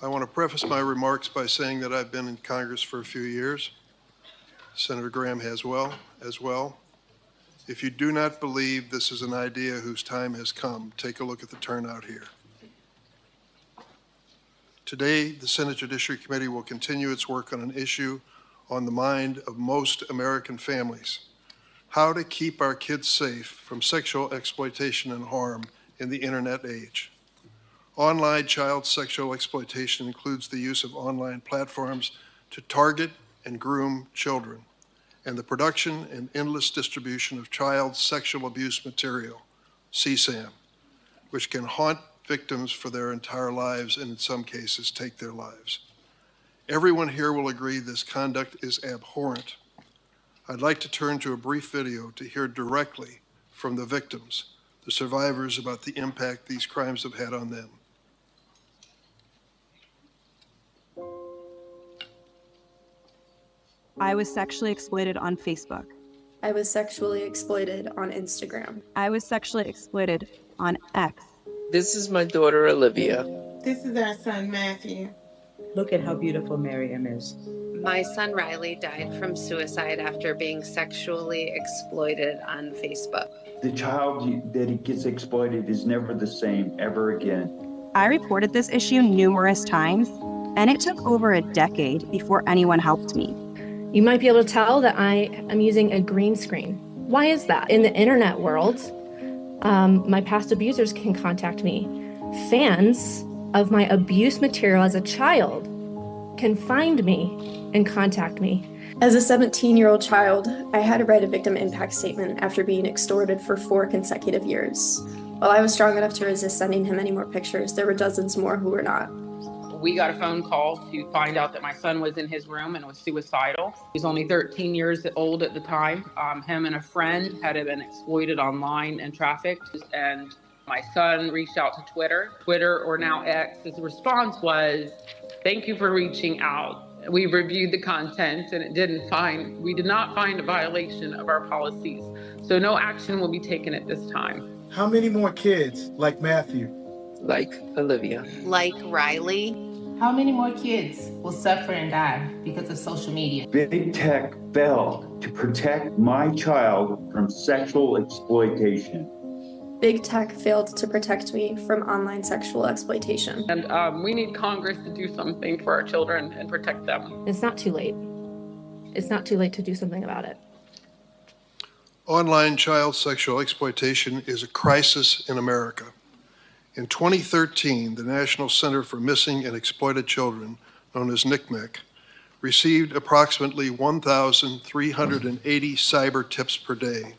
I want to preface my remarks by saying that I've been in Congress for a few years. Senator Graham has as well. If you do not believe this is an idea whose time has come, take a look at the turnout here. Today, the Senate Judiciary Committee will continue its work on an issue on the mind of most American families: how to keep our kids safe from sexual exploitation and harm in the internet age. Online child sexual exploitation includes the use of online platforms to target and groom children, and the production and endless distribution of child sexual abuse material, CSAM, which can haunt victims for their entire lives and in some cases take their lives. Everyone here will agree this conduct is abhorrent. I'd like to turn to a brief video to hear directly from the victims, the survivors, about the impact these crimes have had on them. I was sexually exploited on Facebook. I was sexually exploited on Instagram. I was sexually exploited on X. This is my daughter, Olivia. This is our son, Matthew. Look at how beautiful Miriam is. My son, Riley, died from suicide after being sexually exploited on Facebook. The child that gets exploited is never the same ever again. I reported this issue numerous times, and it took over a decade before anyone helped me. You might be able to tell that I am using a green screen. Why is that? In the internet world, my past abusers can contact me. Fans of my abuse material as a child can find me and contact me. As a 17-year-old child, I had to write a victim impact statement after being extorted for 4 consecutive years. While I was strong enough to resist sending him any more pictures, there were dozens more who were not. We got a phone call to find out that my son was in his room and was suicidal. He was only 13 years old at the time. Him and a friend had been exploited online and trafficked. And my son reached out to Twitter, or now X. His response was, "Thank you for reaching out. We reviewed the content and we did not find a violation of our policies. So no action will be taken at this time." How many more kids like Matthew? Like Olivia. Like Riley. How many more kids will suffer and die because of social media? Big tech failed to protect my child from sexual exploitation. Big tech failed to protect me from online sexual exploitation. And we need Congress to do something for our children and protect them. It's not too late. It's not too late to do something about it. Online child sexual exploitation is a crisis in America. In 2013, the National Center for Missing and Exploited Children, known as NCMEC, received approximately 1,380 cyber tips per day.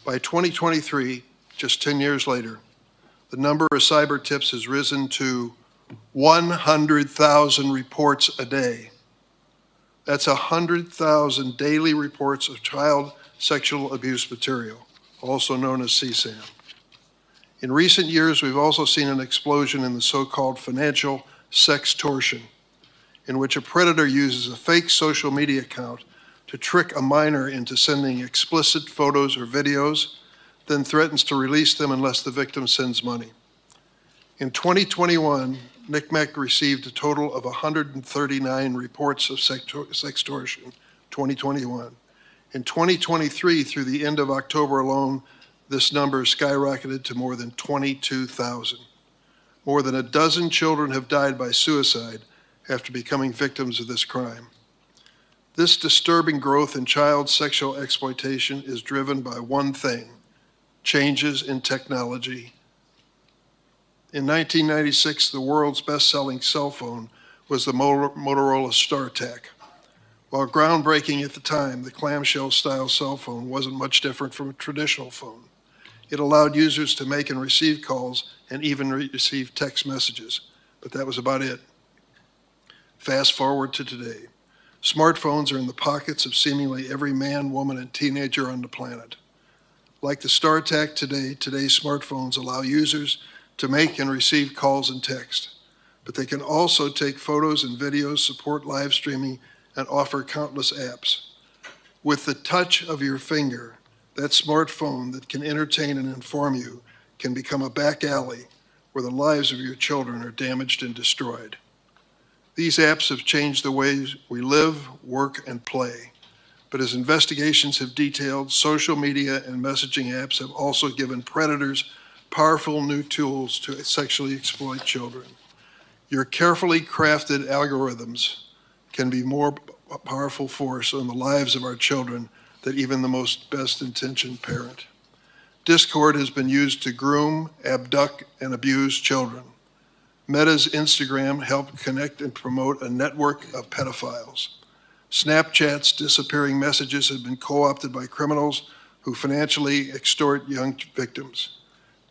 By 2023, just 10 years later, the number of cyber tips has risen to 100,000 reports a day. That's 100,000 daily reports of child sexual abuse material, also known as CSAM. In recent years, we've also seen an explosion in the so-called financial sextortion, in which a predator uses a fake social media account to trick a minor into sending explicit photos or videos, then threatens to release them unless the victim sends money. In 2021, NCMEC received a total of 139 reports of sextortion, 2021. In 2023, through the end of October alone, this number skyrocketed to more than 22,000. More than a dozen children have died by suicide after becoming victims of this crime. This disturbing growth in child sexual exploitation is driven by one thing: changes in technology. In 1996, the world's best-selling cell phone was the Motorola StarTAC. While groundbreaking at the time, the clamshell-style cell phone wasn't much different from a traditional phone. It allowed users to make and receive calls and even receive text messages, but that was about it. Fast forward to today. Smartphones are in the pockets of seemingly every man, woman, and teenager on the planet. Like the StarTAC today, today's smartphones allow users to make and receive calls and text, but they can also take photos and videos, support live streaming, and offer countless apps. With the touch of your finger, that smartphone that can entertain and inform you can become a back alley where the lives of your children are damaged and destroyed. These apps have changed the ways we live, work, and play. But as investigations have detailed, social media and messaging apps have also given predators powerful new tools to sexually exploit children. Your carefully crafted algorithms can be more powerful force on the lives of our children than even the most best-intentioned parent. Discord has been used to groom, abduct, and abuse children. Meta's Instagram helped connect and promote a network of pedophiles. Snapchat's disappearing messages have been co-opted by criminals who financially extort young victims.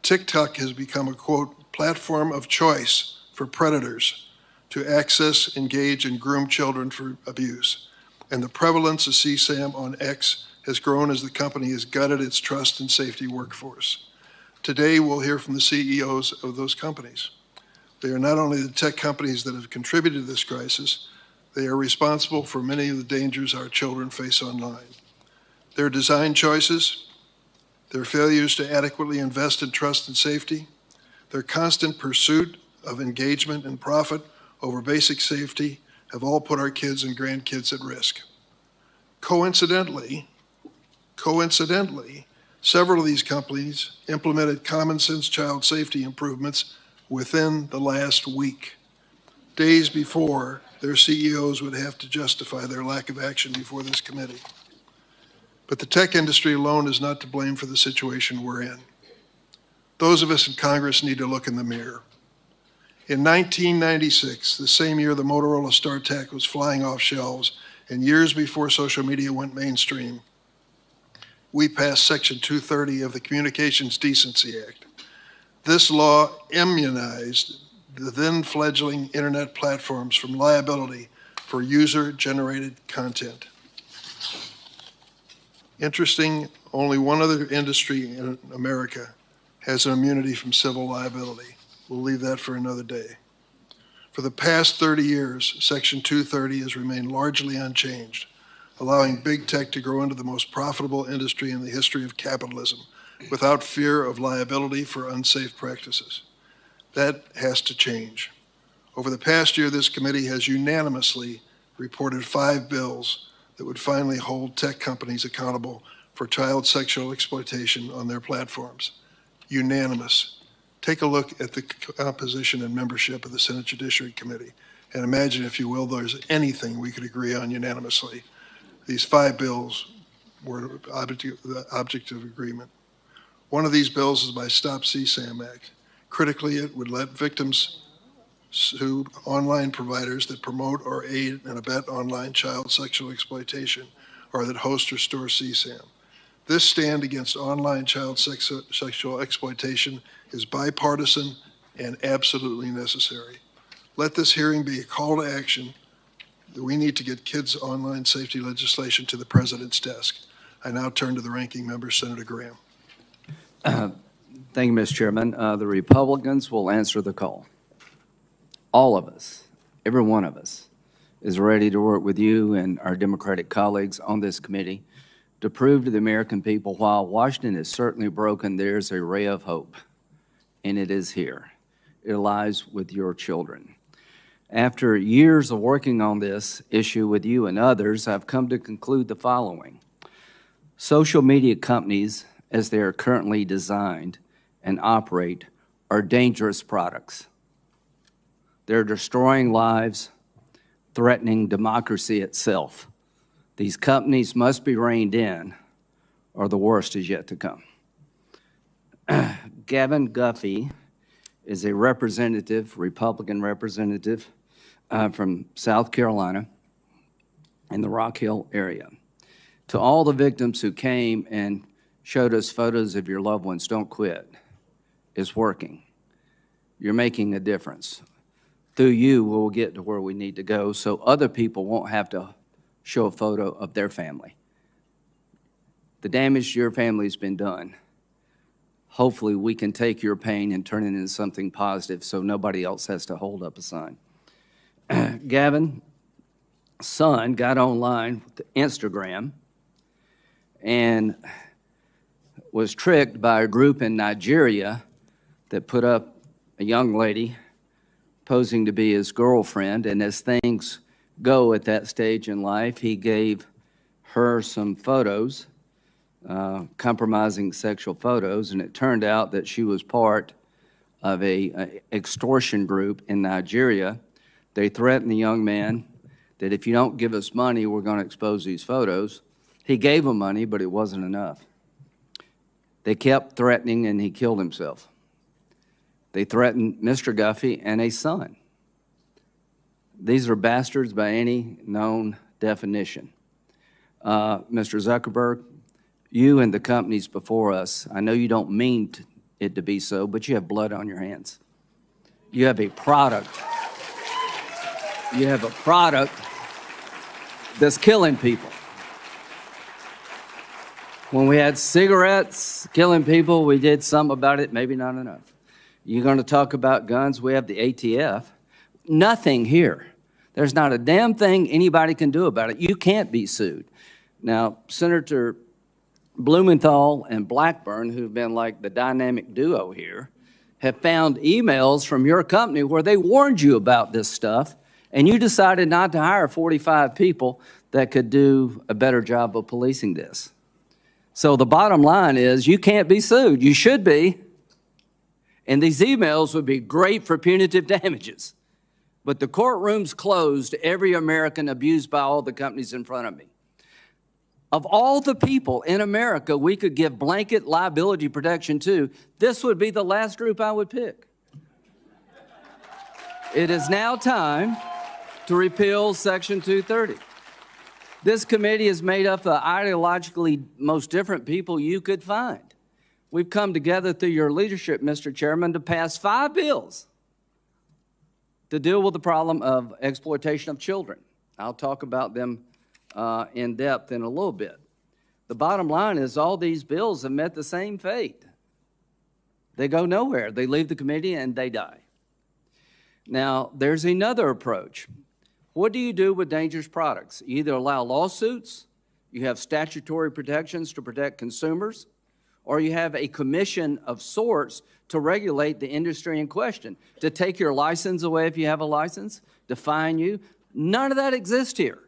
TikTok has become a, quote, platform of choice for predators to access, engage, and groom children for abuse. And the prevalence of CSAM on X has grown as the company has gutted its trust and safety workforce. Today, we'll hear from the CEOs of those companies. They are not only the tech companies that have contributed to this crisis, they are responsible for many of the dangers our children face online. Their design choices, their failures to adequately invest in trust and safety, their constant pursuit of engagement and profit over basic safety have all put our kids and grandkids at risk. Coincidentally, several of these companies implemented common sense child safety improvements within the last week, days before their CEOs would have to justify their lack of action before this committee. But the tech industry alone is not to blame for the situation we're in. Those of us in Congress need to look in the mirror. In 1996, the same year the Motorola StarTAC was flying off shelves, and years before social media went mainstream, we passed Section 230 of the Communications Decency Act. This law immunized the then fledgling internet platforms from liability for user-generated content. Interesting, only one other industry in America has an immunity from civil liability. We'll leave that for another day. For the past 30 years, Section 230 has remained largely unchanged, allowing big tech to grow into the most profitable industry in the history of capitalism without fear of liability for unsafe practices. That has to change. Over the past year, this committee has unanimously reported 5 bills that would finally hold tech companies accountable for child sexual exploitation on their platforms. Unanimous. Take a look at the composition and membership of the Senate Judiciary Committee and imagine, if you will, there's anything we could agree on unanimously. These 5 bills were the object of agreement. One of these bills is by Stop CSAM Act. Critically, it would let victims sue online providers that promote or aid and abet online child sexual exploitation or that host or store CSAM. This stand against online child sexual exploitation is bipartisan and absolutely necessary. Let this hearing be a call to action that we need to get kids' online safety legislation to the president's desk. I now turn to the ranking member, Senator Graham. Thank you, Mr. Chairman. The Republicans will answer the call. All of us, every one of us, is ready to work with you and our Democratic colleagues on this committee to prove to the American people, while Washington is certainly broken, there's a ray of hope, and it is here. It lies with your children. After years of working on this issue with you and others, I've come to conclude the following. Social media companies, as they are currently designed and operate, are dangerous products. They're destroying lives, threatening democracy itself. These companies must be reined in, or the worst is yet to come. Gavin Guffey is a representative, Republican representative from South Carolina in the Rock Hill area. To all the victims who came and showed us photos of your loved ones, don't quit. It's working. You're making a difference. Through you, we'll get to where we need to go so other people won't have to show a photo of their family. The damage to your family's been done. Hopefully we can take your pain and turn it into something positive so nobody else has to hold up a sign. Gavin's son got online with Instagram and was tricked by a group in Nigeria that put up a young lady posing to be his girlfriend. And as things go at that stage in life, he gave her some photos, compromising sexual photos, and it turned out that she was part of a extortion group in Nigeria. They threatened the young man that if you don't give us money, we're going to expose these photos. He gave them money, but it wasn't enough. They kept threatening, and he killed himself. They threatened Mr. Guffey and a son. These are bastards by any known definition. Mr. Zuckerberg, you and the companies before us, I know you don't mean it to be so, but you have blood on your hands. You have a product. You have a product that's killing people. When we had cigarettes killing people, we did some about it, maybe not enough. You're going to talk about guns, we have the ATF. Nothing here. There's not a damn thing anybody can do about it. You can't be sued. Now, Senator Blumenthal and Blackburn, who've been like the dynamic duo here, have found emails from your company where they warned you about this stuff, and you decided not to hire 45 people that could do a better job of policing this. So the bottom line is you can't be sued. You should be. And these emails would be great for punitive damages. But the courtroom's closed to every American abused by all the companies in front of me. Of all the people in America we could give blanket liability protection to, this would be the last group I would pick. It is now time to repeal Section 230. This committee is made up of ideologically most different people you could find. We've come together through your leadership, Mr. Chairman, to pass 5 bills to deal with the problem of exploitation of children. I'll talk about them in depth in a little bit. The bottom line is all these bills have met the same fate. They go nowhere. They leave the committee and they die. Now, there's another approach. What do you do with dangerous products? You either allow lawsuits, you have statutory protections to protect consumers, or you have a commission of sorts to regulate the industry in question, to take your license away if you have a license, to fine you. None of that exists here.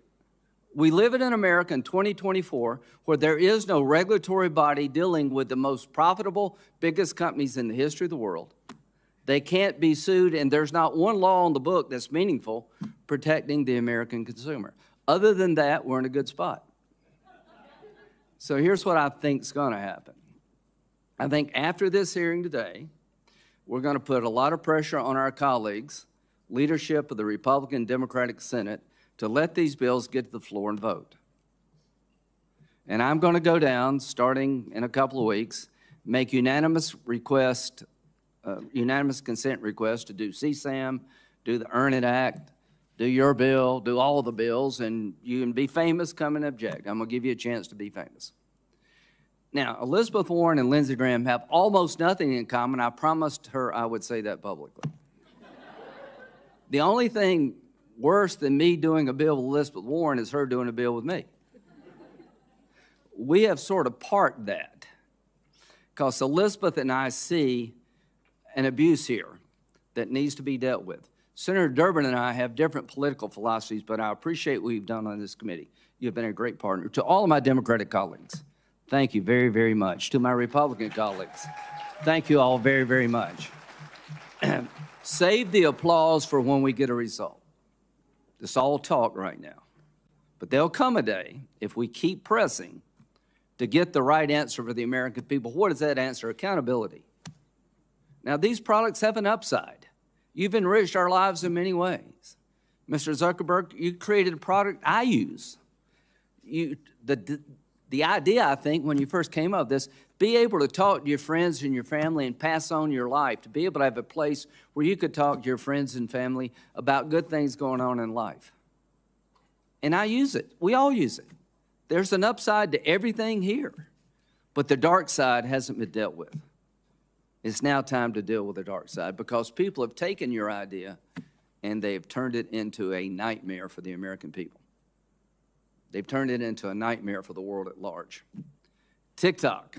We live in America in 2024 where there is no regulatory body dealing with the most profitable, biggest companies in the history of the world. They can't be sued, and there's not one law on the book that's meaningful protecting the American consumer. Other than that, we're in a good spot. So here's what I think is going to happen. I think after this hearing today, we're going to put a lot of pressure on our colleagues, leadership of the Republican Democratic Senate, to let these bills get to the floor and vote. And I'm going to go down, starting in a couple of weeks, make unanimous consent request to do CSAM, do the Earn It Act, do your bill, do all of the bills, and you can be famous, come and object. I'm going to give you a chance to be famous. Now, Elizabeth Warren and Lindsey Graham have almost nothing in common. I promised her I would say that publicly. The only thing worse than me doing a bill with Elizabeth Warren is her doing a bill with me. We have sort of parked that because Elizabeth and I see an abuse here that needs to be dealt with. Senator Durbin and I have different political philosophies, but I appreciate what you've done on this committee. You've been a great partner. To all of my Democratic colleagues, thank you very, very much. To my Republican colleagues, thank you all very, very much. Save the applause for when we get a result. It's all talk right now. But there'll come a day, if we keep pressing, to get the right answer for the American people. What is that answer? Accountability. Now, these products have an upside. You've enriched our lives in many ways. Mr. Zuckerberg, you created a product I use. The idea, I think, when you first came up with this, be able to talk to your friends and your family and pass on your life, to be able to have a place where you could talk to your friends and family about good things going on in life. And I use it. We all use it. There's an upside to everything here, but the dark side hasn't been dealt with. It's now time to deal with the dark side because people have taken your idea and they've turned it into a nightmare for the American people. They've turned it into a nightmare for the world at large. TikTok.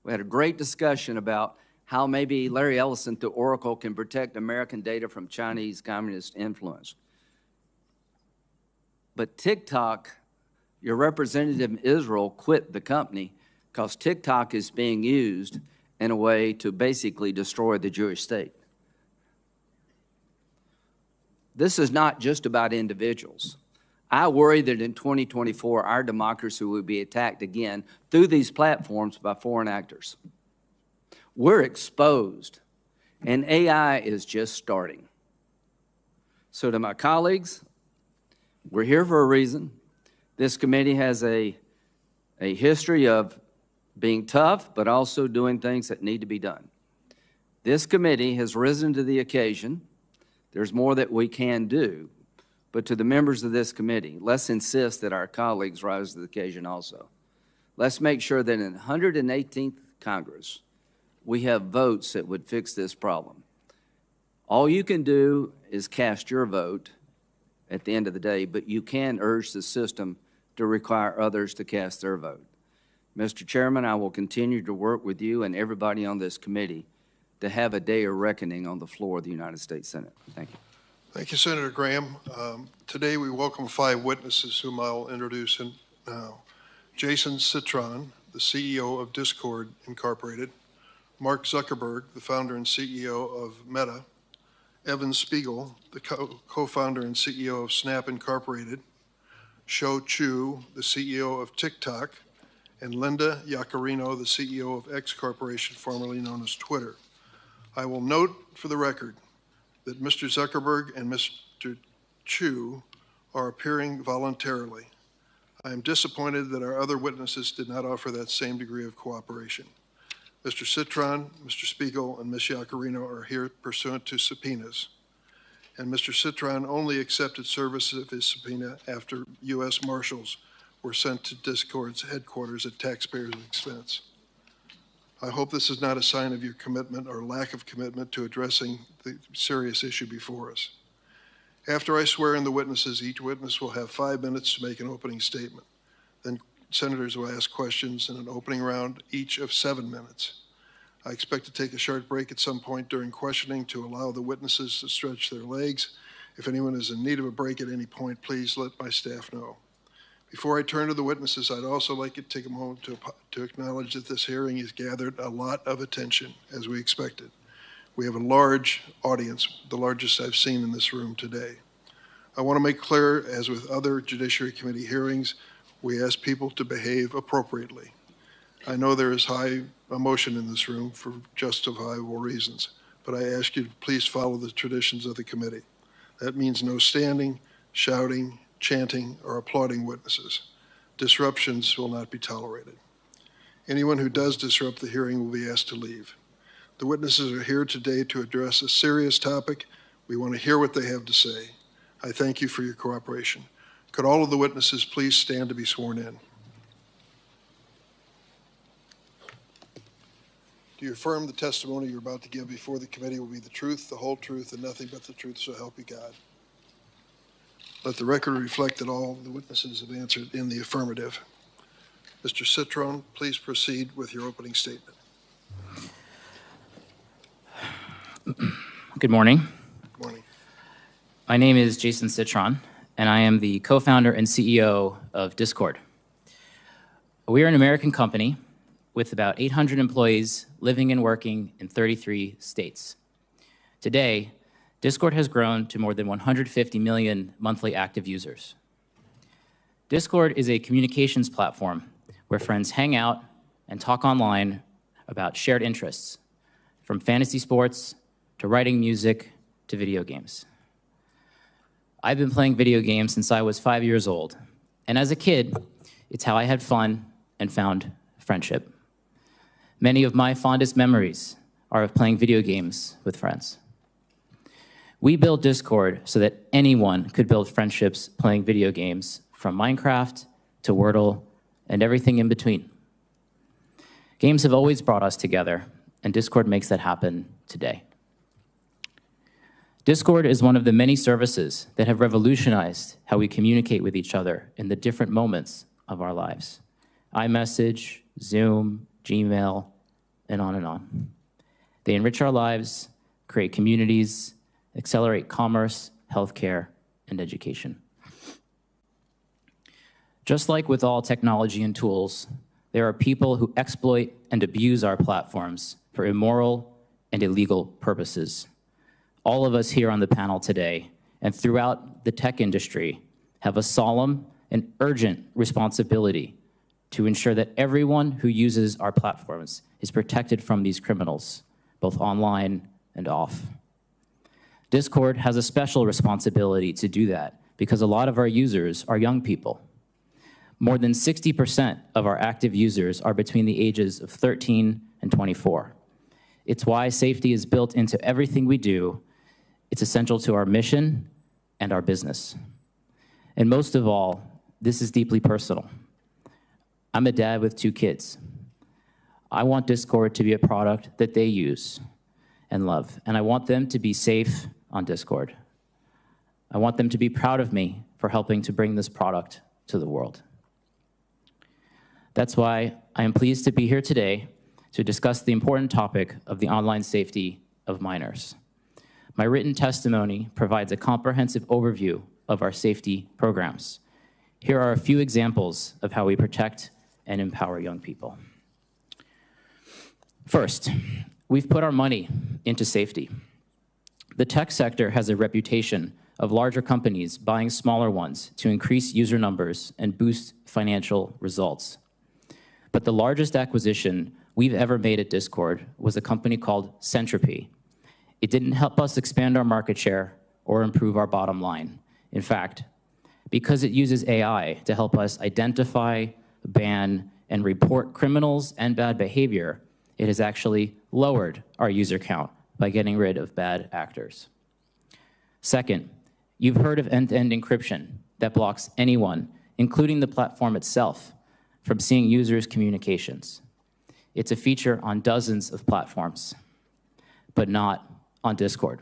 We had a great discussion about how maybe Larry Ellison through Oracle can protect American data from Chinese communist influence. But TikTok, your representative in Israel quit the company because TikTok is being used in a way to basically destroy the Jewish state. This is not just about individuals. I worry that in 2024, our democracy will be attacked again through these platforms by foreign actors. We're exposed, and AI is just starting. So to my colleagues, we're here for a reason. This committee has a history of being tough, but also doing things that need to be done. This committee has risen to the occasion. There's more that we can do, but to the members of this committee, let's insist that our colleagues rise to the occasion also. Let's make sure that in the 118th Congress, we have votes that would fix this problem. All you can do is cast your vote at the end of the day, but you can urge the system to require others to cast their vote. Mr. Chairman, I will continue to work with you and everybody on this committee to have a day of reckoning on the floor of the United States Senate. Thank you. Thank you, Senator Graham. Today we welcome 5 witnesses whom I'll introduce now. Jason Citron, the CEO of Discord Incorporated. Mark Zuckerberg, the founder and CEO of Meta. Evan Spiegel, the co-founder and CEO of Snap Incorporated. Shou Chu, the CEO of TikTok. And Linda Yaccarino, the CEO of X Corporation, formerly known as Twitter. I will note for the record that Mr. Zuckerberg and Mr. Chu are appearing voluntarily. I am disappointed that our other witnesses did not offer that same degree of cooperation. Mr. Citron, Mr. Spiegel, and Ms. Yaccarino are here pursuant to subpoenas. And Mr. Citron only accepted service of his subpoena after U.S. Marshals were sent to Discord's headquarters at taxpayers' expense. I hope this is not a sign of your commitment or lack of commitment to addressing the serious issue before us. After I swear in the witnesses, each witness will have 5 minutes to make an opening statement. Then senators will ask questions in an opening round, each of 7 minutes. I expect to take a short break at some point during questioning to allow the witnesses to stretch their legs. If anyone is in need of a break at any point, please let my staff know. Before I turn to the witnesses, I'd also like to take a moment to acknowledge that this hearing has gathered a lot of attention, as we expected. We have a large audience, the largest I've seen in this room today. I want to make clear, as with other Judiciary Committee hearings, we ask people to behave appropriately. I know there is high emotion in this room for justifiable reasons, but I ask you to please follow the traditions of the committee. That means no standing, shouting, chanting, or applauding witnesses. Disruptions will not be tolerated. Anyone who does disrupt the hearing will be asked to leave. The witnesses are here today to address a serious topic. We want to hear what they have to say. I thank you for your cooperation. Could all of the witnesses please stand to be sworn in? Do you affirm the testimony you're about to give before the committee will be the truth, the whole truth, and nothing but the truth, so help you God? Let the record reflect that all the witnesses have answered in the affirmative. Mr. Citron, please proceed with your opening statement. Good morning. Good morning. My name is Jason Citron, and I am the co-founder and CEO of Discord. We are an American company with about 800 employees living and working in 33 states. Today, Discord has grown to more than 150 million monthly active users. Discord is a communications platform where friends hang out and talk online about shared interests, from fantasy sports to writing music to video games. I've been playing video games since I was 5 years old, and as a kid, it's how I had fun and found friendship. Many of my fondest memories are of playing video games with friends. We built Discord so that anyone could build friendships playing video games, from Minecraft to Wordle and everything in between. Games have always brought us together, and Discord makes that happen today. Discord is one of the many services that have revolutionized how we communicate with each other in the different moments of our lives. iMessage, Zoom, Gmail, and on and on. They enrich our lives, create communities, accelerate commerce, healthcare, and education. Just like with all technology and tools, there are people who exploit and abuse our platforms for immoral and illegal purposes. All of us here on the panel today and throughout the tech industry have a solemn and urgent responsibility to ensure that everyone who uses our platforms is protected from these criminals, both online and off. Discord has a special responsibility to do that because a lot of our users are young people. More than 60% of our active users are between the ages of 13 and 24. It's why safety is built into everything we do. It's essential to our mission and our business. And most of all, this is deeply personal. I'm a dad with 2 kids. I want Discord to be a product that they use and love, and I want them to be safe on Discord. I want them to be proud of me for helping to bring this product to the world. That's why I am pleased to be here today to discuss the important topic of the online safety of minors. My written testimony provides a comprehensive overview of our safety programs. Here are a few examples of how we protect and empower young people. First, we've put our money into safety. The tech sector has a reputation of larger companies buying smaller ones to increase user numbers and boost financial results. But the largest acquisition we've ever made at Discord was a company called Centropy. It didn't help us expand our market share or improve our bottom line. In fact, because it uses AI to help us identify, ban, and report criminals and bad behavior, it has actually lowered our user count by getting rid of bad actors. Second, you've heard of end-to-end encryption that blocks anyone, including the platform itself, from seeing users' communications. It's a feature on dozens of platforms, but not on Discord.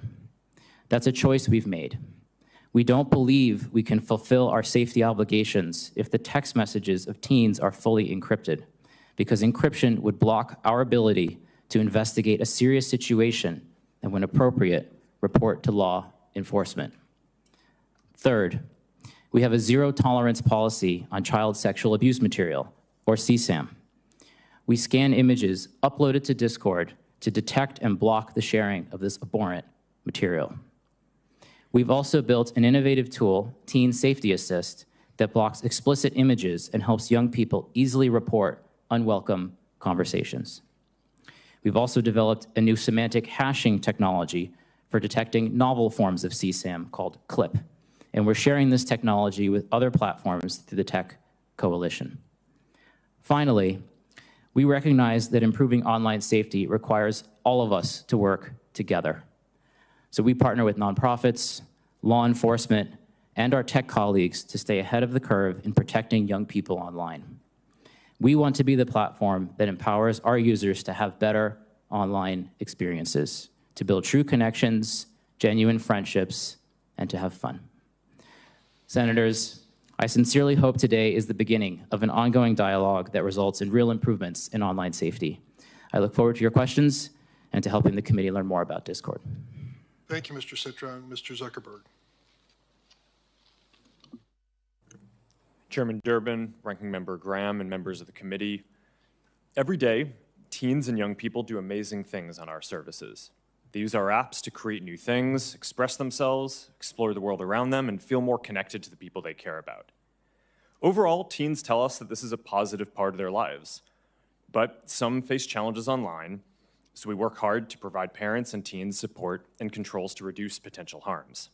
That's a choice we've made. We don't believe we can fulfill our safety obligations if the text messages of teens are fully encrypted, because encryption would block our ability to investigate a serious situation and, when appropriate, report to law enforcement. Third, we have a zero-tolerance policy on child sexual abuse material, or CSAM. We scan images uploaded to Discord to detect and block the sharing of this abhorrent material. We've also built an innovative tool, Teen Safety Assist, that blocks explicit images and helps young people easily report unwelcome conversations. We've also developed a new semantic hashing technology for detecting novel forms of CSAM called CLIP, and we're sharing this technology with other platforms through the Tech Coalition. Finally, we recognize that improving online safety requires all of us to work together. So we partner with nonprofits, law enforcement, and our tech colleagues to stay ahead of the curve in protecting young people online. We want to be the platform that empowers our users to have better online experiences, to build true connections, genuine friendships, and to have fun. Senators, I sincerely hope today is the beginning of an ongoing dialogue that results in real improvements in online safety. I look forward to your questions and to helping the committee learn more about Discord. Thank you, Mr. Citron. Mr. Zuckerberg. Chairman Durbin, Ranking Member Graham, and members of the committee. Every day, teens and young people do amazing things on our services. They use our apps to create new things, express themselves, explore the world around them, and feel more connected to the people they care about. Overall, teens tell us that this is a positive part of their lives. But some face challenges online, so we work hard to provide parents and teens support and controls to reduce potential harms.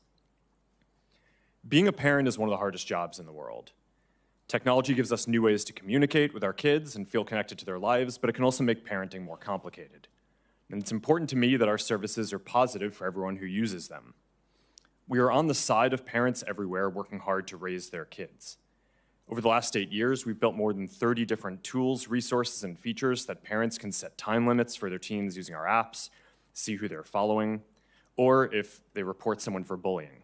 Being a parent is one of the hardest jobs in the world. Technology gives us new ways to communicate with our kids and feel connected to their lives, but it can also make parenting more complicated. And it's important to me that our services are positive for everyone who uses them. We are on the side of parents everywhere working hard to raise their kids. Over the last 8 years, we've built more than 30 different tools, resources, and features that parents can set time limits for their teens using our apps, see who they're following, or if they report someone for bullying.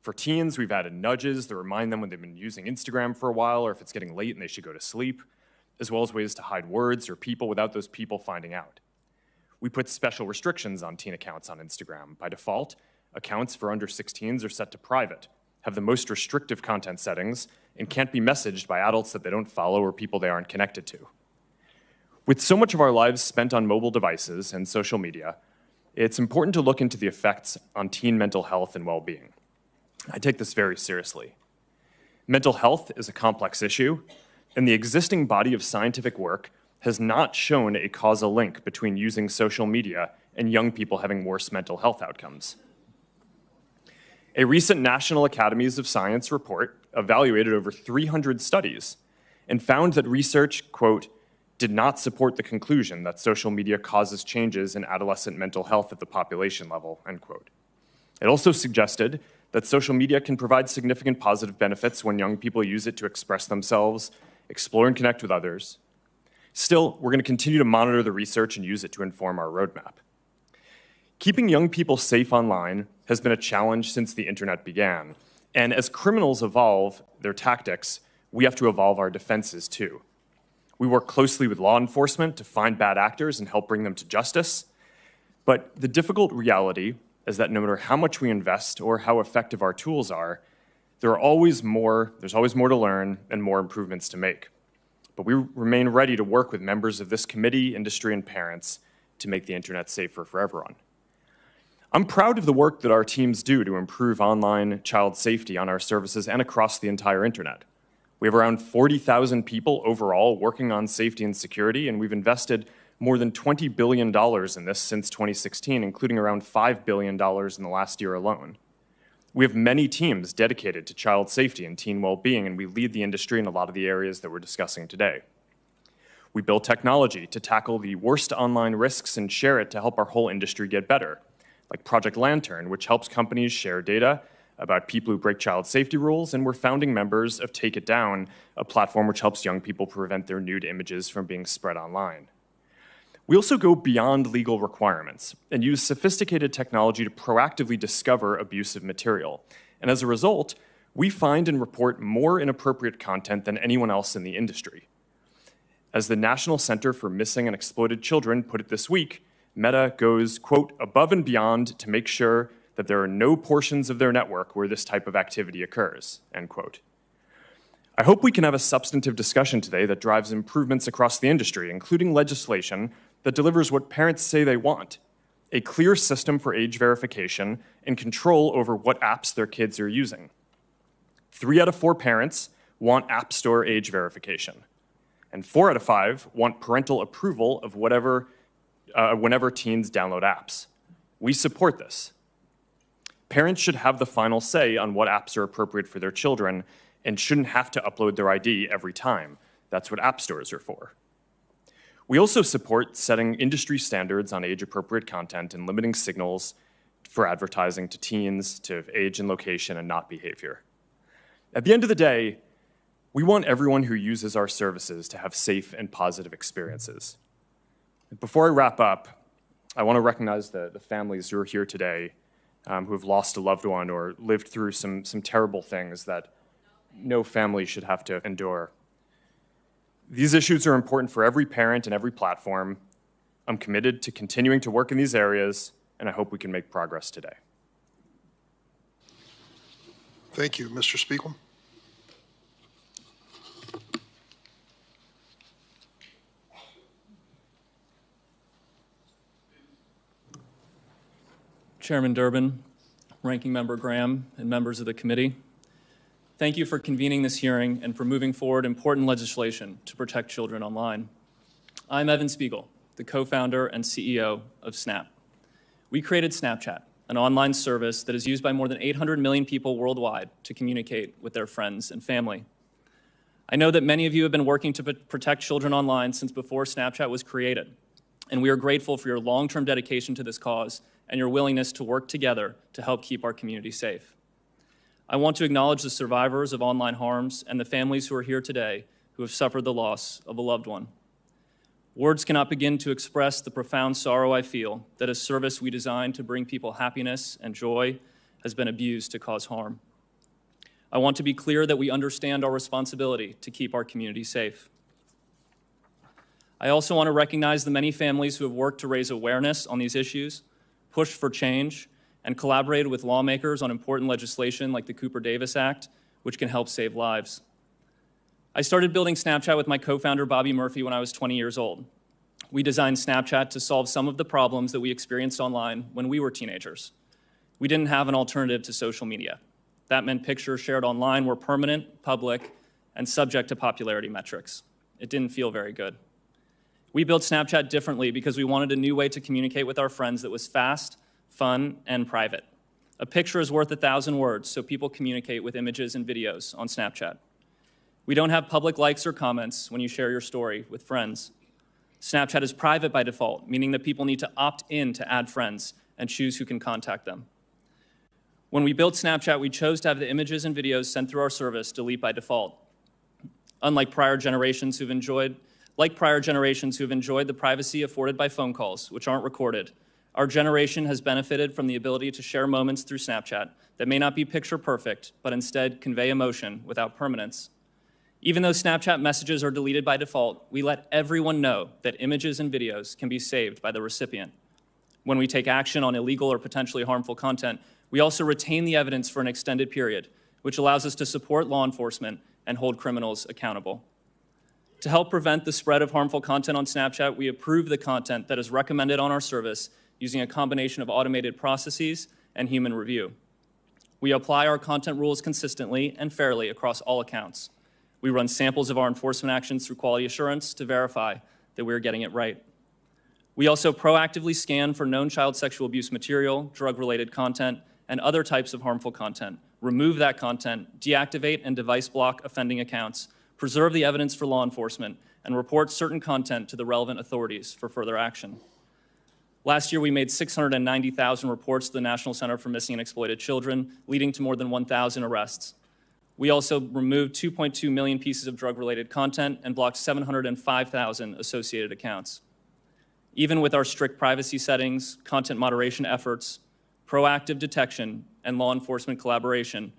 For teens, we've added nudges that remind them when they've been using Instagram for a while or if it's getting late and they should go to sleep, as well as ways to hide words or people without those people finding out. We put special restrictions on teen accounts on Instagram. By default, accounts for under 16s are set to private, have the most restrictive content settings, and can't be messaged by adults that they don't follow or people they aren't connected to. With so much of our lives spent on mobile devices and social media, it's important to look into the effects on teen mental health and well-being. I take this very seriously. Mental health is a complex issue, and the existing body of scientific work has not shown a causal link between using social media and young people having worse mental health outcomes. A recent National Academies of Science report evaluated over 300 studies and found that research, quote, did not support the conclusion that social media causes changes in adolescent mental health at the population level, end quote. It also suggested that social media can provide significant positive benefits when young people use it to express themselves, explore and connect with others. Still, we're going to continue to monitor the research and use it to inform our roadmap. Keeping young people safe online has been a challenge since the internet began, and as criminals evolve their tactics, we have to evolve our defenses too. We work closely with law enforcement to find bad actors and help bring them to justice, but the difficult reality is that no matter how much we invest or how effective our tools are, there's always more to learn and more improvements to make. But we remain ready to work with members of this committee, industry, and parents to make the internet safer for everyone. I'm proud of the work that our teams do to improve online child safety on our services and across the entire internet. We have around 40,000 people overall working on safety and security, and we've invested more than $20 billion in this since 2016, including around $5 billion in the last year alone. We have many teams dedicated to child safety and teen well-being, and we lead the industry in a lot of the areas that we're discussing today. We build technology to tackle the worst online risks and share it to help our whole industry get better, like Project Lantern, which helps companies share data about people who break child safety rules, and we're founding members of Take It Down, a platform which helps young people prevent their nude images from being spread online. We also go beyond legal requirements and use sophisticated technology to proactively discover abusive material. And as a result, we find and report more inappropriate content than anyone else in the industry. As the National Center for Missing and Exploited Children put it this week, Meta goes, quote, above and beyond to make sure that there are no portions of their network where this type of activity occurs, end quote. I hope we can have a substantive discussion today that drives improvements across the industry, including legislation that delivers what parents say they want, a clear system for age verification and control over what apps their kids are using. 3 out of 4 parents want App Store age verification, and 4 out of 5 want parental approval of whenever teens download apps. We support this. Parents should have the final say on what apps are appropriate for their children and shouldn't have to upload their ID every time. That's what app stores are for. We also support setting industry standards on age-appropriate content and limiting signals for advertising to teens to age and location and not behavior. At the end of the day, we want everyone who uses our services to have safe and positive experiences. Before I wrap up, I want to recognize the families who are here today who have lost a loved one or lived through some terrible things that no family should have to endure. These issues are important for every parent and every platform. I'm committed to continuing to work in these areas, and I hope we can make progress today. Thank you. Mr. Spiegel? Chairman Durbin, Ranking Member Graham, and members of the committee, thank you for convening this hearing and for moving forward important legislation to protect children online. I'm Evan Spiegel, the co-founder and CEO of Snap. We created Snapchat, an online service that is used by more than 800 million people worldwide to communicate with their friends and family. I know that many of you have been working to protect children online since before Snapchat was created, and we are grateful for your long-term dedication to this cause and your willingness to work together to help keep our community safe. I want to acknowledge the survivors of online harms and the families who are here today who have suffered the loss of a loved one. Words cannot begin to express the profound sorrow I feel that a service we designed to bring people happiness and joy has been abused to cause harm. I want to be clear that we understand our responsibility to keep our community safe. I also want to recognize the many families who have worked to raise awareness on these issues, pushed for change, and collaborated with lawmakers on important legislation like the Cooper-Davis Act, which can help save lives. I started building Snapchat with my co-founder, Bobby Murphy, when I was 20 years old. We designed Snapchat to solve some of the problems that we experienced online when we were teenagers. We didn't have an alternative to social media. That meant pictures shared online were permanent, public, and subject to popularity metrics. It didn't feel very good. We built Snapchat differently because we wanted a new way to communicate with our friends that was fast, fun, and private. A picture is worth 1,000 words, so people communicate with images and videos on Snapchat. We don't have public likes or comments when you share your story with friends. Snapchat is private by default, meaning that people need to opt in to add friends and choose who can contact them. When we built Snapchat, we chose to have the images and videos sent through our service delete by default. Unlike prior generations who've enjoyed the privacy afforded by phone calls, which aren't recorded, our generation has benefited from the ability to share moments through Snapchat that may not be picture perfect, but instead convey emotion without permanence. Even though Snapchat messages are deleted by default, we let everyone know that images and videos can be saved by the recipient. When we take action on illegal or potentially harmful content, we also retain the evidence for an extended period, which allows us to support law enforcement and hold criminals accountable. To help prevent the spread of harmful content on Snapchat, we approve the content that is recommended on our service using a combination of automated processes and human review. We apply our content rules consistently and fairly across all accounts. We run samples of our enforcement actions through quality assurance to verify that we're getting it right. We also proactively scan for known child sexual abuse material, drug-related content, and other types of harmful content, remove that content, deactivate and device block offending accounts, preserve the evidence for law enforcement, and report certain content to the relevant authorities for further action. Last year, we made 690,000 reports to the National Center for Missing and Exploited Children, leading to more than 1,000 arrests. We also removed 2.2 million pieces of drug-related content and blocked 705,000 associated accounts. Even with our strict privacy settings, content moderation efforts, proactive detection, and law enforcement collaboration,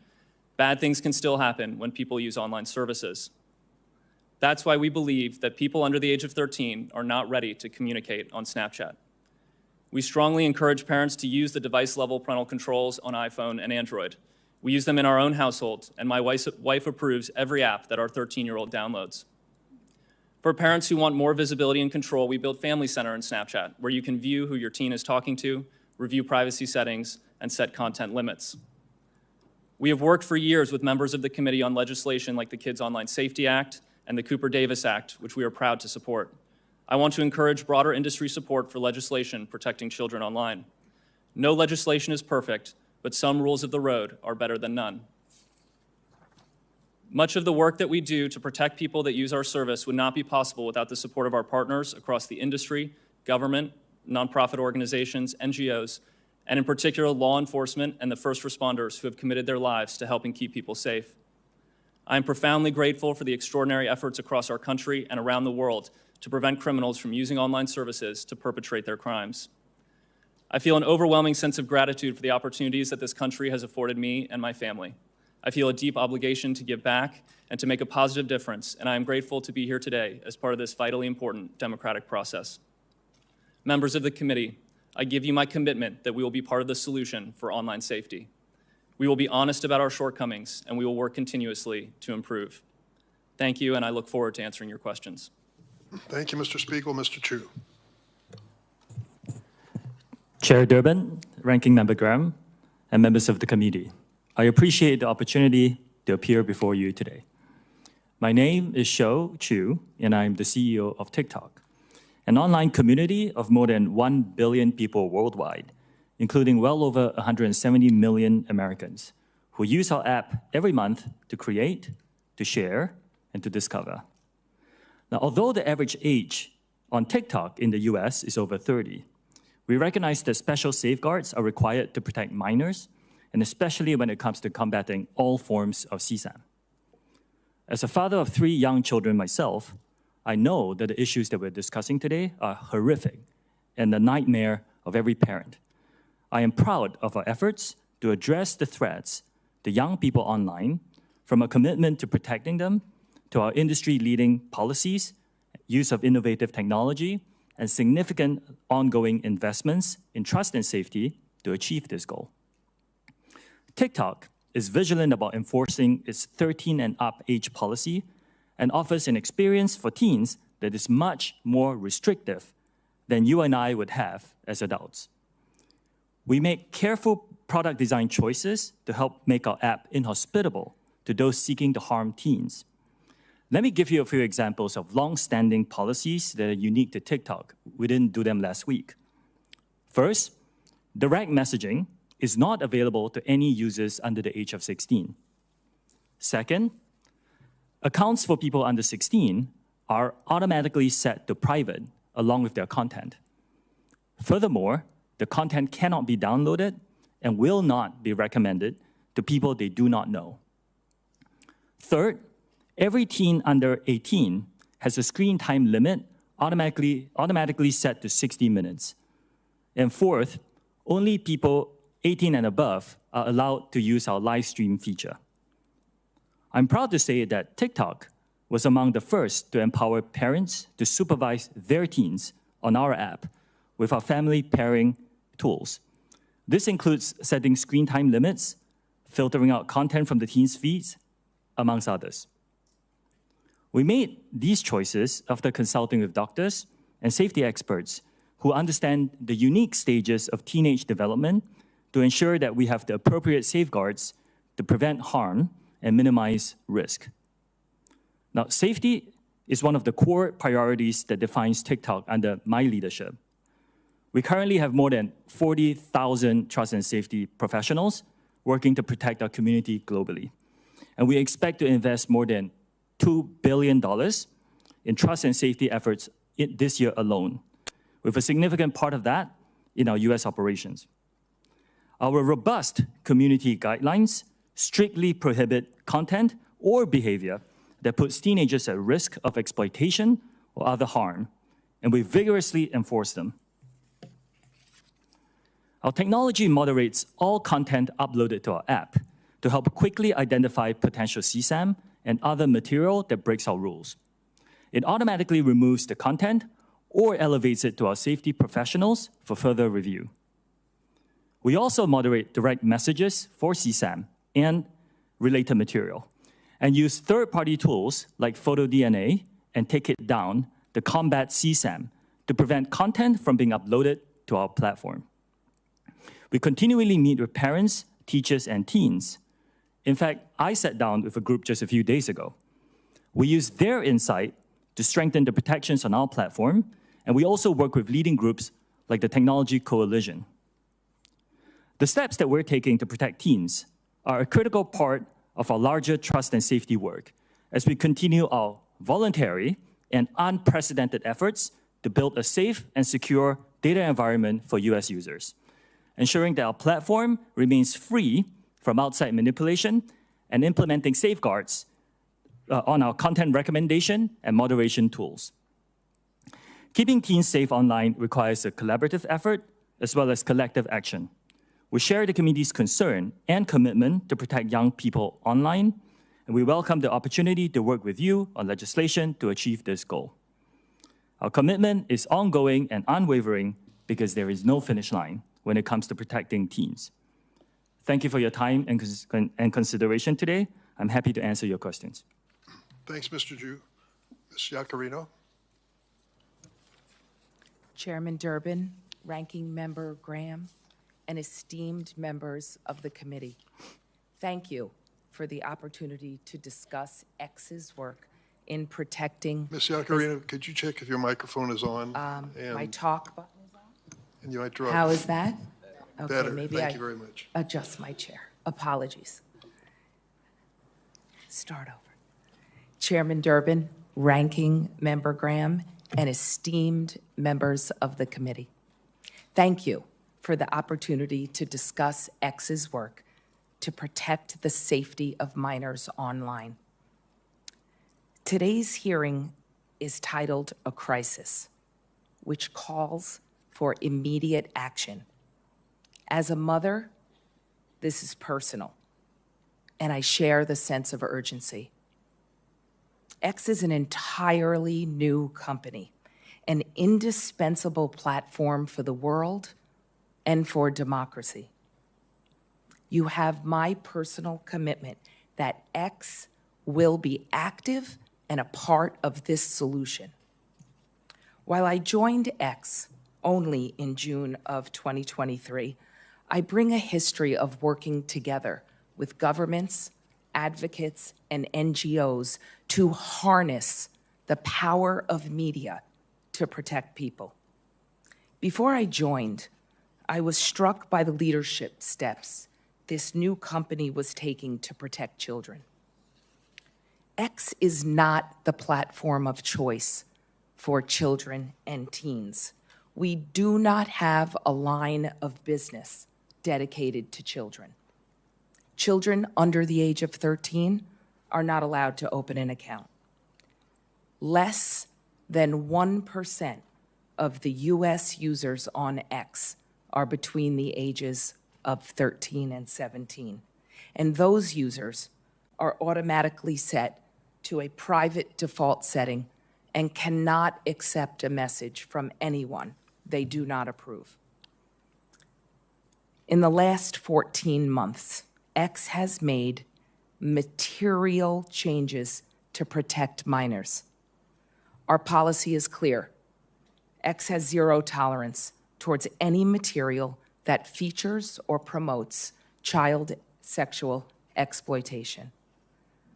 bad things can still happen when people use online services. That's why we believe that people under the age of 13 are not ready to communicate on Snapchat. We strongly encourage parents to use the device-level parental controls on iPhone and Android. We use them in our own household, and my wife approves every app that our 13-year-old downloads. For parents who want more visibility and control, we built Family Center in Snapchat, where you can view who your teen is talking to, review privacy settings, and set content limits. We have worked for years with members of the committee on legislation like the Kids Online Safety Act and the Cooper-Davis Act, which we are proud to support. I want to encourage broader industry support for legislation protecting children online. No legislation is perfect, but some rules of the road are better than none. Much of the work that we do to protect people that use our service would not be possible without the support of our partners across the industry, government, nonprofit organizations, NGOs, and in particular law enforcement and the first responders who have committed their lives to helping keep people safe. I am profoundly grateful for the extraordinary efforts across our country and around the world to prevent criminals from using online services to perpetrate their crimes. I feel an overwhelming sense of gratitude for the opportunities that this country has afforded me and my family. I feel a deep obligation to give back and to make a positive difference, and I am grateful to be here today as part of this vitally important democratic process. Members of the committee, I give you my commitment that we will be part of the solution for online safety. We will be honest about our shortcomings, and we will work continuously to improve. Thank you, and I look forward to answering your questions. Thank you, Mr. Spiegel. Mr. Chu. Chair Durbin, Ranking Member Graham, and members of the committee, I appreciate the opportunity to appear before you today. My name is Shou Chu, and I'm the CEO of TikTok, an online community of more than 1 billion people worldwide, including well over 170 million Americans who use our app every month to create, to share, and to discover. Now, although the average age on TikTok in the US is over 30, we recognize that special safeguards are required to protect minors, and especially when it comes to combating all forms of CSAM. As a father of 3 young children myself, I know that the issues that we're discussing today are horrific and the nightmare of every parent. I am proud of our efforts to address the threats to young people online, from a commitment to protecting them to our industry-leading policies use of innovative technology, and significant ongoing investments in trust and safety to achieve this goal. TikTok is vigilant about enforcing its 13 and up age policy and offers an experience for teens that is much more restrictive than you and I would have as adults. We make careful product design choices to help make our app inhospitable to those seeking to harm teens. Let me give you a few examples of long-standing policies that are unique to TikTok. We didn't do them last week. First, direct messaging is not available to any users under the age of 16. Second, accounts for people under 16 are automatically set to private along with their content. Furthermore, the content cannot be downloaded and will not be recommended to people they do not know. Third, every teen under 18 has a screen time limit automatically set to 60 minutes. And fourth, only people 18 and above are allowed to use our live stream feature. I'm proud to say that TikTok was among the first to empower parents to supervise their teens on our app with our family pairing tools. This includes setting screen time limits, filtering out content from the teens' feeds, amongst others. We made these choices after consulting with doctors and safety experts who understand the unique stages of teenage development to ensure that we have the appropriate safeguards to prevent harm and minimize risk. Now, safety is one of the core priorities that defines TikTok under my leadership. We currently have more than 40,000 trust and safety professionals working to protect our community globally. And we expect to invest more than $2 billion in trust and safety efforts this year alone, with a significant part of that in our US operations. Our robust community guidelines strictly prohibit content or behavior that puts teenagers at risk of exploitation or other harm, and we vigorously enforce them. Our technology moderates all content uploaded to our app to help quickly identify potential CSAM and other material that breaks our rules. It automatically removes the content or elevates it to our safety professionals for further review. We also moderate direct messages for CSAM and related material, and use third-party tools like PhotoDNA and Take It Down to combat CSAM to prevent content from being uploaded to our platform. We continually meet with parents, teachers, and teens. In fact, I sat down with a group just a few days ago. We use their insight to strengthen the protections on our platform, and we also work with leading groups like the Technology Coalition. The steps that we're taking to protect teens are a critical part of our larger trust and safety work as we continue our voluntary and unprecedented efforts to build a safe and secure data environment for US users, ensuring that our platform remains free from outside manipulation and implementing safeguards on our content recommendation and moderation tools. Keeping teens safe online requires a collaborative effort as well as collective action. We share the community's concern and commitment to protect young people online, and we welcome the opportunity to work with you on legislation to achieve this goal. Our commitment is ongoing and unwavering because there is no finish line when it comes to protecting teens. Thank you for your time and consideration today. I'm happy to answer your questions. Thanks, Mr. Ju. Ms. Iacarino. Chairman Durbin, Ranking Member Graham, and esteemed members of the committee, thank you for the opportunity to discuss X's work in protecting— Ms. Iacarino, could you check if your microphone is on? my talk button is on? And you might drop. How is that? Okay, Better. maybe Thank you very much. Adjust my chair. Apologies. Start over. Chairman Durbin, Ranking Member Graham, and esteemed members of the committee, thank you for the opportunity to discuss X's work to protect the safety of minors online. Today's hearing is titled A Crisis, which calls for immediate action. As a mother, this is personal, and I share the sense of urgency. X is an entirely new company, an indispensable platform for the world and for democracy. You have my personal commitment that X will be active and a part of this solution. While I joined X only in June of 2023, I bring a history of working together with governments, advocates, and NGOs to harness the power of media to protect people. Before I joined, I was struck by the leadership steps this new company was taking to protect children. X is not the platform of choice for children and teens. We do not have a line of business dedicated to children. Children under the age of 13 are not allowed to open an account. Less than 1% of the US users on X are between the ages of 13 and 17. And those users are automatically set to a private default setting and cannot accept a message from anyone they do not approve. In the last 14 months, X has made material changes to protect minors. Our policy is clear. X has zero tolerance towards any material that features or promotes child sexual exploitation.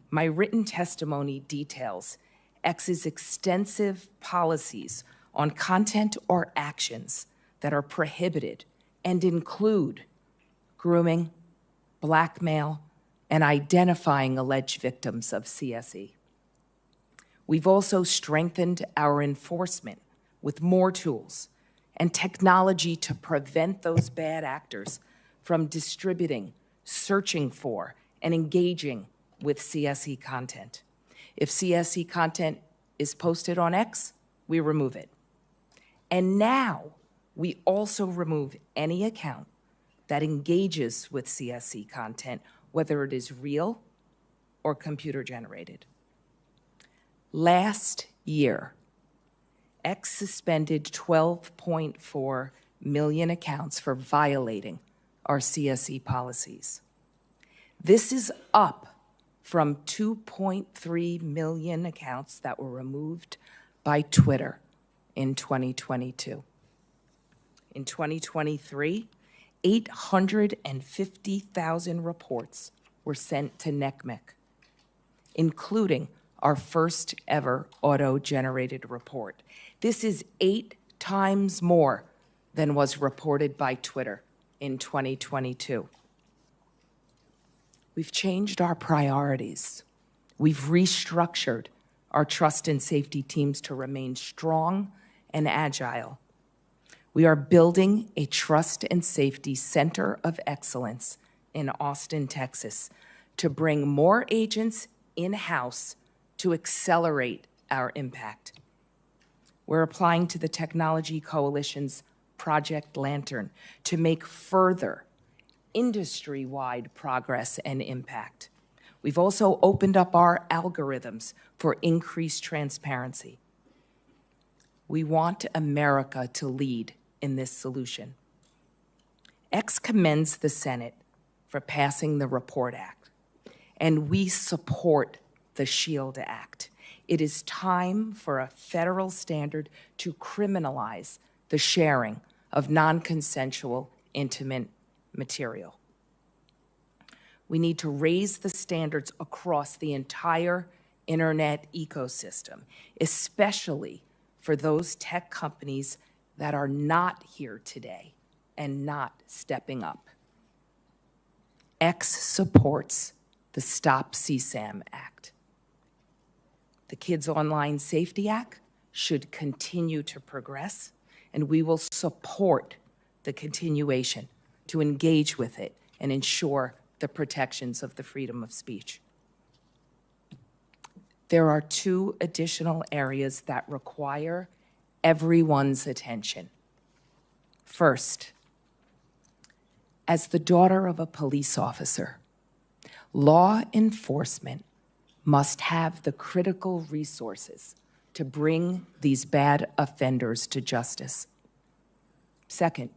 My written testimony details X's extensive policies on content or actions that are prohibited and include grooming, blackmail, and identifying alleged victims of CSE. We've also strengthened our enforcement with more tools and technology to prevent those bad actors from distributing, searching for, and engaging with CSE content. If CSE content is posted on X, we remove it. And now we also remove any account that engages with CSE content, whether it is real or computer generated. Last year, X suspended 12.4 million accounts for violating our CSE policies. This is up from 2.3 million accounts that were removed by Twitter in 2022. In 2023, 850,000 reports were sent to NCMEC, including our first ever auto-generated report. This is 8 times more than was reported by Twitter in 2022. We've changed our priorities. We've restructured our trust and safety teams to remain strong and agile. We are building a trust and safety center of excellence in Austin, Texas, to bring more agents in-house to accelerate our impact. We're applying to the Technology Coalition's Project Lantern to make further industry-wide progress and impact. We've also opened up our algorithms for increased transparency. We want America to lead in this solution. X commends the Senate for passing the REPORT Act, and we support the SHIELD Act. It is time for a federal standard to criminalize the sharing of non-consensual intimate material. We need to raise the standards across the entire internet ecosystem, especially for those tech companies that are not here today and not stepping up. X supports the Stop CSAM Act. The Kids Online Safety Act should continue to progress, and we will support the continuation to engage with it and ensure the protections of the freedom of speech. There are 2 additional areas that require everyone's attention. First, as the daughter of a police officer, law enforcement must have the critical resources to bring these bad offenders to justice. Second,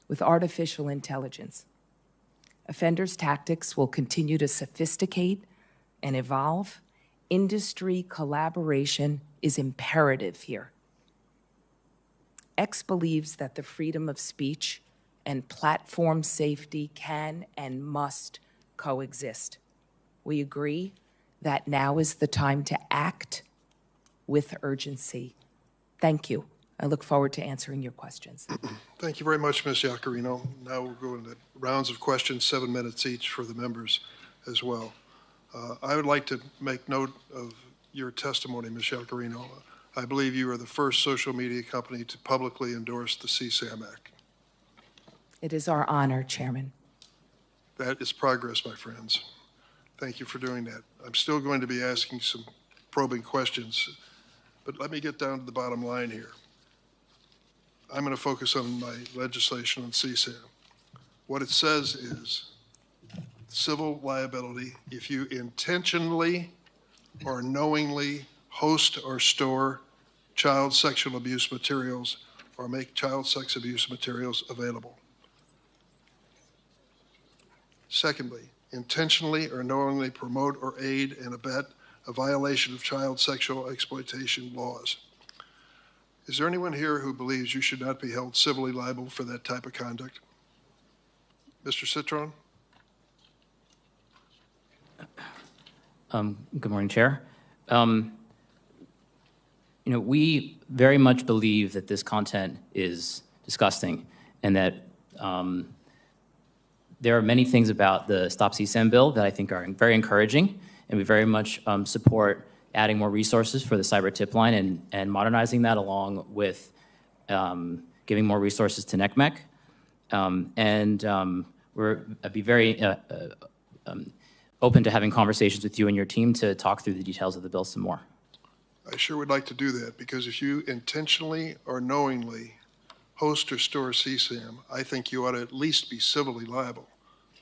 with artificial intelligence, offenders' tactics will continue to sophisticate and evolve. Industry collaboration is imperative here. X believes that the freedom of speech and platform safety can and must coexist. We agree that now is the time to act with urgency. Thank you. I look forward to answering your questions. Thank you very much, Ms. Iaccarino. Now we'll go into rounds of questions, 7 minutes each for the members as well. I would like to make note of your testimony, Ms. Iaccarino. I believe you are the first social media company to publicly endorse the CSAM Act. It is our honor, Chairman. That is progress, my friends. Thank you for doing that. I'm still going to be asking some probing questions, but let me get down to the bottom line here. I'm going to focus on my legislation on CSAM. What it says is civil liability if you intentionally or knowingly host or store child sexual abuse materials or make child sex abuse materials available. Secondly, intentionally or knowingly promote or aid and abet a violation of child sexual exploitation laws. Is there anyone here who believes you should not be held civilly liable for that type of conduct? Mr. Citron? Good morning, Chair. We very much believe that this content is disgusting and that there are many things about the Stop CSAM bill that I think are very encouraging, and we very much support adding more resources for the cyber tip line and modernizing that along with giving more resources to NECMEC. I'd be very open to having conversations with you and your team to talk through the details of the bill some more. I sure would like to do that, because if you intentionally or knowingly host or store CSAM, I think you ought to at least be civilly liable.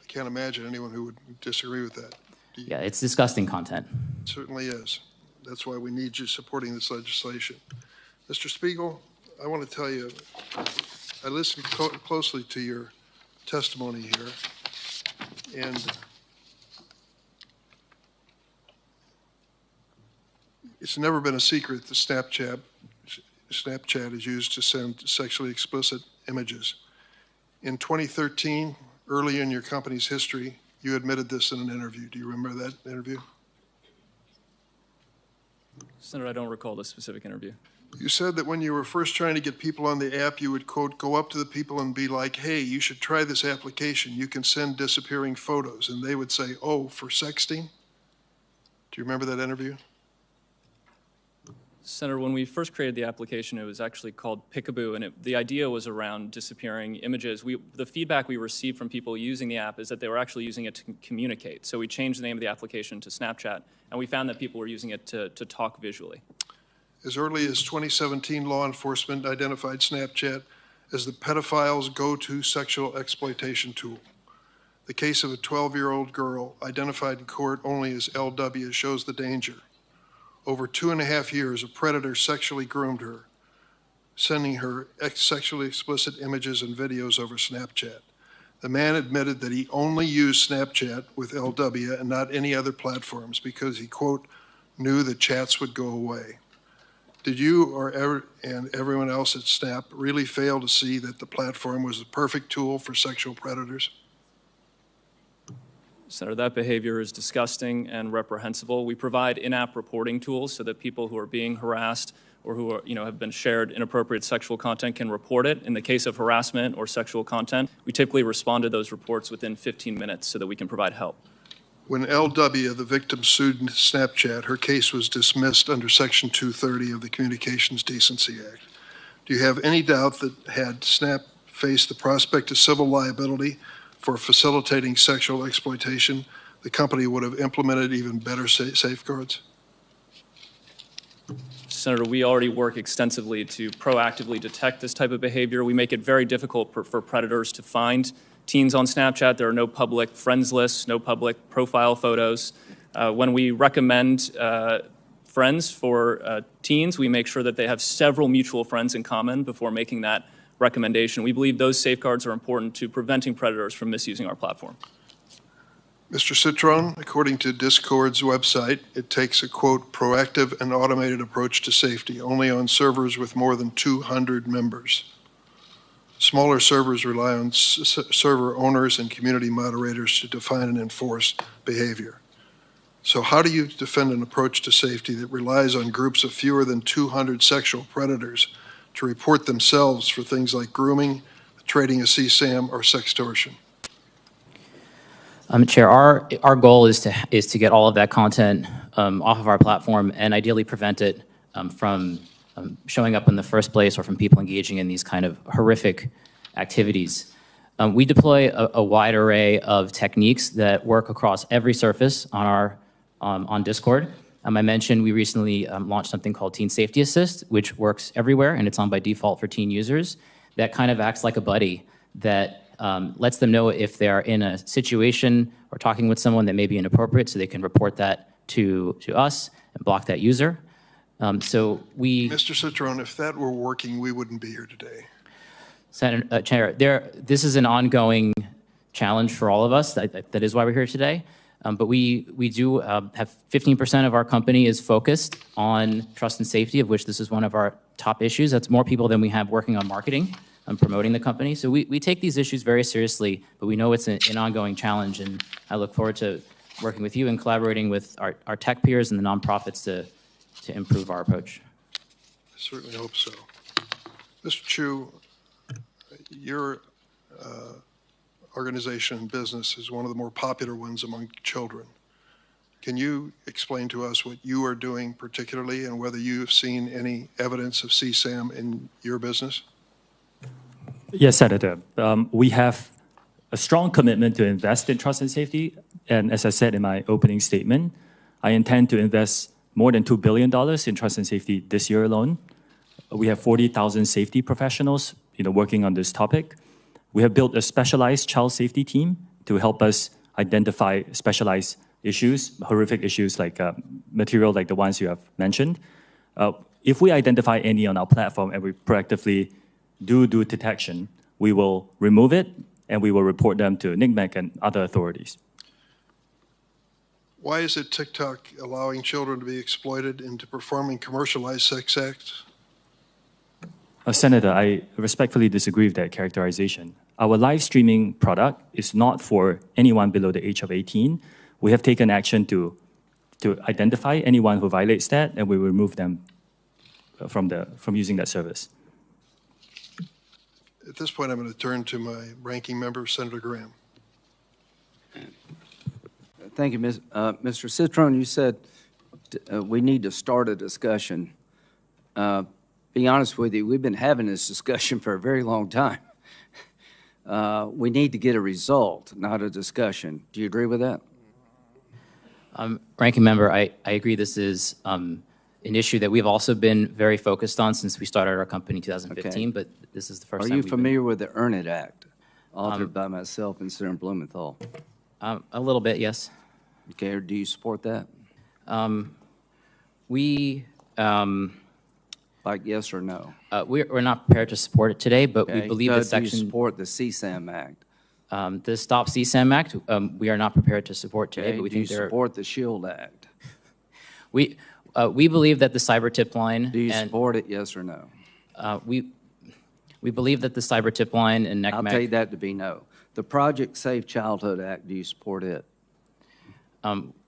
I can't imagine anyone who would disagree with that. Yeah, it's disgusting content. It certainly is. That's why we need you supporting this legislation. Mr. Spiegel, I want to tell you, I listened closely to your testimony here, and it's never been a secret that Snapchat is used to send sexually explicit images. In 2013, early in your company's history, you admitted this in an interview. Do you remember that interview? Senator, I don't recall this specific interview. You said that when you were first trying to get people on the app, you would, quote, go up to the people and be like, hey, you should try this application. You can send disappearing photos. And they would say, oh, for sexting? Do you remember that interview? Senator, when we first created the application, it was actually called Pickaboo, and the idea was around disappearing images. The feedback we received from people using the app is that they were actually using it to communicate. So we changed the name of the application to Snapchat, and we found that people were using it to talk visually. As early as 2017, law enforcement identified Snapchat as the pedophile's go-to sexual exploitation tool. The case of a 12-year-old girl identified in court only as LW shows the danger. Over 2.5 years, a predator sexually groomed her, sending her sexually explicit images and videos over Snapchat. The man admitted that he only used Snapchat with LW and not any other platforms because he, quote, knew the chats would go away. Did you and everyone else at Snap really fail to see that the platform was the perfect tool for sexual predators? Senator, that behavior is disgusting and reprehensible. We provide in-app reporting tools so that people who are being harassed or who are, have been shared inappropriate sexual content can report it. In the case of harassment or sexual content, we typically respond to those reports within 15 minutes so that we can provide help. When LW, the victim, sued Snapchat, her case was dismissed under Section 230 of the Communications Decency Act. Do you have any doubt that had Snap faced the prospect of civil liability for facilitating sexual exploitation, the company would have implemented even better safeguards? Senator, we already work extensively to proactively detect this type of behavior. We make it very difficult for predators to find teens on Snapchat. There are no public friends lists, no public profile photos. When we recommend friends for teens, we make sure that they have several mutual friends in common before making that recommendation. We believe those safeguards are important to preventing predators from misusing our platform. Mr. Citron, according to Discord's website, it takes a, quote, proactive and automated approach to safety only on servers with more than 200 members. Smaller servers rely on server owners and community moderators to define and enforce behavior. So how do you defend an approach to safety that relies on groups of fewer than 200 sexual predators to report themselves for things like grooming, trading a CSAM, or sextortion? Chair, our goal is to get all of that content off of our platform and ideally prevent it from showing up in the first place or from people engaging in these kind of horrific activities. We deploy a wide array of techniques that work across every surface on Discord. I mentioned we recently launched something called Teen Safety Assist, which works everywhere, and it's on by default for teen users. That kind of acts like a buddy that lets them know if they're in a situation or talking with someone that may be inappropriate, so they can report that to us and block that user. Mr. Citron, if that were working, we wouldn't be here today. Chair, this is an ongoing challenge for all of us. That is why we're here today. But we do have 15% of our company is focused on trust and safety, of which this is one of our top issues. That's more people than we have working on marketing and promoting the company. So we take these issues very seriously, but we know it's an ongoing challenge, and I look forward to working with you and collaborating with our tech peers and the nonprofits to improve our approach. I certainly hope so. Mr. Chu, your organization and business is one of the more popular ones among children. Can you explain to us what you are doing particularly and whether you have seen any evidence of CSAM in your business? Yes, Senator. We have a strong commitment to invest in trust and safety. And as I said in my opening statement, I intend to invest more than $2 billion in trust and safety this year alone. We have 40,000 safety professionals working on this topic. We have built a specialized child safety team to help us identify specialized issues, horrific issues like material like the ones you have mentioned. If we identify any on our platform and we proactively do detection, we will remove it and we will report them to NCMEC and other authorities. Why is it TikTok allowing children to be exploited into performing commercialized sex acts? Senator, I respectfully disagree with that characterization. Our live streaming product is not for anyone below the age of 18. We have taken action to identify anyone who violates that, and we remove them from using that service. At this point, I'm going to turn to my ranking member, Senator Graham. Thank you, Mr. Citron. You said we need to start a discussion. Be honest with you, we've been having this discussion for a very long time. We need to get a result, not a discussion. Do you agree with that? Ranking member, I agree this is an issue that we've also been very focused on since we started our company in 2015, but this is the first time. Are you familiar with the Earn It Act, authored by myself and Senator Blumenthal? A little bit, yes. Okay, or do you support that? Like yes or no? We're not prepared to support it today, but we believe that section... Do you support the CSAM Act? The Stop CSAM Act, we are not prepared to support today, but we think do you support the SHIELD Act? We believe that the cyber tip line... Do you support it, yes or no? We believe that the cyber tip line and NCMEC... I'll take that to be no. The Project Safe Childhood Act, do you support it?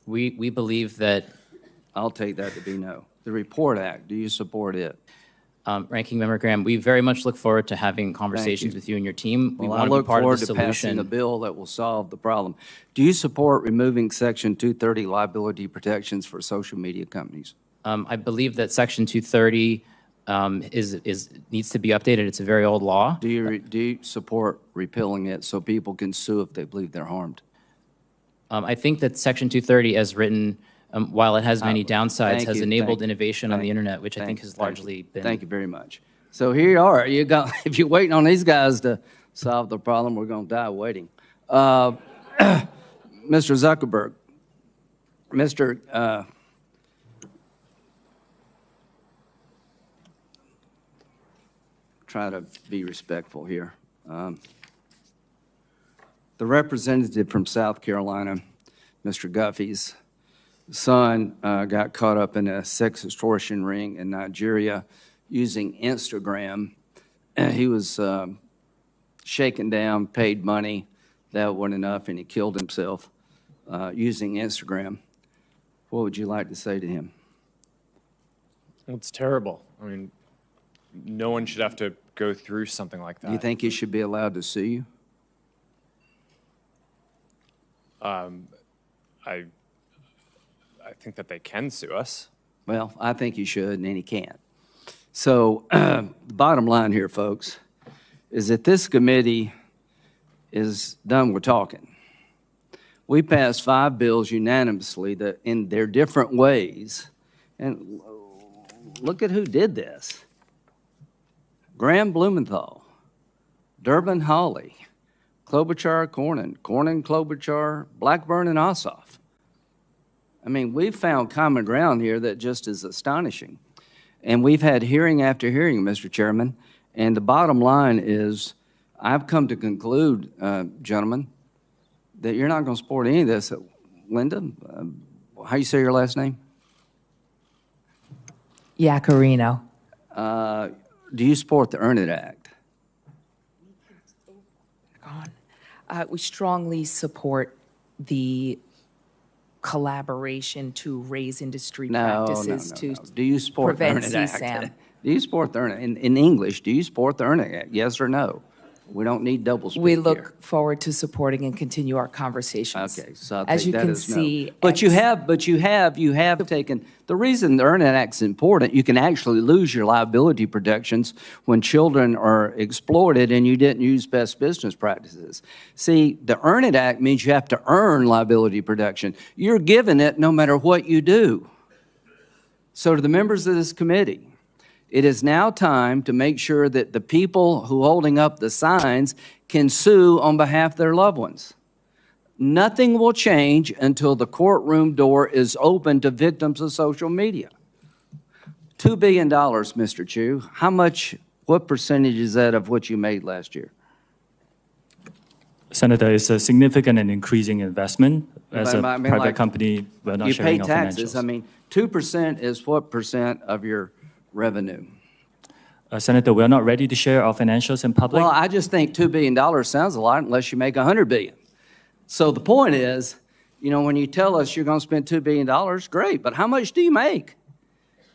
We believe that... I'll take that to be no. The Report Act, do you support it? Ranking Member Graham, we very much look forward to having conversations with you and your team. We Well, want I to be part of the look forward to passing solution. a bill that will solve the problem. Do you support removing Section 230 liability protections for social media companies? I believe that Section 230 needs to be updated. It's a very old law. Do you support repealing it so people can sue if they believe they're harmed? I think that Section 230, as written, while it has many downsides, has enabled innovation on the internet, which I think has largely been... Thank you very much. So here you are. If you're waiting on these guys to solve the problem, we're going to die waiting. Mr. Zuckerberg, Mr. Try to be respectful here. The representative from South Carolina, Mr. Guffey's son, got caught up in a sex extortion ring in Nigeria using Instagram. He was shaken down, paid money. That wasn't enough, and he killed himself using Instagram. What would you like to say to him? It's terrible. I mean, no one should have to go through something like that. Do you think he should be allowed to sue you? I think that they can sue us. Well, I think he should, and he can't. So the bottom line here, folks, is that this committee is done with talking. We passed 5 bills unanimously that in their different ways, and look at who did this. Graham Blumenthal, Durbin Hawley, Klobuchar Cornyn, Klobuchar, Blackburn, and Ossoff. I mean, we've found common ground here that just is astonishing. And we've had hearing after hearing, Mr. Chairman, and the bottom line is I've come to conclude, gentlemen, that you're not going to support any of this. Linda, how you say your last name? Yacarino. Do you support the Earn It Act? We strongly support the collaboration to raise industry practices to Do you support the Earn prevent It Act? CSAM. Do you support the Earn It? In English, do you support the Earn It Act? Yes or no? We don't need double speak We look here. forward to supporting and continue our conversations. Okay, so I'll as take you that can as no. see, But you have taken, the reason the Earn It Act's important, you can actually lose your liability protections when children are exploited and you didn't use best business practices. See, the Earn It Act means you have to earn liability protection. You're given it no matter what you do. So to the members of this committee, it is now time to make sure that the people who are holding up the signs can sue on behalf of their loved ones. Nothing will change until the courtroom door is open to victims of social media. $2 billion, Mr. Chu. How much, what percentage is that of what you made last year? Senator, it's a significant and increasing investment. As a I mean, private like, company, we're not you sharing pay our taxes. financials. I mean, 2% is what percent of your revenue? Senator, we're not ready to share our financials in public. Well, I just think $2 billion sounds a lot unless you make $100 billion. So the point is, you know, when you tell us you're going to spend $2 billion, great, but how much do you make?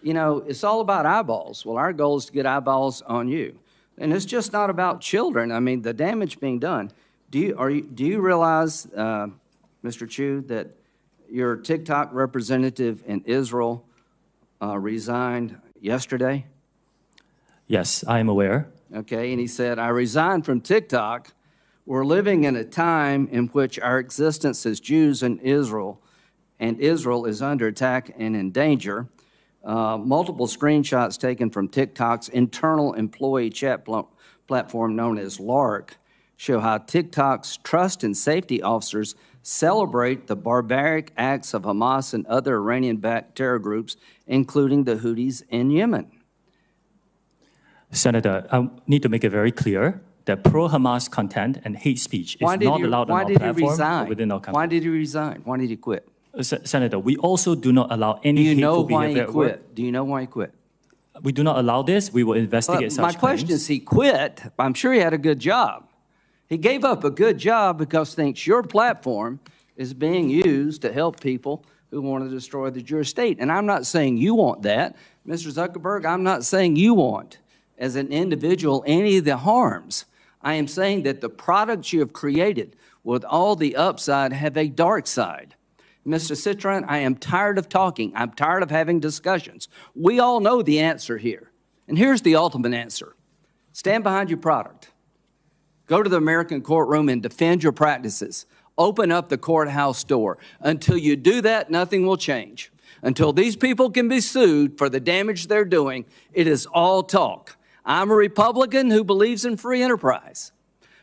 You know, it's all about eyeballs. Well, our goal is to get eyeballs on you. And it's just not about children. I mean, the damage being done. Do you realize, Mr. Chu, that your TikTok representative in Israel resigned yesterday? Yes, I am aware. Okay, and he said, I resigned from TikTok. We're living in a time in which our existence as Jews in Israel, and Israel is under attack and in danger. Multiple screenshots taken from TikTok's internal employee chat platform known as LARC show how TikTok's trust and safety officers celebrate the barbaric acts of Hamas and other Iranian-backed terror groups, including the Houthis in Yemen. Senator, I need to make it very clear that pro-Hamas content and hate speech is not allowed on our platform or within our company. Why did he resign? Why did he quit? Senator, we also do not allow any hateful behavior at work. Do you know why he quit? We do not allow this. We will investigate such My question is, he quit. I'm sure he had a good job. He gave up a good job because he thinks your platform is being used to help people who want to destroy the Jewish state. And I'm not saying you want that. Mr. Zuckerberg, I'm not saying you want, as an individual, any of the harms. I am saying that the products you have created with all the upside have a dark side. Mr. Citron, I am tired of talking. I'm tired of having discussions. We all know the answer here. And here's the ultimate answer. Stand behind your product. Go to the American courtroom and defend your practices. Open up the courthouse door. Until you do that, nothing will change. Until these people can be sued for the damage they're doing, it is all talk. I'm a Republican who believes in free enterprise,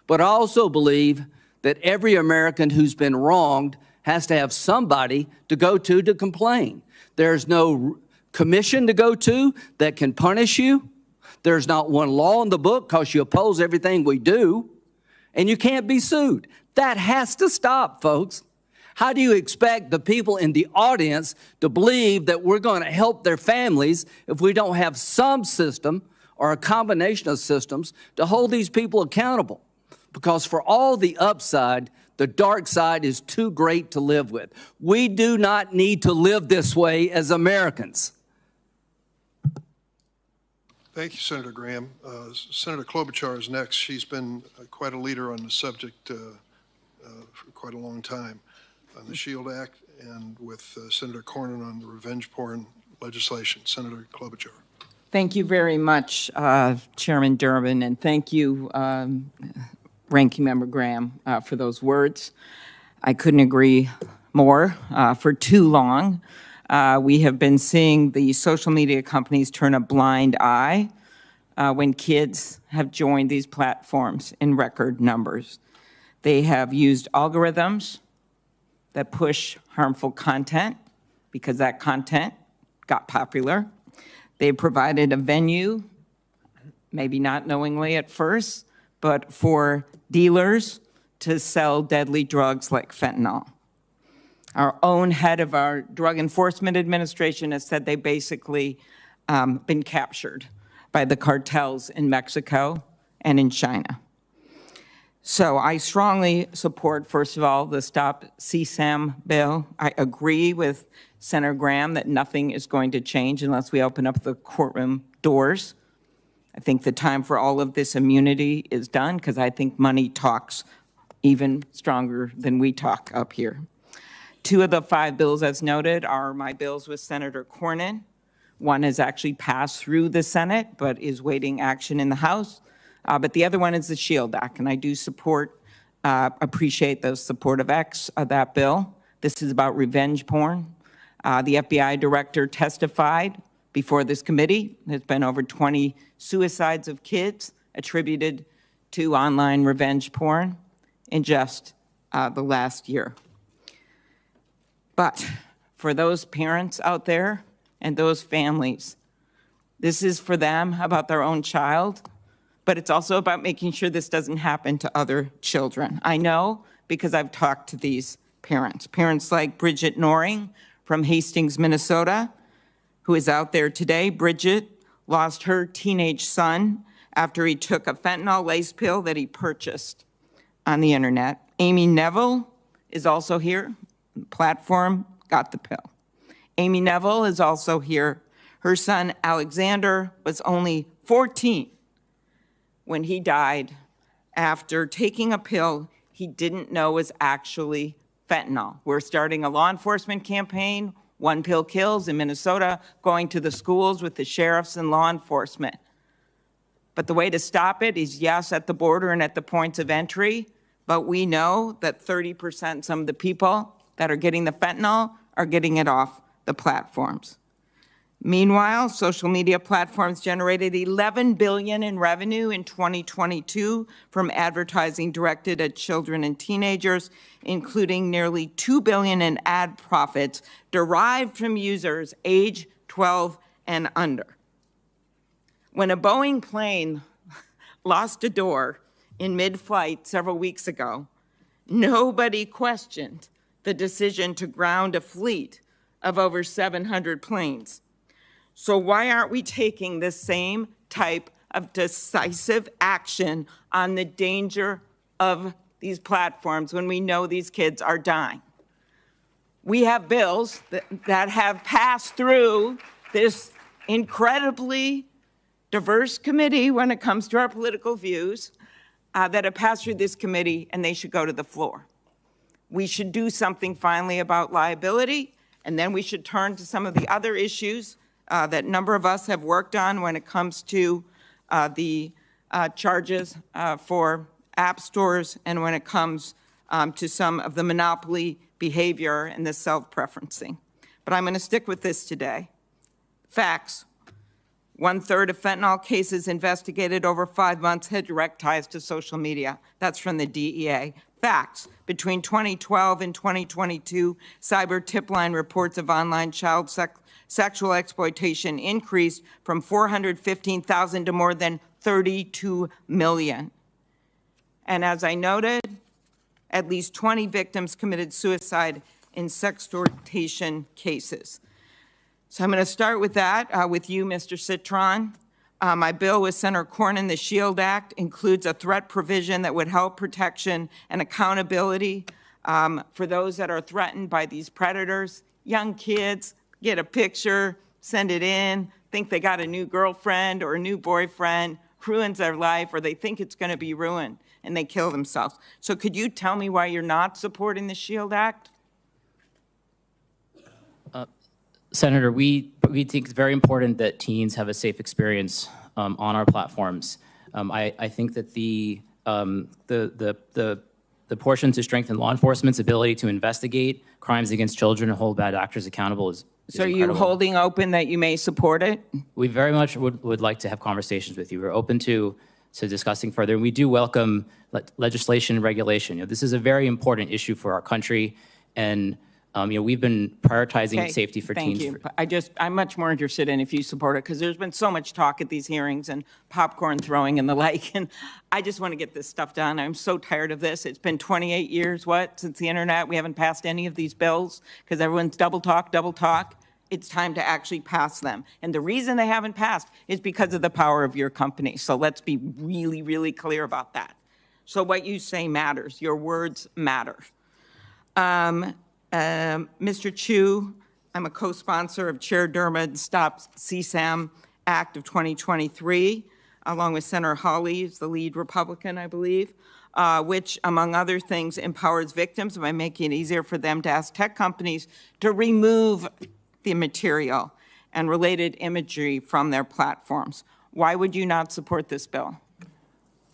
but I also believe that every American who's been wronged has to have somebody to go to complain. There's no commission to go to that can punish you. There's not one law in the book because you oppose everything we do, and you can't be sued. That has to stop, folks. How do you expect the people in the audience to believe that we're going to help their families if we don't have some system or a combination of systems to hold these people accountable? Because for all the upside, the dark side is too great to live with. We do not need to live this way as Americans. Thank you, Senator Graham. Senator Klobuchar is next. She's been quite a leader on the subject for quite a long time on the SHIELD Act and with Senator Cornyn on the revenge porn legislation. Senator Klobuchar. Thank you very much, Chairman Durbin, and thank you, Ranking Member Graham, for those words. I couldn't agree more. For too long, we have been seeing the social media companies turn a blind eye when kids have joined these platforms in record numbers. They have used algorithms that push harmful content because that content got popular. They provided a venue, maybe not knowingly at first, but for dealers to sell deadly drugs like fentanyl. Our own head of our Drug Enforcement Administration has said they've basically been captured by the cartels in Mexico and in China. So I strongly support, first of all, the Stop CSAM bill. I agree with Senator Graham that nothing is going to change unless we open up the courtroom doors. I think the time for all of this immunity is done because I think money talks even stronger than we talk up here. 2 of the 5 bills, as noted, are my bills with Senator Cornyn. One has actually passed through the Senate, but is waiting action in the House. But the other one is the SHIELD Act, and I do support, appreciate the support of that bill. This is about revenge porn. The FBI director testified before this committee. There's been over 20 suicides of kids attributed to online revenge porn in just the last year. But for those parents out there and those families, this is for them about their own child, but it's also about making sure this doesn't happen to other children. I know because I've talked to these parents. Parents like Bridget Noring from Hastings, Minnesota, who is out there today. Bridget lost her teenage son after he took a fentanyl lace pill that he purchased on the internet. Amy Neville is also here. Platform got the pill. Amy Neville is also here. Her son Alexander was only 14 when he died after taking a pill he didn't know was actually fentanyl. We're starting a law enforcement campaign, One Pill Kills in Minnesota, going to the schools with the sheriffs and law enforcement. But the way to stop it is, yes, at the border and at the points of entry, but we know that 30% some of the people that are getting the fentanyl are getting it off the platforms. Meanwhile, social media platforms generated $11 billion in revenue in 2022 from advertising directed at children and teenagers, including nearly $2 billion in ad profits derived from users age 12 and under. When a Boeing plane lost a door in mid-flight several weeks ago, nobody questioned the decision to ground a fleet of over 700 planes. So why aren't we taking the same type of decisive action on the danger of these platforms when we know these kids are dying? We have bills that have passed through this incredibly diverse committee when it comes to our political views, that have passed through this committee, and they should go to the floor. We should do something finally about liability, and then we should turn to some of the other issues that a number of us have worked on when it comes to the charges for app stores and when it comes to some of the monopoly behavior and the self-preferencing. But I'm going to stick with this today. Facts. 1/3 of fentanyl cases investigated over 5 months had direct ties to social media. That's from the DEA. Facts. Between 2012 and 2022, cyber tip line reports of online child sexual exploitation increased from 415,000 to more than 32 million. And as I noted, at least 20 victims committed suicide in sextortion cases. So I'm going to start with that, with you, Mr. Citron. My bill with Senator Cornyn, the SHIELD Act, includes a threat provision that would help protection and accountability for those that are threatened by these predators. Young kids get a picture, send it in, think they got a new girlfriend or a new boyfriend, ruins their life, or they think it's going to be ruined, and they kill themselves. So could you tell me why you're not supporting the SHIELD Act? Senator, we think it's very important that teens have a safe experience on our platforms. I think that the portion to strengthen law enforcement's ability to investigate crimes against children and hold bad actors accountable is So are you incredible. holding open that you may support it? We very much would like to have conversations with you. We're open to discussing further. And we do welcome legislation and regulation. This is a very important issue for our country, and we've been prioritizing safety for teens. Thank you. I'm much more interested in if you support it, because there's been so much talk at these hearings and popcorn throwing and the like, and I just want to get this stuff done. I'm so tired of this. It's been 28 years, since the internet. We haven't passed any of these bills because everyone's double talk. It's time to actually pass them. And the reason they haven't passed is because of the power of your company. So let's be really, really clear about that. So what you say matters. Your words matter. Mr. Chu, I'm a co-sponsor of Chair Durbin's Stop CSAM Act of 2023, along with Senator Hawley, who's the lead Republican, I believe, which, among other things, empowers victims by making it easier for them to ask tech companies to remove the material and related imagery from their platforms. Why would you not support this bill?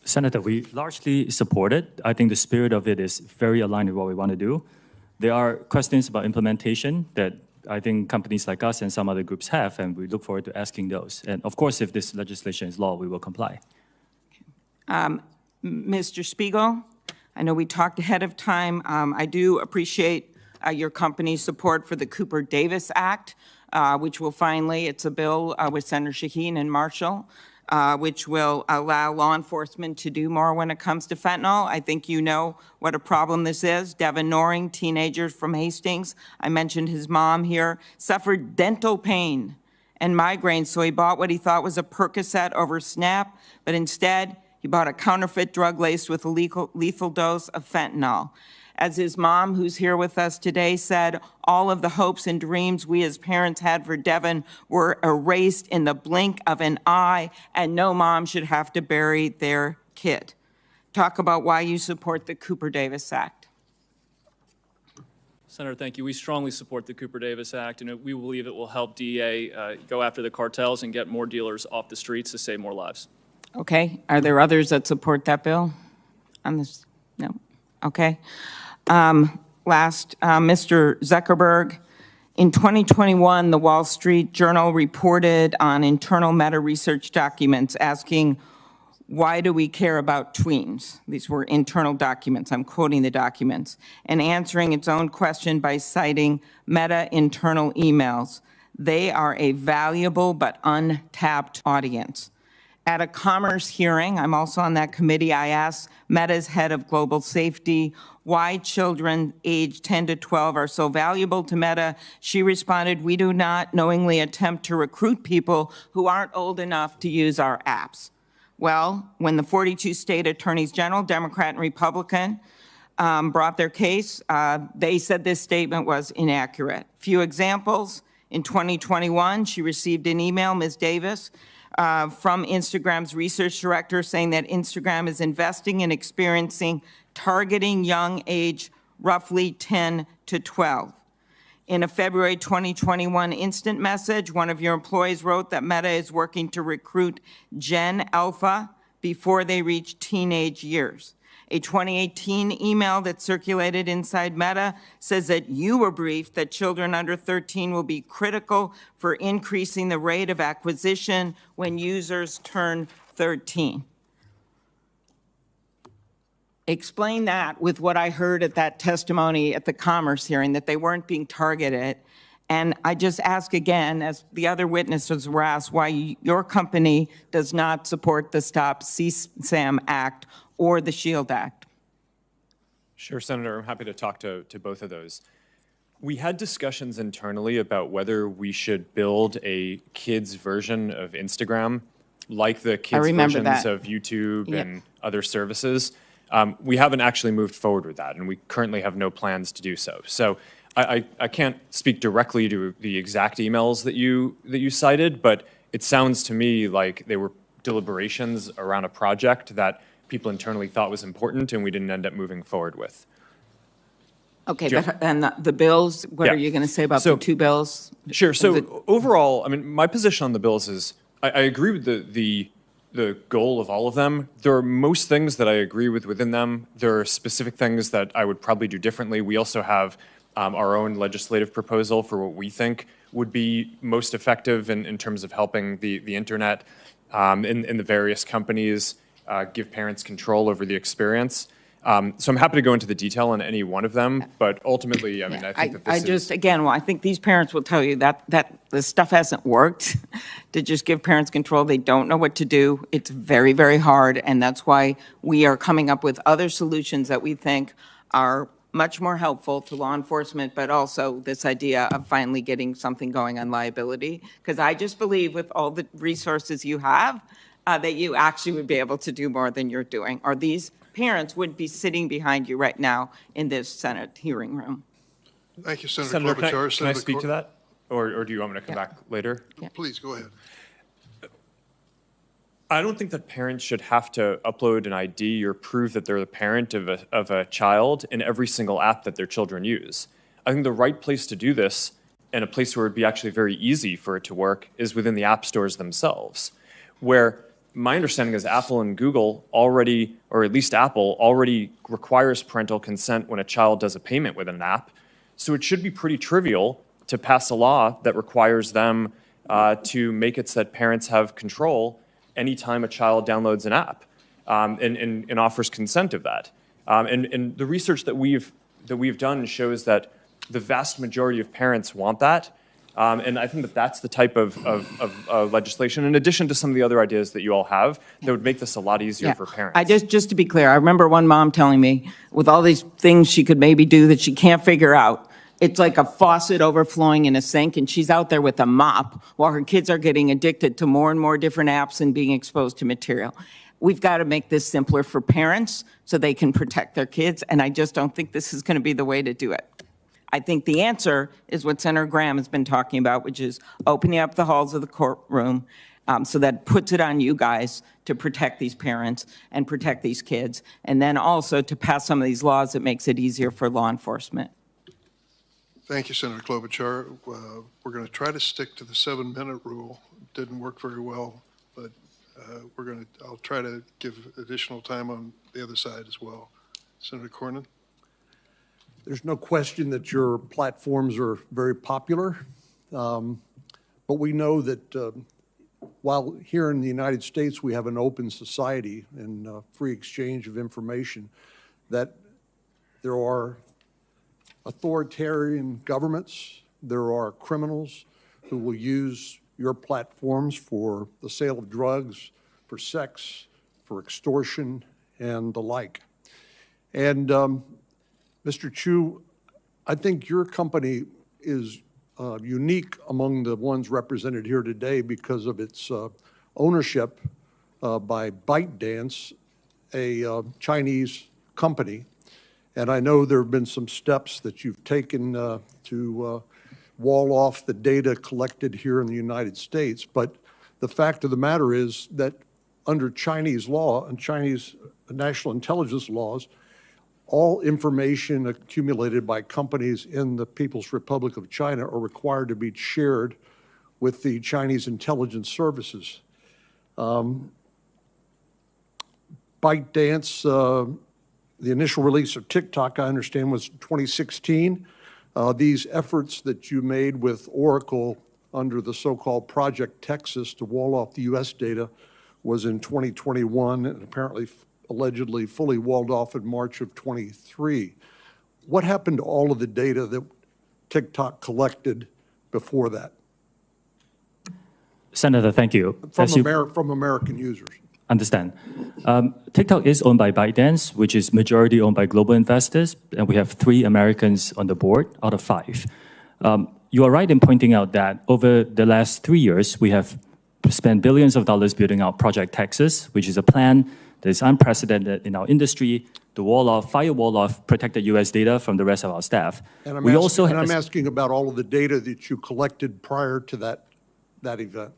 Senator, we largely support it. I think the spirit of it is very aligned with what we want to do. There are questions about implementation that I think companies like us and some other groups have, and we look forward to asking those. And of course, if this legislation is law, we will comply. Mr. Spiegel, I know we talked ahead of time. I do appreciate your company's support for the Cooper Davis Act, which will finally, it's a bill with Senator Shaheen and Marshall, which will allow law enforcement to do more when it comes to fentanyl. I think you know what a problem this is. Devin Noring, teenager from Hastings, I mentioned his mom here, suffered dental pain and migraines, so he bought what he thought was a Percocet over Snap, but instead he bought a counterfeit drug laced with a lethal dose of fentanyl. As his mom, who's here with us today, said, all of the hopes and dreams we as parents had for Devin were erased in the blink of an eye, and no mom should have to bury their kid. Talk about why you support the Cooper Davis Act. Senator, thank you. We strongly support the Cooper Davis Act, and we believe it will help DEA go after the cartels and get more dealers off the streets to save more lives. Okay. Are there others that support that bill on this? No. Okay. Mr. Zuckerberg, in 2021, the Wall Street Journal reported on internal Meta research documents asking, why do we care about tweens? These were internal documents. I'm quoting the documents. And answering its own question by citing Meta internal emails. They are a valuable but untapped audience. At a Commerce hearing, I'm also on that committee, I asked Meta's head of global safety why children aged 10 to 12 are so valuable to Meta. She responded, we do not knowingly attempt to recruit people who aren't old enough to use our apps. Well, when the 42 state attorneys general, Democrat and Republican, brought their case, they said this statement was inaccurate. Few examples. In 2021, she received an email, Ms. Davis, from Instagram's research director saying that Instagram is investing in experiencing targeting young age roughly 10 to 12. In a February 2021 instant message, one of your employees wrote that Meta is working to recruit Gen Alpha before they reach teenage years. A 2018 email that circulated inside Meta says that you were briefed that children under 13 will be critical for increasing the rate of acquisition when users turn 13. Explain that with what I heard at that testimony at the Commerce hearing, that they weren't being targeted. And I just ask again, as the other witnesses were asked, why your company does not support the Stop CSAM Act or the SHIELD Act. Sure, Senator, I'm happy to talk to both of those. We had discussions internally about whether we should build a kids version of Instagram, like the kids versions of YouTube and other services. We haven't actually moved forward with that, and we currently have no plans to do so. So I can't speak directly to the exact emails that you cited, but it sounds to me like they were deliberations around a project that people internally thought was important, and we didn't end up moving forward with. Okay, but, and the bills, what are you going to say about the two bills? Sure. So overall, I mean, my position on the bills is I agree with the goal of all of them. There are most things that I agree with within them. There are specific things that I would probably do differently. We also have our own legislative proposal for what we think would be most effective in terms of helping the internet and the various companies give parents control over the experience. So I'm happy to go into the detail on any one of them, but ultimately, I mean, I think that this again, I think these parents will tell you that this stuff hasn't worked to just give parents control. They don't know what to do. It's very, very hard, and that's why we are coming up with other solutions that we think are much more helpful to law enforcement, but also this idea of finally getting something going on liability. Because I just believe with all the resources you have, that you actually would be able to do more than you're doing, or these parents would be sitting behind you right now in this Senate hearing room. Thank you, Senator Klobuchar. Can I speak to that? Or do you want me to come back later? Yeah. Please, go ahead. I don't think that parents should have to upload an ID or prove that they're the parent of a child in every single app that their children use. I think the right place to do this, and a place where it'd be actually very easy for it to work, is within the app stores themselves, where my understanding is Apple and Google already, or at least Apple, already requires parental consent when a child does a payment with an app. So it should be pretty trivial to pass a law that requires them to make it so that parents have control anytime a child downloads an app and offers consent of that. And the research that we've done shows that the vast majority of parents want that. And I think that that's the type of legislation, in addition to some of the other ideas that you all have, that would make this a lot easier for parents. I just to be clear, I remember one mom telling me, with all these things she could maybe do that she can't figure out, it's like a faucet overflowing in a sink, and she's out there with a mop while her kids are getting addicted to more and more different apps and being exposed to material. We've got to make this simpler for parents so they can protect their kids, and I just don't think this is going to be the way to do it. I think the answer is what Senator Graham has been talking about, which is opening up the halls of the courtroom so that puts it on you guys to protect these parents and protect these kids, and then also to pass some of these laws that makes it easier for law enforcement. Thank you, Senator Klobuchar. We're going to try to stick to the 7-minute rule. It didn't work very well, but I'll try to give additional time on the other side as well. Senator Cornyn. There's no question that your platforms are very popular, but we know that while here in the United States we have an open society and free exchange of information, that there are authoritarian governments, there are criminals who will use your platforms for the sale of drugs, for sex, for extortion, and the like. And Mr. Chu, I think your company is unique among the ones represented here today because of its ownership by ByteDance, a Chinese company. And I know there have been some steps that you've taken to wall off the data collected here in the United States. But the fact of the matter is that under Chinese law and Chinese national intelligence laws, all information accumulated by companies in the People's Republic of China are required to be shared with the Chinese intelligence services. ByteDance, the initial release of TikTok, I understand, was 2016. These efforts that you made with Oracle under the so-called Project Texas to wall off the U.S. data was in 2021, and apparently allegedly fully walled off in March of 23. What happened to all of the data that TikTok collected before that? Senator, thank you. From American users. Understand. TikTok is owned by ByteDance, which is majority owned by global investors, and we have 3 Americans on the board out of 5. You are right in pointing out that over the last 3 years, we have spent billions of dollars building out Project Texas, which is a plan that is unprecedented in our industry to firewall off protected U.S. data from the rest of our staff. And I'm asking about all of the data that you collected prior to that event.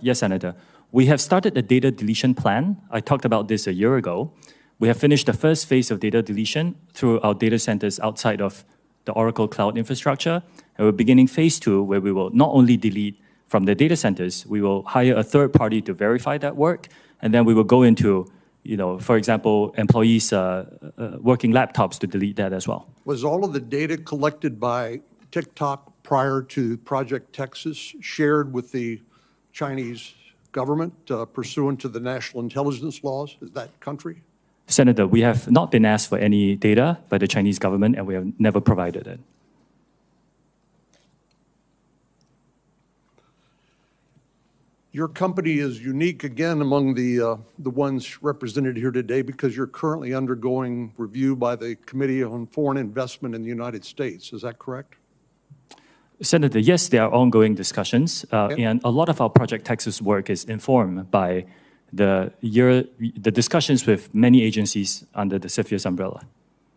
Yes, Senator. We have started a data deletion plan. I talked about this a year ago. We have finished the first phase of data deletion through our data centers outside of the Oracle Cloud infrastructure. And we're beginning phase 2, where we will not only delete from the data centers, we will hire a third party to verify that work. And then we will go into, for example, employees' working laptops to delete that as well. Was all of the data collected by TikTok prior to Project Texas shared with the Chinese government pursuant to the national intelligence laws? Is that country? Senator, we have not been asked for any data by the Chinese government, and we have never provided it. Your company is unique again among the ones represented here today because you're currently undergoing review by the Committee on Foreign Investment in the United States. Is that correct? Senator, yes, there are ongoing discussions, and a lot of our Project Texas work is informed by the discussions with many agencies under the CFIUS umbrella.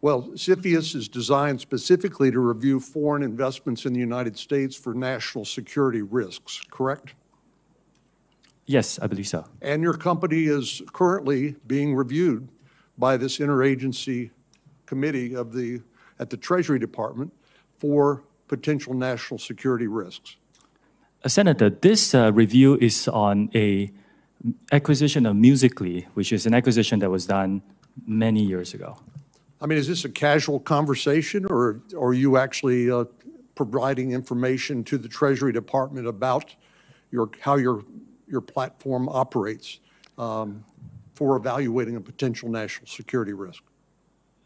Well, CFIUS is designed specifically to review foreign investments in the United States for national security risks, correct? Yes, I believe so. And your company is currently being reviewed by this interagency committee at the Treasury Department for potential national security risks. Senator, this review is on a acquisition of Musical.ly, which is an acquisition that was done many years ago. I mean, is this a casual conversation, or are you actually providing information to the Treasury Department about how your platform operates for evaluating a potential national security risk?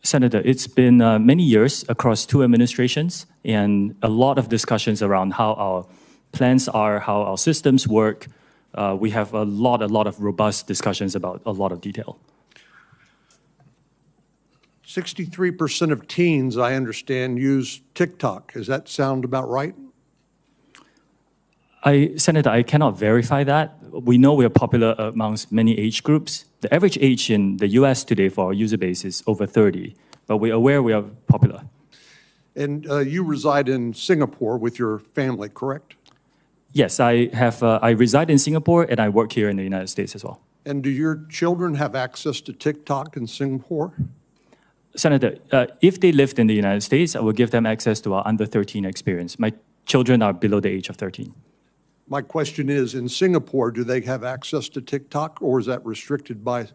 Senator, it's been many years across 2 administrations and a lot of discussions around how our plans are, how our systems work. We have a lot of robust discussions about a lot of detail. 63% of teens, I understand, use TikTok. Does that sound about right? Senator, I cannot verify that. We know we are popular amongst many age groups. The average age in the US today for our user base is over 30, but we're aware we are popular. And you reside in Singapore with your family, correct? Yes, I reside in Singapore and I work here in the United States as well. And do your children have access to TikTok in Singapore? Senator, if they lived in the United States, I will give them access to our under 13 experience. My children are below the age of 13. My question is, in Singapore, do they have access to TikTok, or is that restricted by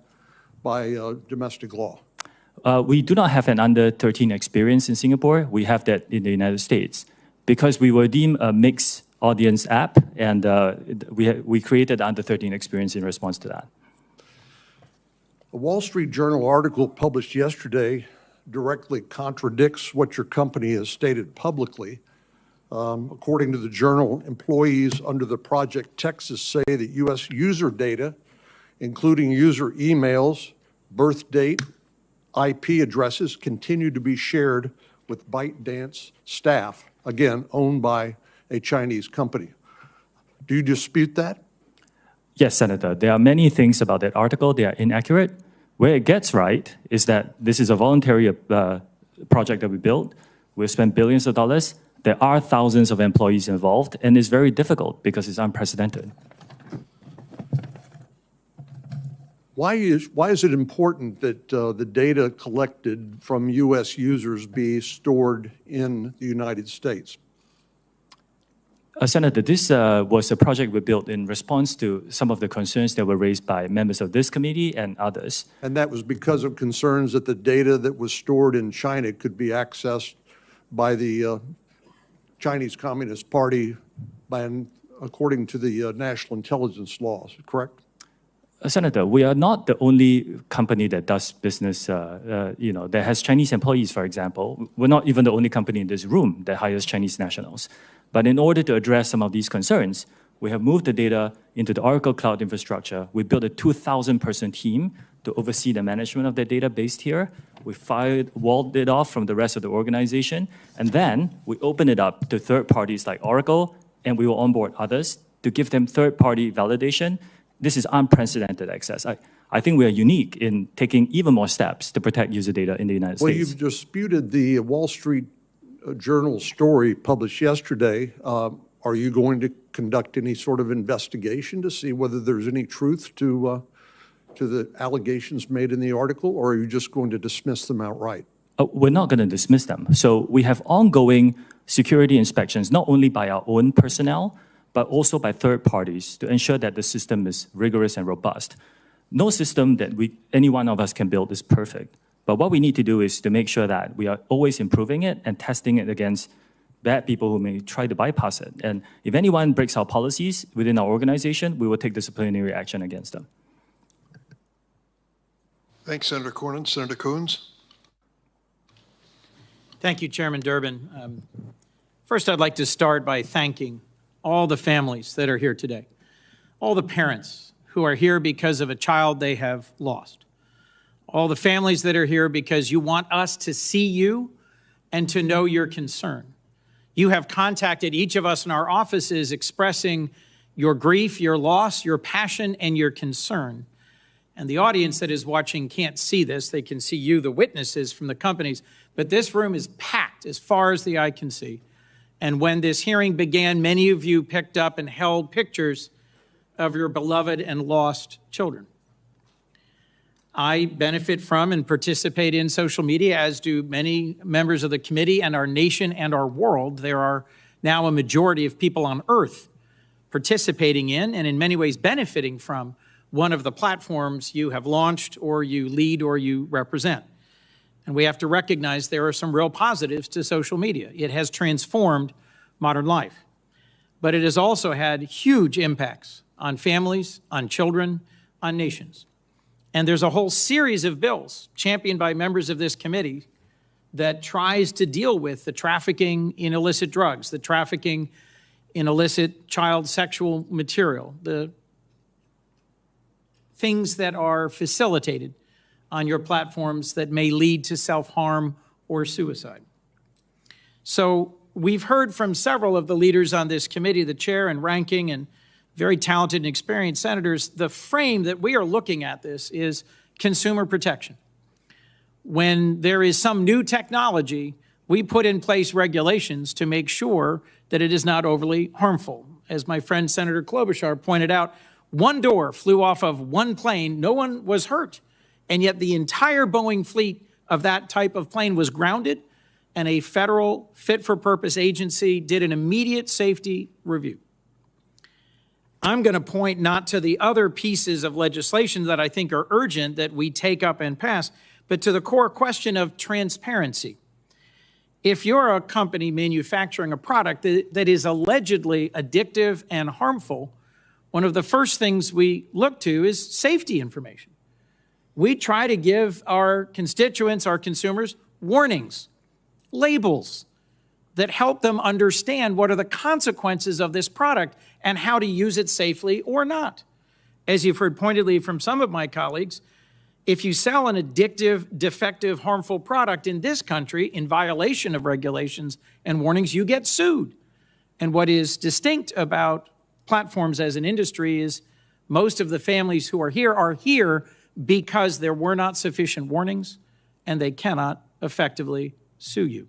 domestic law? We do not have an under 13 experience in Singapore. We have that in the United States. Because we were deemed a mixed audience app, and we created under 13 experience in response to that. A Wall Street Journal article published yesterday directly contradicts what your company has stated publicly. According to the journal, employees under the Project Texas say that U.S. user data, including user emails, birth date, IP addresses, continue to be shared with ByteDance staff, again, owned by a Chinese company. Do you dispute that? Yes, Senator. There are many things about that article. They are inaccurate. Where it gets right is that this is a voluntary project that we built. We've spent billions of dollars. There are thousands of employees involved, and it's very difficult because it's unprecedented. Why is it important that the data collected from U.S. users be stored in the United States? Senator, this was a project we built in response to some of the concerns that were raised by members of this committee and others. And that was because of concerns that the data that was stored in China could be accessed by the Chinese Communist Party according to the national intelligence laws, correct? Senator, we are not the only company that does business, that has Chinese employees, for example. We're not even the only company in this room that hires Chinese nationals. But in order to address some of these concerns, we have moved the data into the Oracle Cloud infrastructure. We built a 2,000-person team to oversee the management of the data based here. We walled it off from the rest of the organization, and then we open it up to third parties like Oracle, and we will onboard others to give them third-party validation. This is unprecedented access. I think we are unique in taking even more steps to protect user data in the United States. Well, you've disputed the Wall Street Journal story published yesterday. Are you going to conduct any sort of investigation to see whether there's any truth to the allegations made in the article, or are you just going to dismiss them outright? We're not going to dismiss them. So we have ongoing security inspections, not only by our own personnel, but also by third parties to ensure that the system is rigorous and robust. No system that any one of us can build is perfect. But what we need to do is to make sure that we are always improving it and testing it against bad people who may try to bypass it. And if anyone breaks our policies within our organization, we will take disciplinary action against them. Thanks, Senator Cornyn. Senator Coons. Thank you, Chairman Durbin. First, I'd like to start by thanking all the families that are here today, all the parents who are here because of a child they have lost, all the families that are here because you want us to see you and to know your concern. You have contacted each of us in our offices expressing your grief, your loss, your passion, and your concern. And the audience that is watching can't see this. They can see you, the witnesses from the companies. But this room is packed as far as the eye can see. And when this hearing began, many of you picked up and held pictures of your beloved and lost children. I benefit from and participate in social media, as do many members of the committee and our nation and our world. There are now a majority of people on Earth participating in and in many ways benefiting from one of the platforms you have launched or you lead or you represent. And we have to recognize there are some real positives to social media. It has transformed modern life, but it has also had huge impacts on families, on children, on nations. And there's a whole series of bills championed by members of this committee that tries to deal with the trafficking in illicit drugs, the trafficking in illicit child sexual material, the things that are facilitated on your platforms that may lead to self-harm or suicide. So we've heard from several of the leaders on this committee, the chair and ranking and very talented and experienced senators. The frame that we are looking at this is consumer protection. When there is some new technology, we put in place regulations to make sure that it is not overly harmful. As my friend Senator Klobuchar pointed out, one door flew off of one plane, no one was hurt, and yet the entire Boeing fleet of that type of plane was grounded, and a federal fit-for-purpose agency did an immediate safety review. I'm going to point not to the other pieces of legislation that I think are urgent that we take up and pass, but to the core question of transparency. If you're a company manufacturing a product that is allegedly addictive and harmful, one of the first things we look to is safety information. We try to give our constituents, our consumers, warnings, labels that help them understand what are the consequences of this product and how to use it safely or not. As you've heard pointedly from some of my colleagues, if you sell an addictive, defective, harmful product in this country in violation of regulations and warnings, you get sued. And what is distinct about platforms as an industry is most of the families who are here because there were not sufficient warnings and they cannot effectively sue you.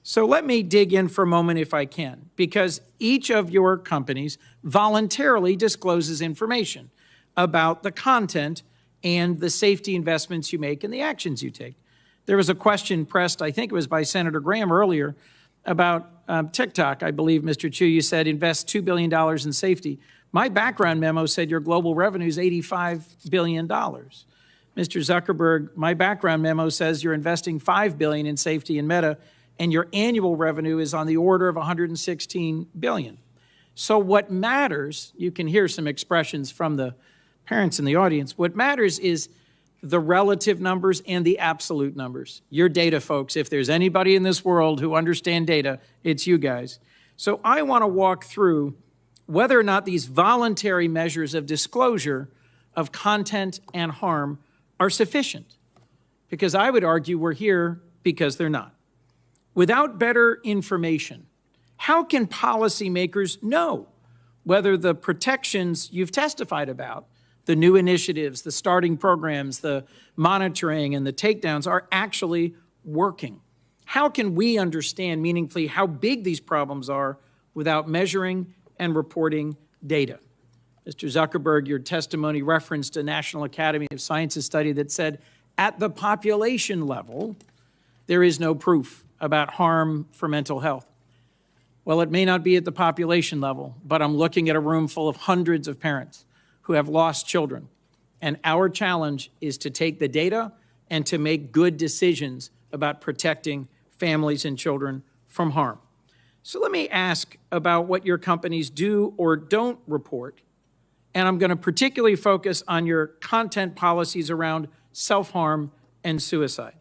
So let me dig in for a moment if I can, because each of your companies voluntarily discloses information about the content and the safety investments you make and the actions you take. There was a question pressed, I think it was by Senator Graham earlier, about TikTok. I believe, Mr. Chu, you said invest $2 billion in safety. My background memo said your global revenue is $85 billion. Mr. Zuckerberg, my background memo says you're investing $5 billion in safety in Meta, and your annual revenue is on the order of $116 billion. So what matters, you can hear some expressions from the parents in the audience. What matters is the relative numbers and the absolute numbers. Your data folks, if there's anybody in this world who understand data, it's you guys. So I want to walk through whether or not these voluntary measures of disclosure of content and harm are sufficient. Because I would argue we're here because they're not. Without better information, how can policymakers know whether the protections you've testified about, the new initiatives, the starting programs, the monitoring, and the takedowns are actually working? How can we understand meaningfully how big these problems are without measuring and reporting data? Mr. Zuckerberg, your testimony referenced a National Academy of Sciences study that said at the population level, there is no proof about harm for mental health. Well, it may not be at the population level, but I'm looking at a room full of hundreds of parents who have lost children. And our challenge is to take the data and to make good decisions about protecting families and children from harm. So let me ask about what your companies do or don't report. And I'm going to particularly focus on your content policies around self-harm and suicide.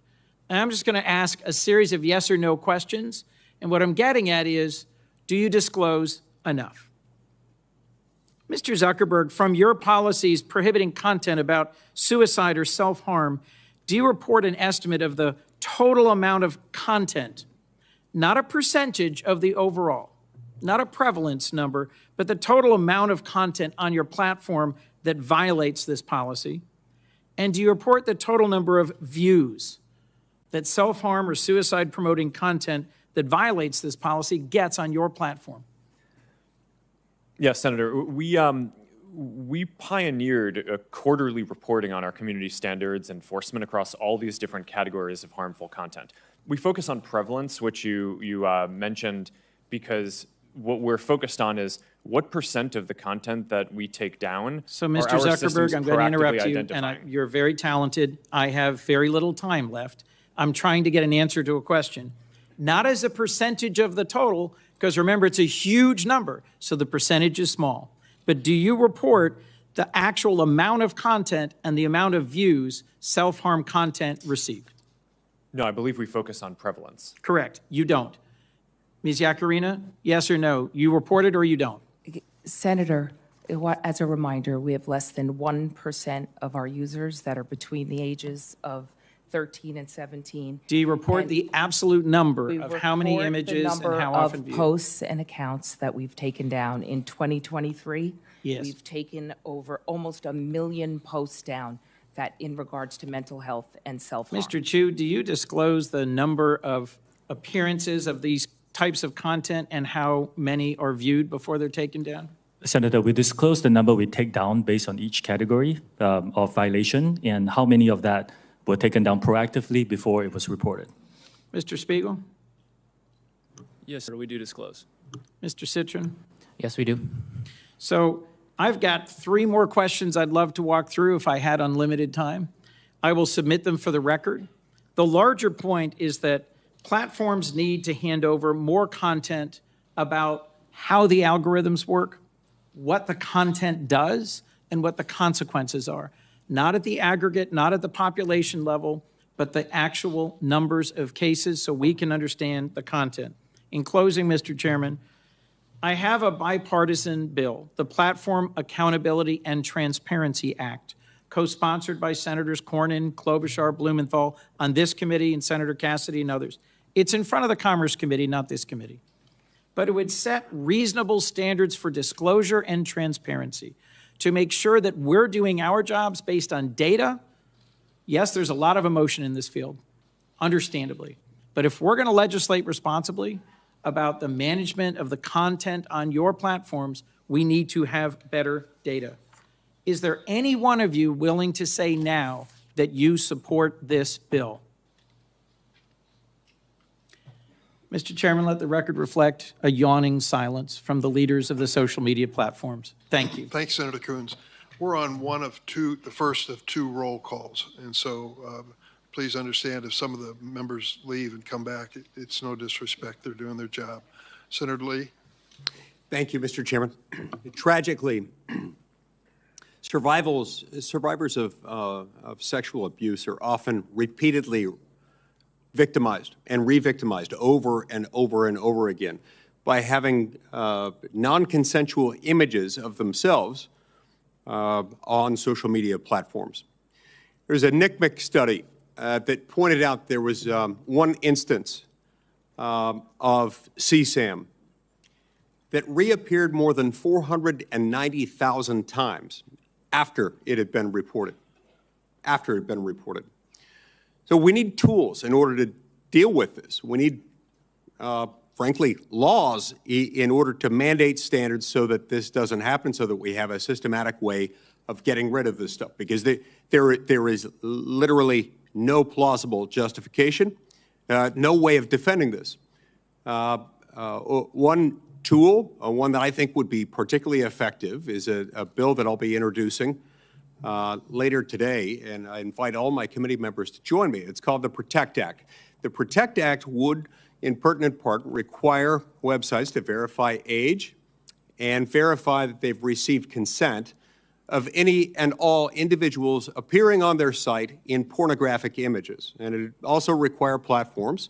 And I'm just going to ask a series of yes or no questions. And what I'm getting at is, do you disclose enough? Mr. Zuckerberg, from your policies prohibiting content about suicide or self-harm, do you report an estimate of the total amount of content, not a percentage of the overall, not a prevalence number, but the total amount of content on your platform that violates this policy? And do you report the total number of views that self-harm or suicide-promoting content that violates this policy gets on your platform? Yes, Senator. We pioneered quarterly reporting on our community standards enforcement across all these different categories of harmful content. We focus on prevalence, which you mentioned, because what we're focused on is what % of the content that we take down. So, Mr. Zuckerberg, I'm going to interrupt you, and you're very talented. I have very little time left. I'm trying to get an answer to a question. Not as a percentage of the total, because remember, it's a huge number, so the percentage is small. But do you report the actual amount of content and the amount of views self-harm content received? No, I believe we focus on prevalence. Correct. You don't. Ms. Yakarina, yes or no? You report it or you don't? Senator, as a reminder, we have less than 1% of our users that are between the ages of 13 and 17. Do you report the absolute number of how many images and how often viewed? Posts and accounts that we've taken down in 2023? Yes. We've taken over almost 1 million posts down that in regards to mental health and self-harm. Mr. Chu, do you disclose the number of appearances of these types of content and how many are viewed before they're taken down? Senator, we disclose the number we take down based on each category of violation and how many of that were taken down proactively before it was reported. Mr. Spiegel? Yes, sir, we do disclose. Mr. Citron? Yes, we do. So I've got 3 more questions I'd love to walk through if I had unlimited time. I will submit them for the record. The larger point is that platforms need to hand over more content about how the algorithms work, what the content does, and what the consequences are. Not at the aggregate, not at the population level, but the actual numbers of cases so we can understand the content. In closing, Mr. Chairman, I have a bipartisan bill, the Platform Accountability and Transparency Act, co-sponsored by Senators Cornyn, Klobuchar, Blumenthal on this committee and Senator Cassidy and others. It's in front of the Commerce Committee, not this committee. But it would set reasonable standards for disclosure and transparency to make sure that we're doing our jobs based on data. Yes, there's a lot of emotion in this field, understandably. But if we're going to legislate responsibly about the management of the content on your platforms, we need to have better data. Is there any one of you willing to say now that you support this bill? Mr. Chairman, let the record reflect a yawning silence from the leaders of the social media platforms. Thank you. Thanks, Senator Coons. We're on the first of 2 roll calls, and so please understand if some of the members leave and come back, it's no disrespect. They're doing their job. Senator Lee. Thank you, Mr. Chairman. Tragically, Survivors of sexual abuse are often repeatedly victimized and re-victimized over and over and over again by having non-consensual images of themselves on social media platforms. There's a NCMEC study that pointed out there was one instance of CSAM that reappeared more than 490,000 times after it had been reported. So we need tools in order to deal with this. We need, frankly, laws in order to mandate standards so that this doesn't happen, so that we have a systematic way of getting rid of this stuff, because there is literally no plausible justification, no way of defending this. One tool, one that I think would be particularly effective, is a bill that I'll be introducing later today, and I invite all my committee members to join me. It's called the PROTECT Act. The PROTECT Act would, in pertinent part, require websites to verify age and verify that they've received consent of any and all individuals appearing on their site in pornographic images. And it would also require platforms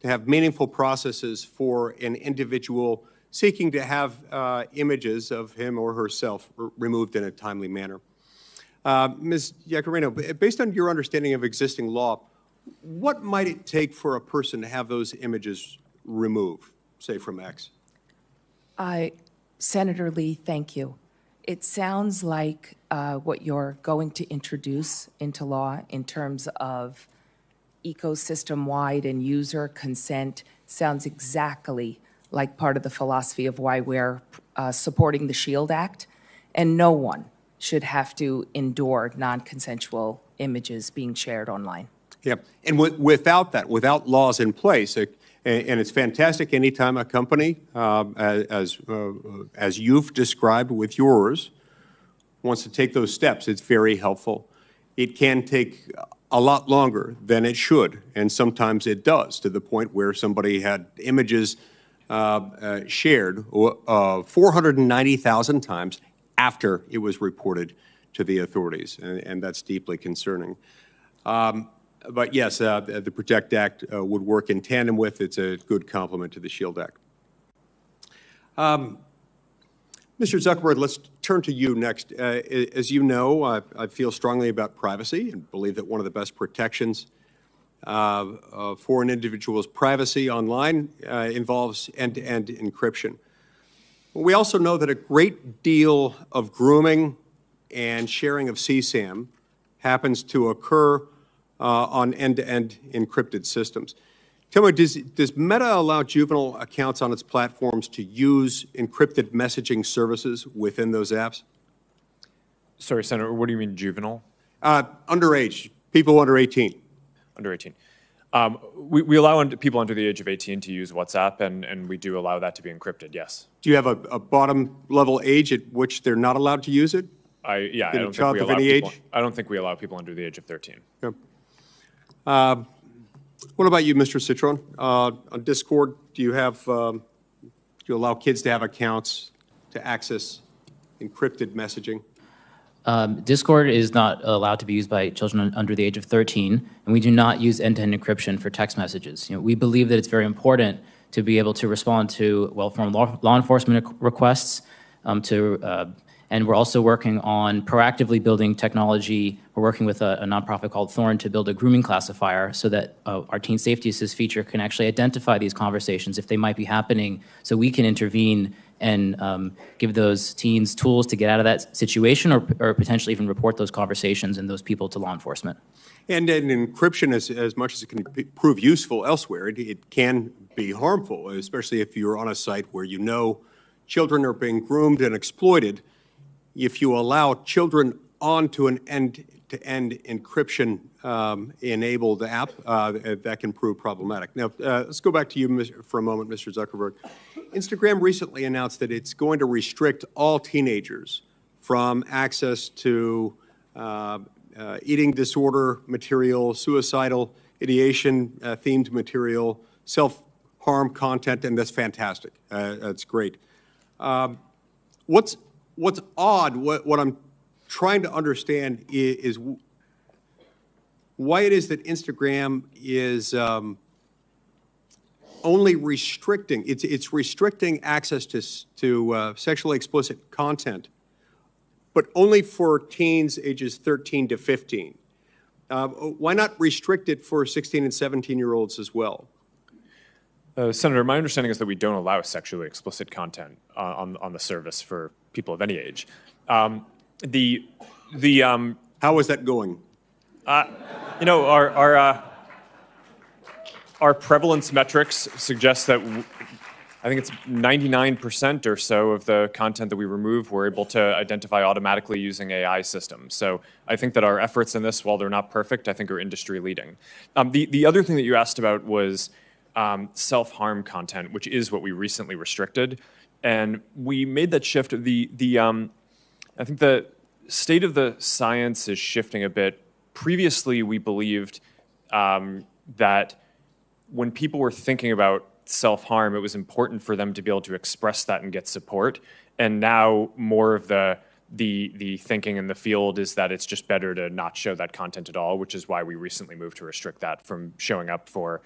to have meaningful processes for an individual seeking to have images of him or herself removed in a timely manner. Ms. Iacarino, based on your understanding of existing law, what might it take for a person to have those images removed, say from X? Senator Lee, thank you. It sounds like what you're going to introduce into law in terms of ecosystem-wide and user consent sounds exactly like part of the philosophy of why we're supporting the SHIELD Act, and no one should have to endure non-consensual images being shared online. Yeah, and without that, without laws in place, and it's fantastic anytime a company, as you've described with yours, wants to take those steps, it's very helpful. It can take a lot longer than it should, and sometimes it does, to the point where somebody had images shared 490,000 times after it was reported to the authorities, and that's deeply concerning. But yes, the PROTECT Act would work in tandem with. It's a good complement to the SHIELD Act. Mr. Zuckerberg, let's turn to you next. As you know, I feel strongly about privacy and believe that one of the best protections for an individual's privacy online involves end-to-end encryption. We also know that a great deal of grooming and sharing of CSAM happens to occur on end-to-end encrypted systems. Tell me, does Meta allow juvenile accounts on its platforms to use encrypted messaging services within those apps? Sorry, Senator, what do you mean juvenile? Underage, people under 18. Under 18. We allow people under the age of 18 to use WhatsApp, and we do allow that to be encrypted, yes. Do you have a bottom level age at which they're not allowed to use it? I don't think we allow people under the age of 13. Yeah. What about you, Mr. Citron? On Discord, do you allow kids to have accounts to access encrypted messaging? Discord is not allowed to be used by children under the age of 13, and we do not use end-to-end encryption for text messages. We believe that it's very important to be able to respond to well-formed law enforcement requests, and we're also working on proactively building technology. We're working with a nonprofit called Thorn to build a grooming classifier so that our Teen Safety Assist feature can actually identify these conversations if they might be happening, so we can intervene and give those teens tools to get out of that situation, or potentially even report those conversations and those people to law enforcement. And encryption, as much as it can prove useful elsewhere, it can be harmful, especially if you're on a site where you know children are being groomed and exploited. If you allow children onto an end-to-end encryption enabled app, that can prove problematic. Now, let's go back to you for a moment, Mr. Zuckerberg. Instagram recently announced that it's going to restrict all teenagers from access to eating disorder material, suicidal ideation themed material, self-harm content, and that's fantastic. That's great. What's odd, what I'm trying to understand is why it is that Instagram is only restricting, it's restricting access to sexually explicit content, but only for teens ages 13 to 15. Why not restrict it for 16 and 17-year-olds as well? Senator, my understanding is that we don't allow sexually explicit content on the service for people of any age. How is that going? You know, our prevalence metrics suggest that I think it's 99% or so of the content that we remove we're able to identify automatically using AI systems. So I think that our efforts in this, while they're not perfect, I think are industry leading. The other thing that you asked about was self-harm content, which is what we recently restricted. And we made that shift. I think the state of the science is shifting a bit. Previously, we believed that when people were thinking about self-harm, it was important for them to be able to express that and get support. And now more of the thinking in the field is that it's just better to not show that content at all, which is why we recently moved to restrict that from showing up for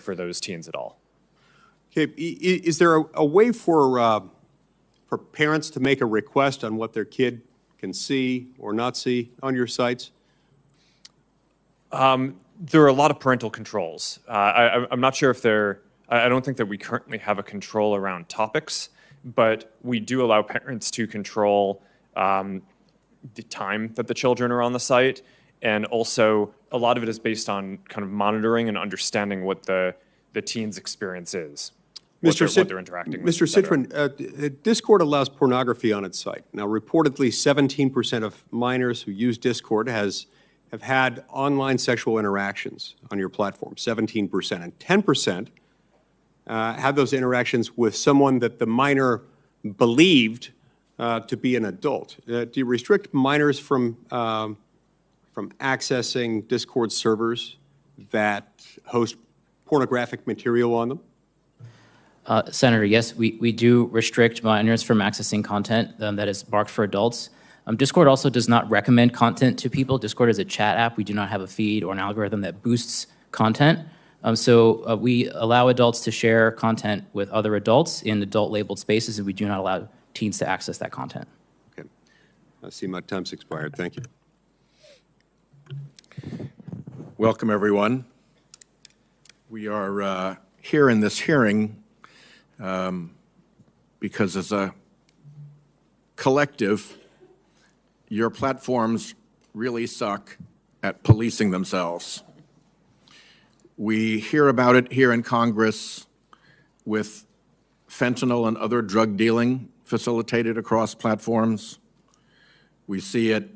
those teens at all. Okay, is there a way for parents to make a request on what their kid can see or not see on your sites? There are a lot of parental controls. I'm not sure if I don't think that we currently have a control around topics, but we do allow parents to control the time that the children are on the site. And also, a lot of it is based on kind of monitoring and understanding what the teen's experience is, what they're interacting with. Mr. Citron, Discord allows pornography on its site. Now, reportedly, 17% of minors who use Discord have had online sexual interactions on your platform, 17%, and 10% have those interactions with someone that the minor believed to be an adult. Do you restrict minors from accessing Discord servers that host pornographic material on them? Senator, yes, we do restrict minors from accessing content that is marked for adults. Discord also does not recommend content to people. Discord is a chat app. We do not have a feed or an algorithm that boosts content. So we allow adults to share content with other adults in adult-labeled spaces, and we do not allow teens to access that content. Okay. I see my time's expired. Thank you. Welcome, everyone. We are here in this hearing because as a collective, your platforms really suck at policing themselves. We hear about it here in Congress with fentanyl and other drug dealing facilitated across platforms. We see it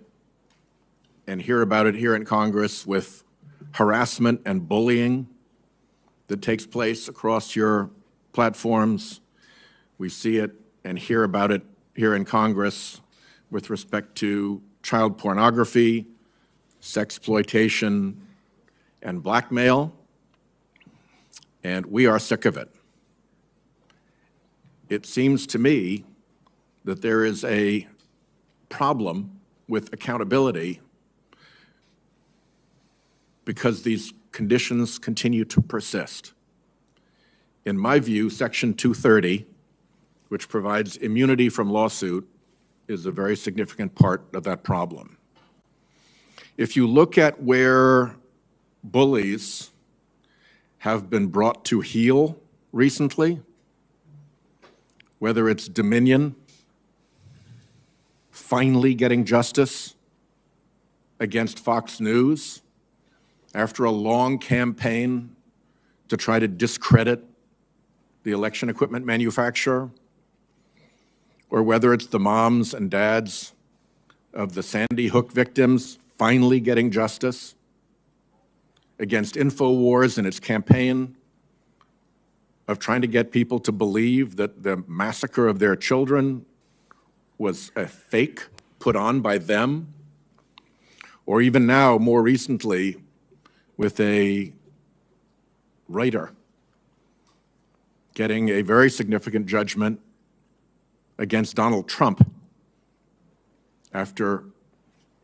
and hear about it here in Congress with harassment and bullying that takes place across your platforms. We see it and hear about it here in Congress with respect to child pornography, sexploitation, and blackmail, and we are sick of it. It seems to me that there is a problem with accountability because these conditions continue to persist. In my view, Section 230, which provides immunity from lawsuit, is a very significant part of that problem. If you look at where bullies have been brought to heel recently, whether it's Dominion finally getting justice against Fox News after a long campaign to try to discredit the election equipment manufacturer, or whether it's the moms and dads of the Sandy Hook victims finally getting justice against InfoWars and its campaign of trying to get people to believe that the massacre of their children was a fake put on by them, or even now, more recently, with a writer getting a very significant judgment against Donald Trump after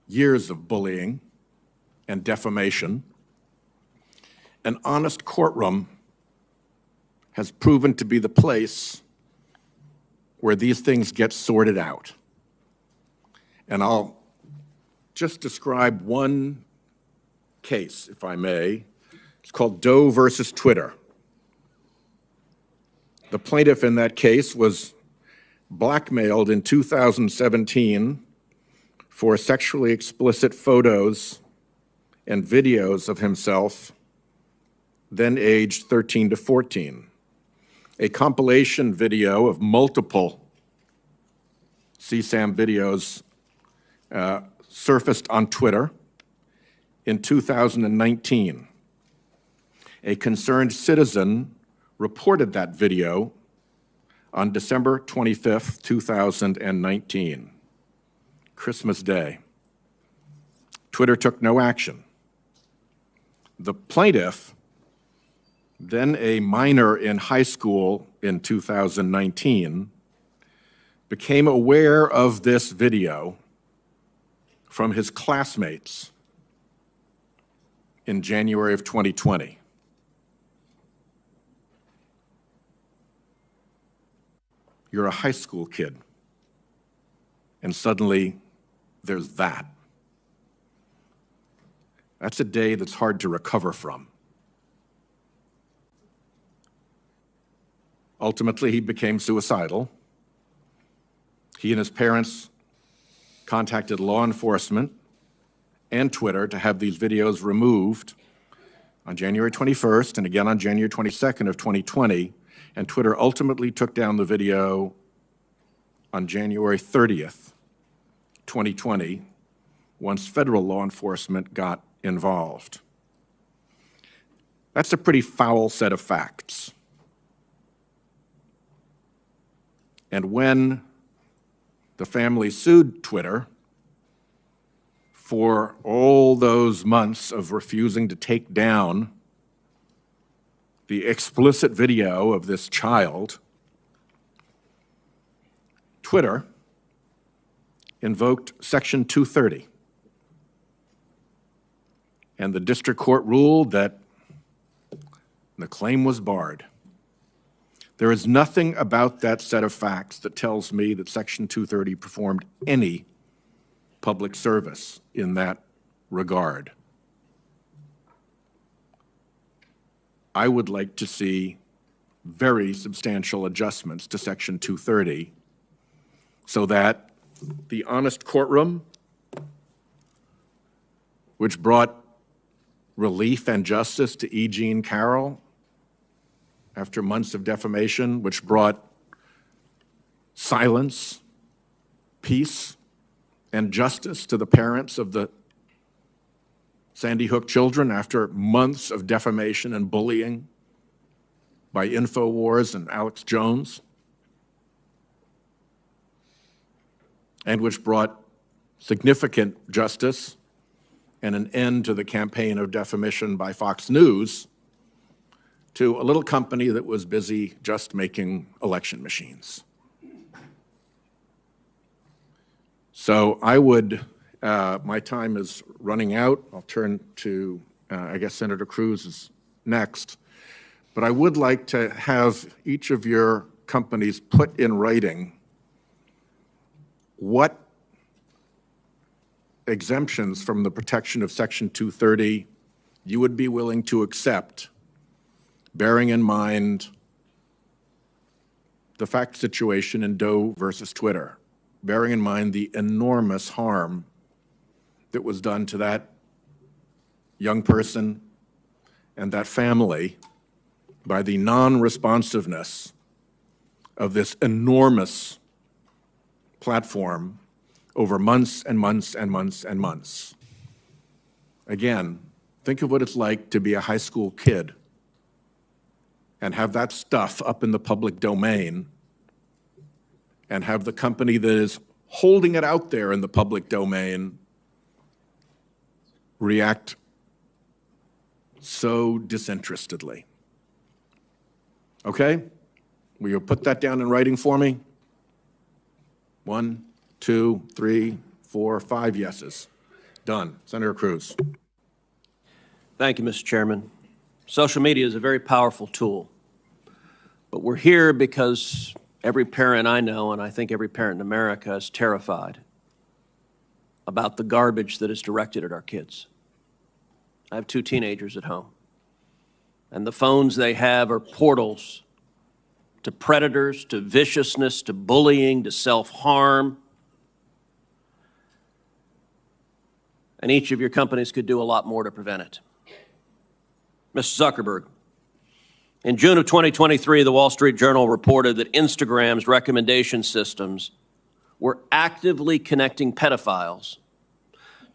years of bullying and defamation, an honest courtroom has proven to be the place where these things get sorted out. And I'll just describe one case, if I may. It's called Doe versus Twitter. The plaintiff in that case was blackmailed in 2017 for sexually explicit photos and videos of himself, then aged 13 to 14. A compilation video of multiple CSAM videos surfaced on Twitter in 2019. A concerned citizen reported that video on December 25th, 2019, Christmas Day. Twitter took no action. The plaintiff, then a minor in high school in 2019, became aware of this video from his classmates in January of 2020. You're a high school kid, and suddenly there's that. That's a day that's hard to recover from. Ultimately, he became suicidal. He and his parents contacted law enforcement and Twitter to have these videos removed on January 21st and again on January 22nd of 2020, and Twitter ultimately took down the video on January 30th, 2020, once federal law enforcement got involved. That's a pretty foul set of facts. And when the family sued Twitter for all those months of refusing to take down the explicit video of this child, Twitter invoked Section 230. And the district court ruled that the claim was barred. There is nothing about that set of facts that tells me that Section 230 performed any public service in that regard. I would like to see very substantial adjustments to Section 230 so that the honest courtroom, which brought relief and justice to E. Jean Carroll after months of defamation, which brought silence, peace, and justice to the parents of the Sandy Hook children after months of defamation and bullying by InfoWars and Alex Jones, and which brought significant justice and an end to the campaign of defamation by Fox News to a little company that was busy just making election machines. So I would, my time is running out. I'll turn to, I guess Senator Cruz is next. But I would like to have each of your companies put in writing what exemptions from the protection of Section 230 you would be willing to accept, bearing in mind the fact situation in Doe versus Twitter, bearing in mind the enormous harm that was done to that young person and that family by the non-responsiveness of this enormous platform over months and months and months and months. Again, think of what it's like to be a high school kid and have that stuff up in the public domain and have the company that is holding it out there in the public domain react so disinterestedly. Okay? Will you put that down in writing for me? 1, 2, 3, for 5 yeses. Done. Senator Cruz. Thank you, Mr. Chairman. Social media is a very powerful tool, but we're here because every parent I know, and I think every parent in America, is terrified about the garbage that is directed at our kids. I have 2 teenagers at home, and the phones they have are portals to predators, to viciousness, to bullying, to self-harm. And each of your companies could do a lot more to prevent it. Mr. Zuckerberg, in June of 2023, the Wall Street Journal reported that Instagram's recommendation systems were actively connecting pedophiles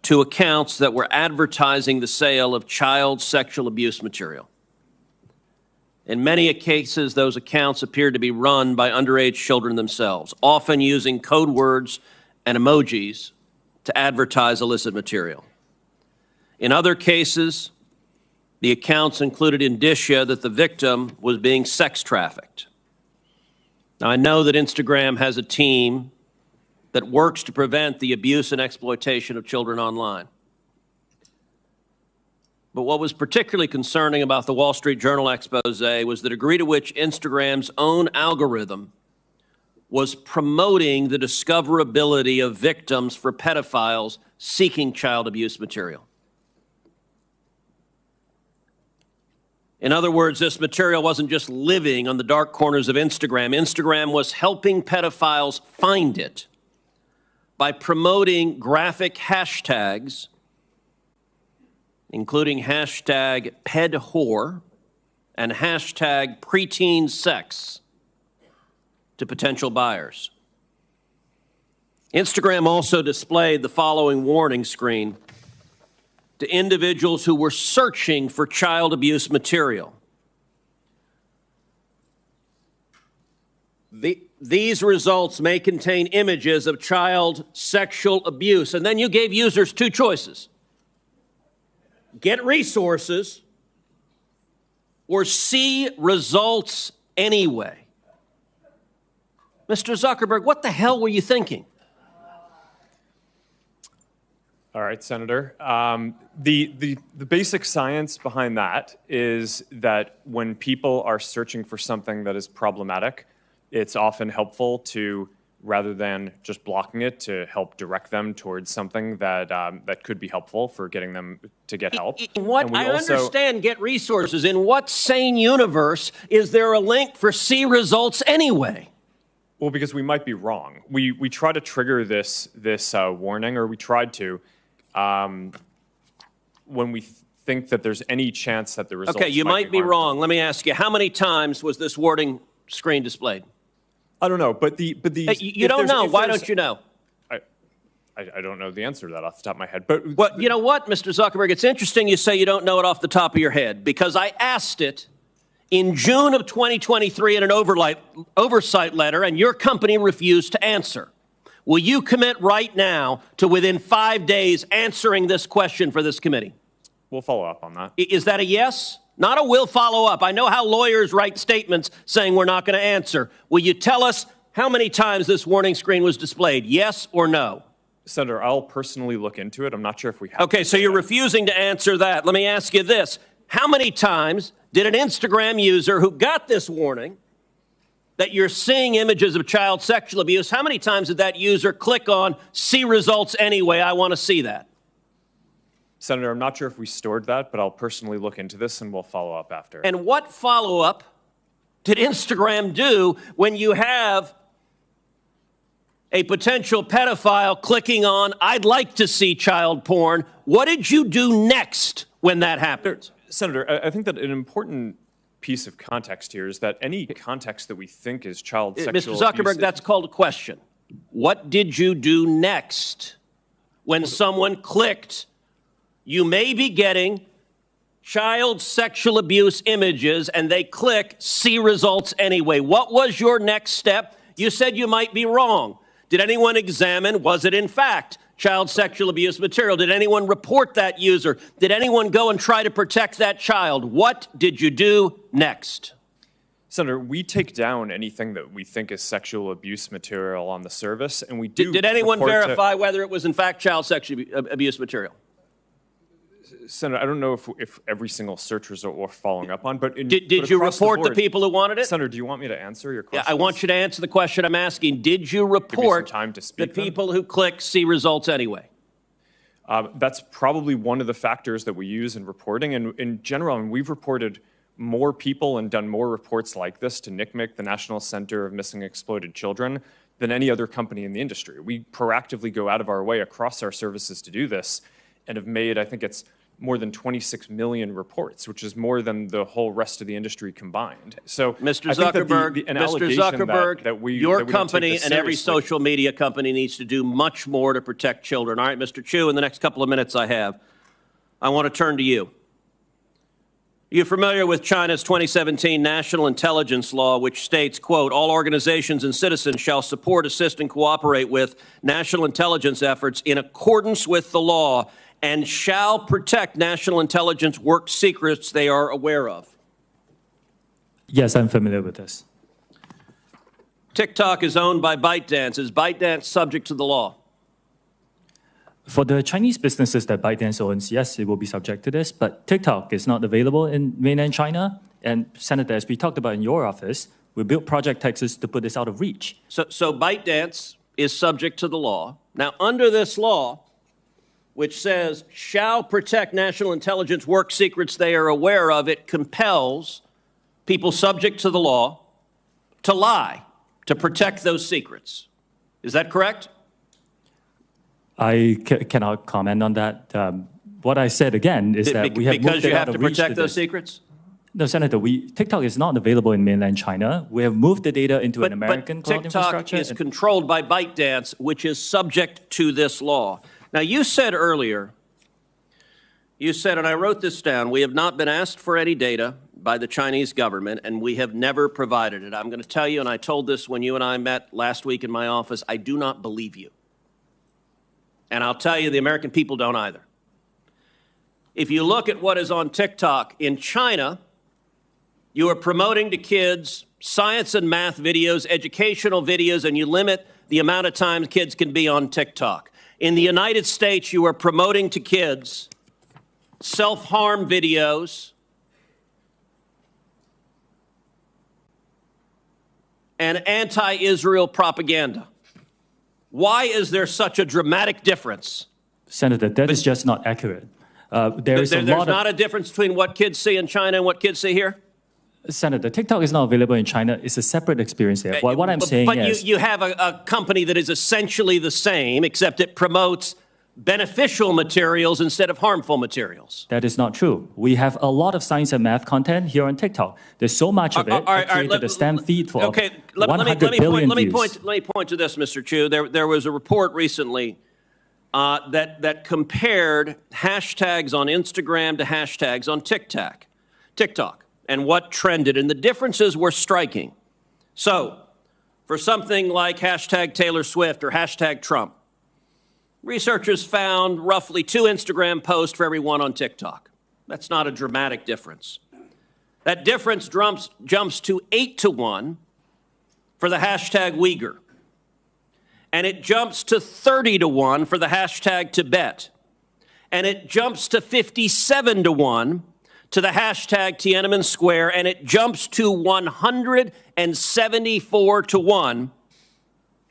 to accounts that were advertising the sale of child sexual abuse material. In many cases, those accounts appeared to be run by underage children themselves, often using code words and emojis to advertise illicit material. In other cases, the accounts included indicia that the victim was being sex trafficked. Now, I know that Instagram has a team that works to prevent the abuse and exploitation of children online. But what was particularly concerning about the Wall Street Journal expose was the degree to which Instagram's own algorithm was promoting the discoverability of victims for pedophiles seeking child abuse material. In other words, this material wasn't just living on the dark corners of Instagram. Instagram was helping pedophiles find it by promoting graphic hashtags, including hashtag pedwhore and hashtag preteen sex, to potential buyers. Instagram also displayed the following warning screen to individuals who were searching for child abuse material. These results may contain images of child sexual abuse. And then you gave users 2 choices: get resources or see results anyway. Mr. Zuckerberg, what the hell were you thinking? All right, Senator. The basic science behind that is that when people are searching for something that is problematic, it's often helpful to, rather than just blocking it, to help direct them towards something that that could be helpful for getting them to get help. I understand get resources. In what sane universe is there a link for see results anyway? Well, because we might be wrong. We try to trigger this warning, or we tried to, when we think that there's any chance that the results. Okay, you might be wrong. Let me ask you, how many times was this warning screen displayed? I don't know, but you don't know. Why don't you know? I don't know the answer to that off the top of my head. But well, you know what, Mr. Zuckerberg? It's interesting you say you don't know it off the top of your head, because I asked it in June of 2023 in an oversight letter, and your company refused to answer. Will you commit right now to, within 5 days, answering this question for this committee? We'll follow up on that. Is that a yes? Not a will follow up. I know how lawyers write statements saying we're not going to answer. Will you tell us how many times this warning screen was displayed? Yes or no? Senator, I'll personally look into it. I'm not sure if we have. Okay, so you're refusing to answer that. Let me ask you this. How many times did an Instagram user who got this warning that you're seeing images of child sexual abuse, how many times did that user click on see results anyway? I want to see that. Senator, I'm not sure if we stored that, but I'll personally look into this and we'll follow up after. And what follow-up did Instagram do when you have a potential pedophile clicking on, I'd like to see child porn? What did you do next when that happened? Senator, I think that an important piece of context here is that any context that we think is child sexual Mr. Zuckerberg, abuse, that's called a question. What did you do next when someone clicked, you may be getting child sexual abuse images, and they click see results anyway? What was your next step? You said you might be wrong. Did anyone examine, was it in fact child sexual abuse material? Did anyone report that user? Did anyone go and try to protect that child? What did you do next? Senator, we take down anything that we think is sexual abuse material on the service, and we do. Did anyone report to- verify whether it was in fact child sexual abuse material? Senator, I don't know if every single search result we're following up on, but Did you report the people who wanted it? Senator, do you want me to answer your question? Yeah, I want you to answer the question I'm asking. Did you report the people who click see results anyway? That's probably one of the factors that we use in reporting. And in general, we've reported more people and done more reports like this to NCMEC, the National Center of Missing and Exploited Children, than any other company in the industry. We proactively go out of our way across our services to do this and have made, I think it's more than 26 million reports, which is more than the whole rest of the industry combined. So, Mr. I think that Zuckerberg, an Mr. allegation Zuckerberg, that we your that we don't take company this and every seriously- social media company needs to do much more to protect children. All right, Mr. Chu, in the next couple of minutes I have, I want to turn to you. You're familiar with China's 2017 National Intelligence Law, which states, quote, all organizations and citizens shall support, assist, and cooperate with national intelligence efforts in accordance with the law and shall protect national intelligence work secrets they are aware of. Yes, I'm familiar with this. TikTok is owned by ByteDance. Is ByteDance subject to the law? For the Chinese businesses that ByteDance owns, yes, it will be subject to this, but TikTok is not available in mainland China. And Senator, as we talked about in your office, we built Project Texas to put this out of reach. So ByteDance is subject to the law. Now, under this law, which says shall protect national intelligence work secrets they are aware of, it compels people subject to the law to lie, to protect those secrets. Is that correct? I cannot comment on that. What I said again is that we have moved it out of reach. Because you have to protect those secrets? No, Senator, TikTok is not available in mainland China. We have moved the data into an American cloud infrastructure. TikTok is controlled by ByteDance, which is subject to this law. Now, you said earlier, and I wrote this down, we have not been asked for any data by the Chinese government, and we have never provided it. I'm going to tell you, and I told this when you and I met last week in my office, I do not believe you. And I'll tell you, the American people don't either. If you look at what is on TikTok in China, you are promoting to kids science and math videos, educational videos, and you limit the amount of time kids can be on TikTok. In the United States, you are promoting to kids self-harm videos and anti-Israel propaganda. Why is there such a dramatic difference? Senator, that is just not accurate. There's not a difference between what kids see in China and what kids see here? Senator, TikTok is not available in China. It's a separate experience there. What I'm saying is... But you have a company that is essentially the same, except it promotes beneficial materials instead of harmful materials. That is not true. We have a lot of science and math content here on TikTok. There's so much of it. I created a STEM feed for 100 billion views. Let me point to this, Mr. Chu. There was a report recently that compared hashtags on Instagram to hashtags on TikTok, and what trended, and the differences were striking. So, for something like hashtag Taylor Swift or hashtag Trump, researchers found roughly 2 Instagram posts for every one on TikTok. That's not a dramatic difference. That difference jumps to 8 to 1 for the hashtag Uyghur. And it jumps to 30 to 1 for the hashtag Tibet. And it jumps to 57 to 1 to the hashtag Tiananmen Square. And it jumps to 174 to 1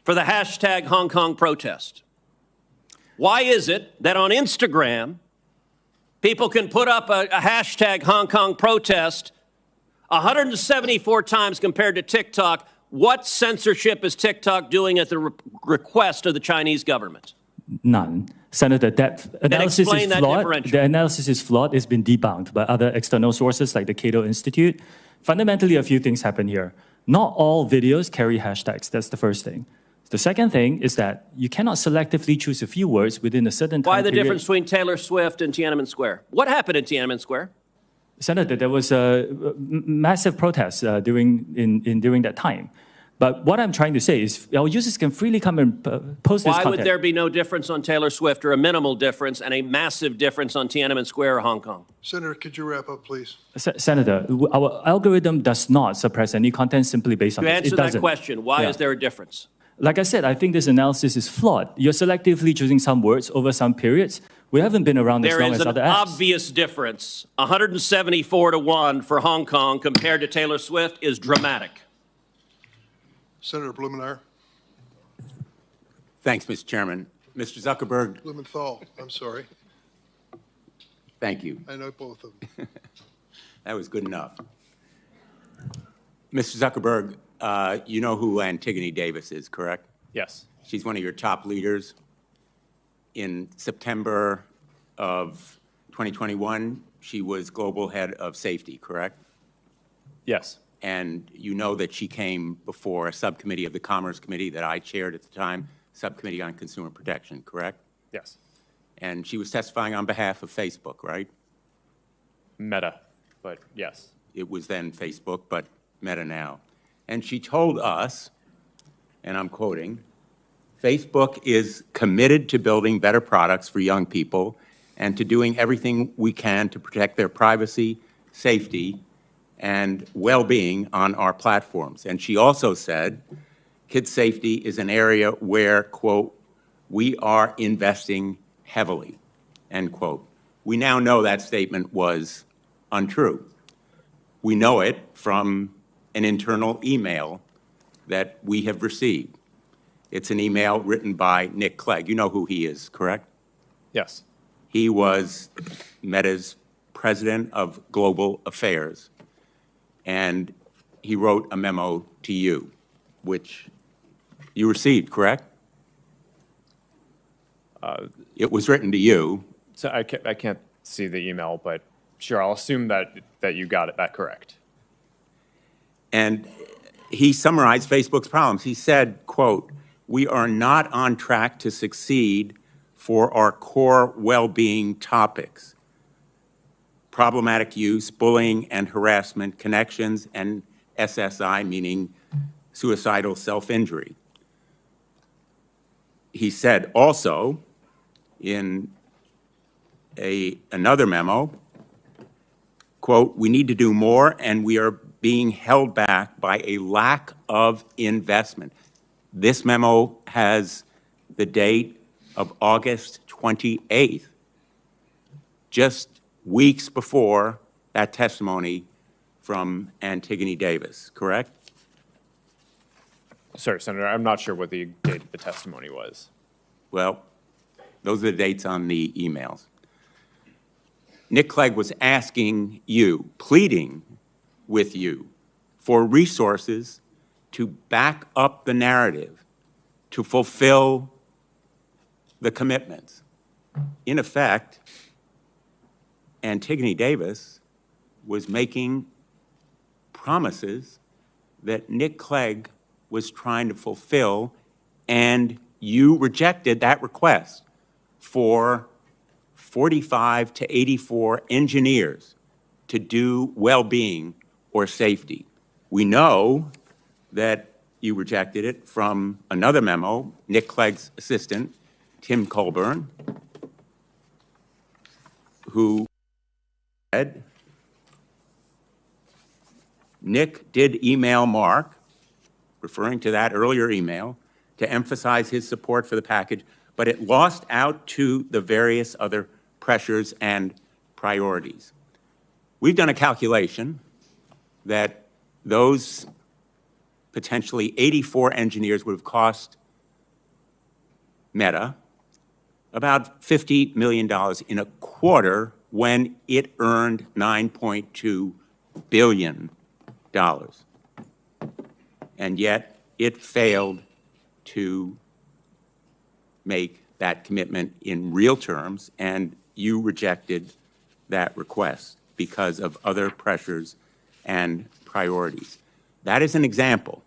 for the hashtag Hong Kong protest. Why is it that on Instagram, people can put up a hashtag Hong Kong protest 174 times compared to TikTok? What censorship is TikTok doing at the request of the Chinese government? None. Senator, that analysis is flawed. The analysis is flawed. It's been debunked by other external sources like the Cato Institute. Fundamentally, a few things happen here. Not all videos carry hashtags. That's the first thing. The second thing is that you cannot selectively choose a few words within a certain time period. Why the difference between Taylor Swift and Tiananmen Square? What happened in Tiananmen Square? Senator, there was a massive protest during that time. But what I'm trying to say is our users can freely come and post this Why content. would there be no difference on Taylor Swift, or a minimal difference, and a massive difference on Tiananmen Square or Hong Kong? Senator, could you wrap up, please? Senator, our algorithm does not suppress any content simply based on To this. answer It that doesn't. question, why Yeah. is there a difference? Like I said, I think this analysis is flawed. You're selectively choosing some words over some periods. We haven't been around as There long is as an other apps. obvious difference. 174 to 1 for Hong Kong compared to Taylor Swift is dramatic. Senator Blumenauer. Thanks, Mr. Chairman. Mr. Zuckerberg, Blumenthal, I'm sorry. thank you. I know both of them. That was good enough. Mr. Zuckerberg, you know who Antigone Davis is, correct? Yes. She's one of your top leaders. In September of 2021, she was global head of safety, correct? Yes. And you know that she came before a subcommittee of the Commerce Committee that I chaired at the time, Subcommittee on Consumer Protection, correct? Yes. And she was testifying on behalf of Facebook, right? Meta, but yes. It was then Facebook, but Meta now. And she told us, and I'm quoting, Facebook is committed to building better products for young people and to doing everything we can to protect their privacy, safety, and well-being on our platforms. And she also said, kids' safety is an area where, quote, we are investing heavily, end quote. We now know that statement was untrue. We know it from an internal email that we have received. It's an email written by Nick Clegg. You know who he is, correct? Yes. He was Meta's president of global affairs, and he wrote a memo to you, which you received, correct? It was written to you. So I can't see the email, but sure, I'll assume that you got that correct. And he summarized Facebook's problems. He said, quote, we are not on track to succeed for our core well-being topics: problematic use, bullying and harassment, connections, and SSI, meaning suicidal self-injury. He said also in another memo, quote, we need to do more and we are being held back by a lack of investment. This memo has the date of August 28th, just weeks before that testimony from Antigone Davis, correct? Sorry, Senator, I'm not sure what the date of the testimony was. Well, those are the dates on the emails. Nick Clegg was asking you, pleading with you for resources to back up the narrative, to fulfill the commitments. In effect, Antigone Davis was making promises that Nick Clegg was trying to fulfill, and you rejected that request for 45 to 84 engineers to do well-being or safety. We know that you rejected it from another memo, Nick Clegg's assistant, Tim Colburn, who said, Nick did email Mark, referring to that earlier email, to emphasize his support for the package, but it lost out to the various other pressures and priorities. We've done a calculation that those potentially 84 engineers would have cost Meta about $50 million in a quarter when it earned $9.2 billion. And yet it failed to make that commitment in real terms, and you rejected that request because of other pressures and priorities. That is an example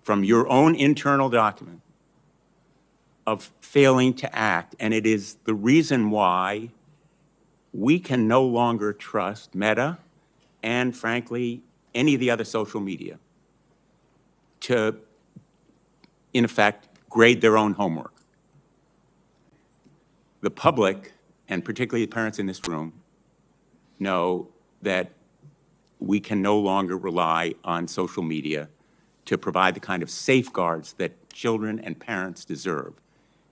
from your own internal document of failing to act, and it is the reason why we can no longer trust Meta and, frankly, any of the other social media. to, in effect, grade their own homework. The public, and particularly the parents in this room, know that we can no longer rely on social media to provide the kind of safeguards that children and parents deserve.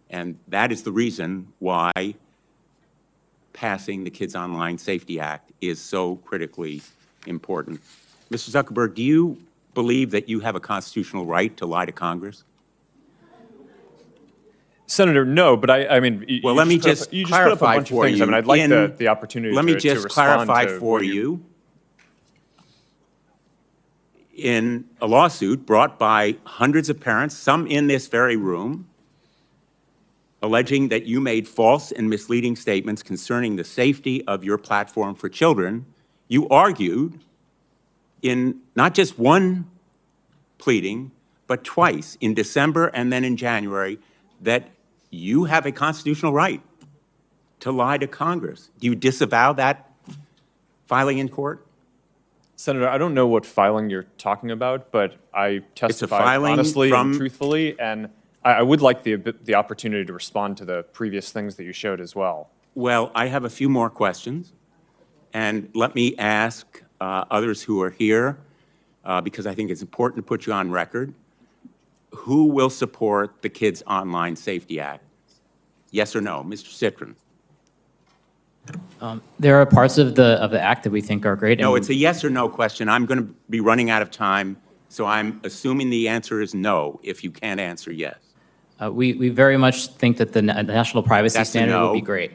And that is the reason why passing the Kids Online Safety Act is so critically important. Mr. Zuckerberg, do you believe that you have a constitutional right to lie to Congress? Senator, no, but I mean, well, let me just you just put up a bunch of things. I mean, I'd like the opportunity let me just clarify to for you. In a lawsuit brought by hundreds of parents, some in this very room, alleging that you made false and misleading statements concerning the safety of your platform for children, you argued in not just one pleading, but twice, in December and then in January, that you have a constitutional right to lie to Congress. Do you disavow that filing in court? Senator, I don't know what filing you're talking about, but I testified honestly and truthfully, and I would like the opportunity to respond to the previous things that you showed as well. Well, I have a few more questions, and let me ask others who are here, because I think it's important to put you on record. Who will support the Kids Online Safety Act? Yes or no? Mr. Citron. There are parts of the act that we think are great. No, it's a yes or no question. I'm going to be running out of time, so I'm assuming the answer is no if you can't answer yes. We very much think that the national privacy standard would be great.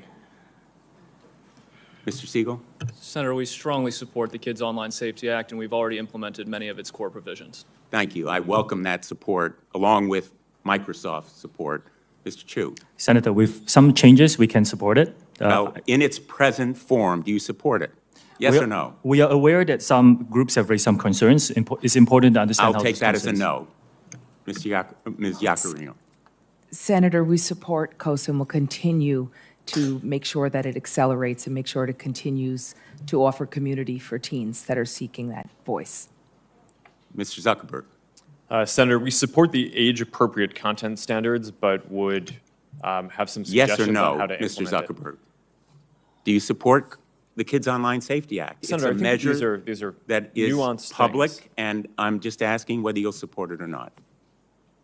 Mr. Siegel? Senator, we strongly support the Kids Online Safety Act, and we've already implemented many of its core provisions. Thank you. I welcome that support, along with Microsoft's support. Mr. Chu? Senator, with some changes, we can support it. Well, in its present form, do you support it? Yes or no? We are aware that some groups have raised some concerns. It's important to understand I'll take that as a no. Ms. Yaccarino? Senator, we support COSA and will continue to make sure that it accelerates and make sure it continues to offer community for teens that are seeking that voice. Mr. Zuckerberg? Senator, we support the age-appropriate content standards, but would have some suggestions yes or no, on how to Mr. implement Zuckerberg? it. Do you support the Kids Online Safety Act? Senator, it's a I think measure these are that is nuanced public, things. and I'm just asking whether you'll support it or not.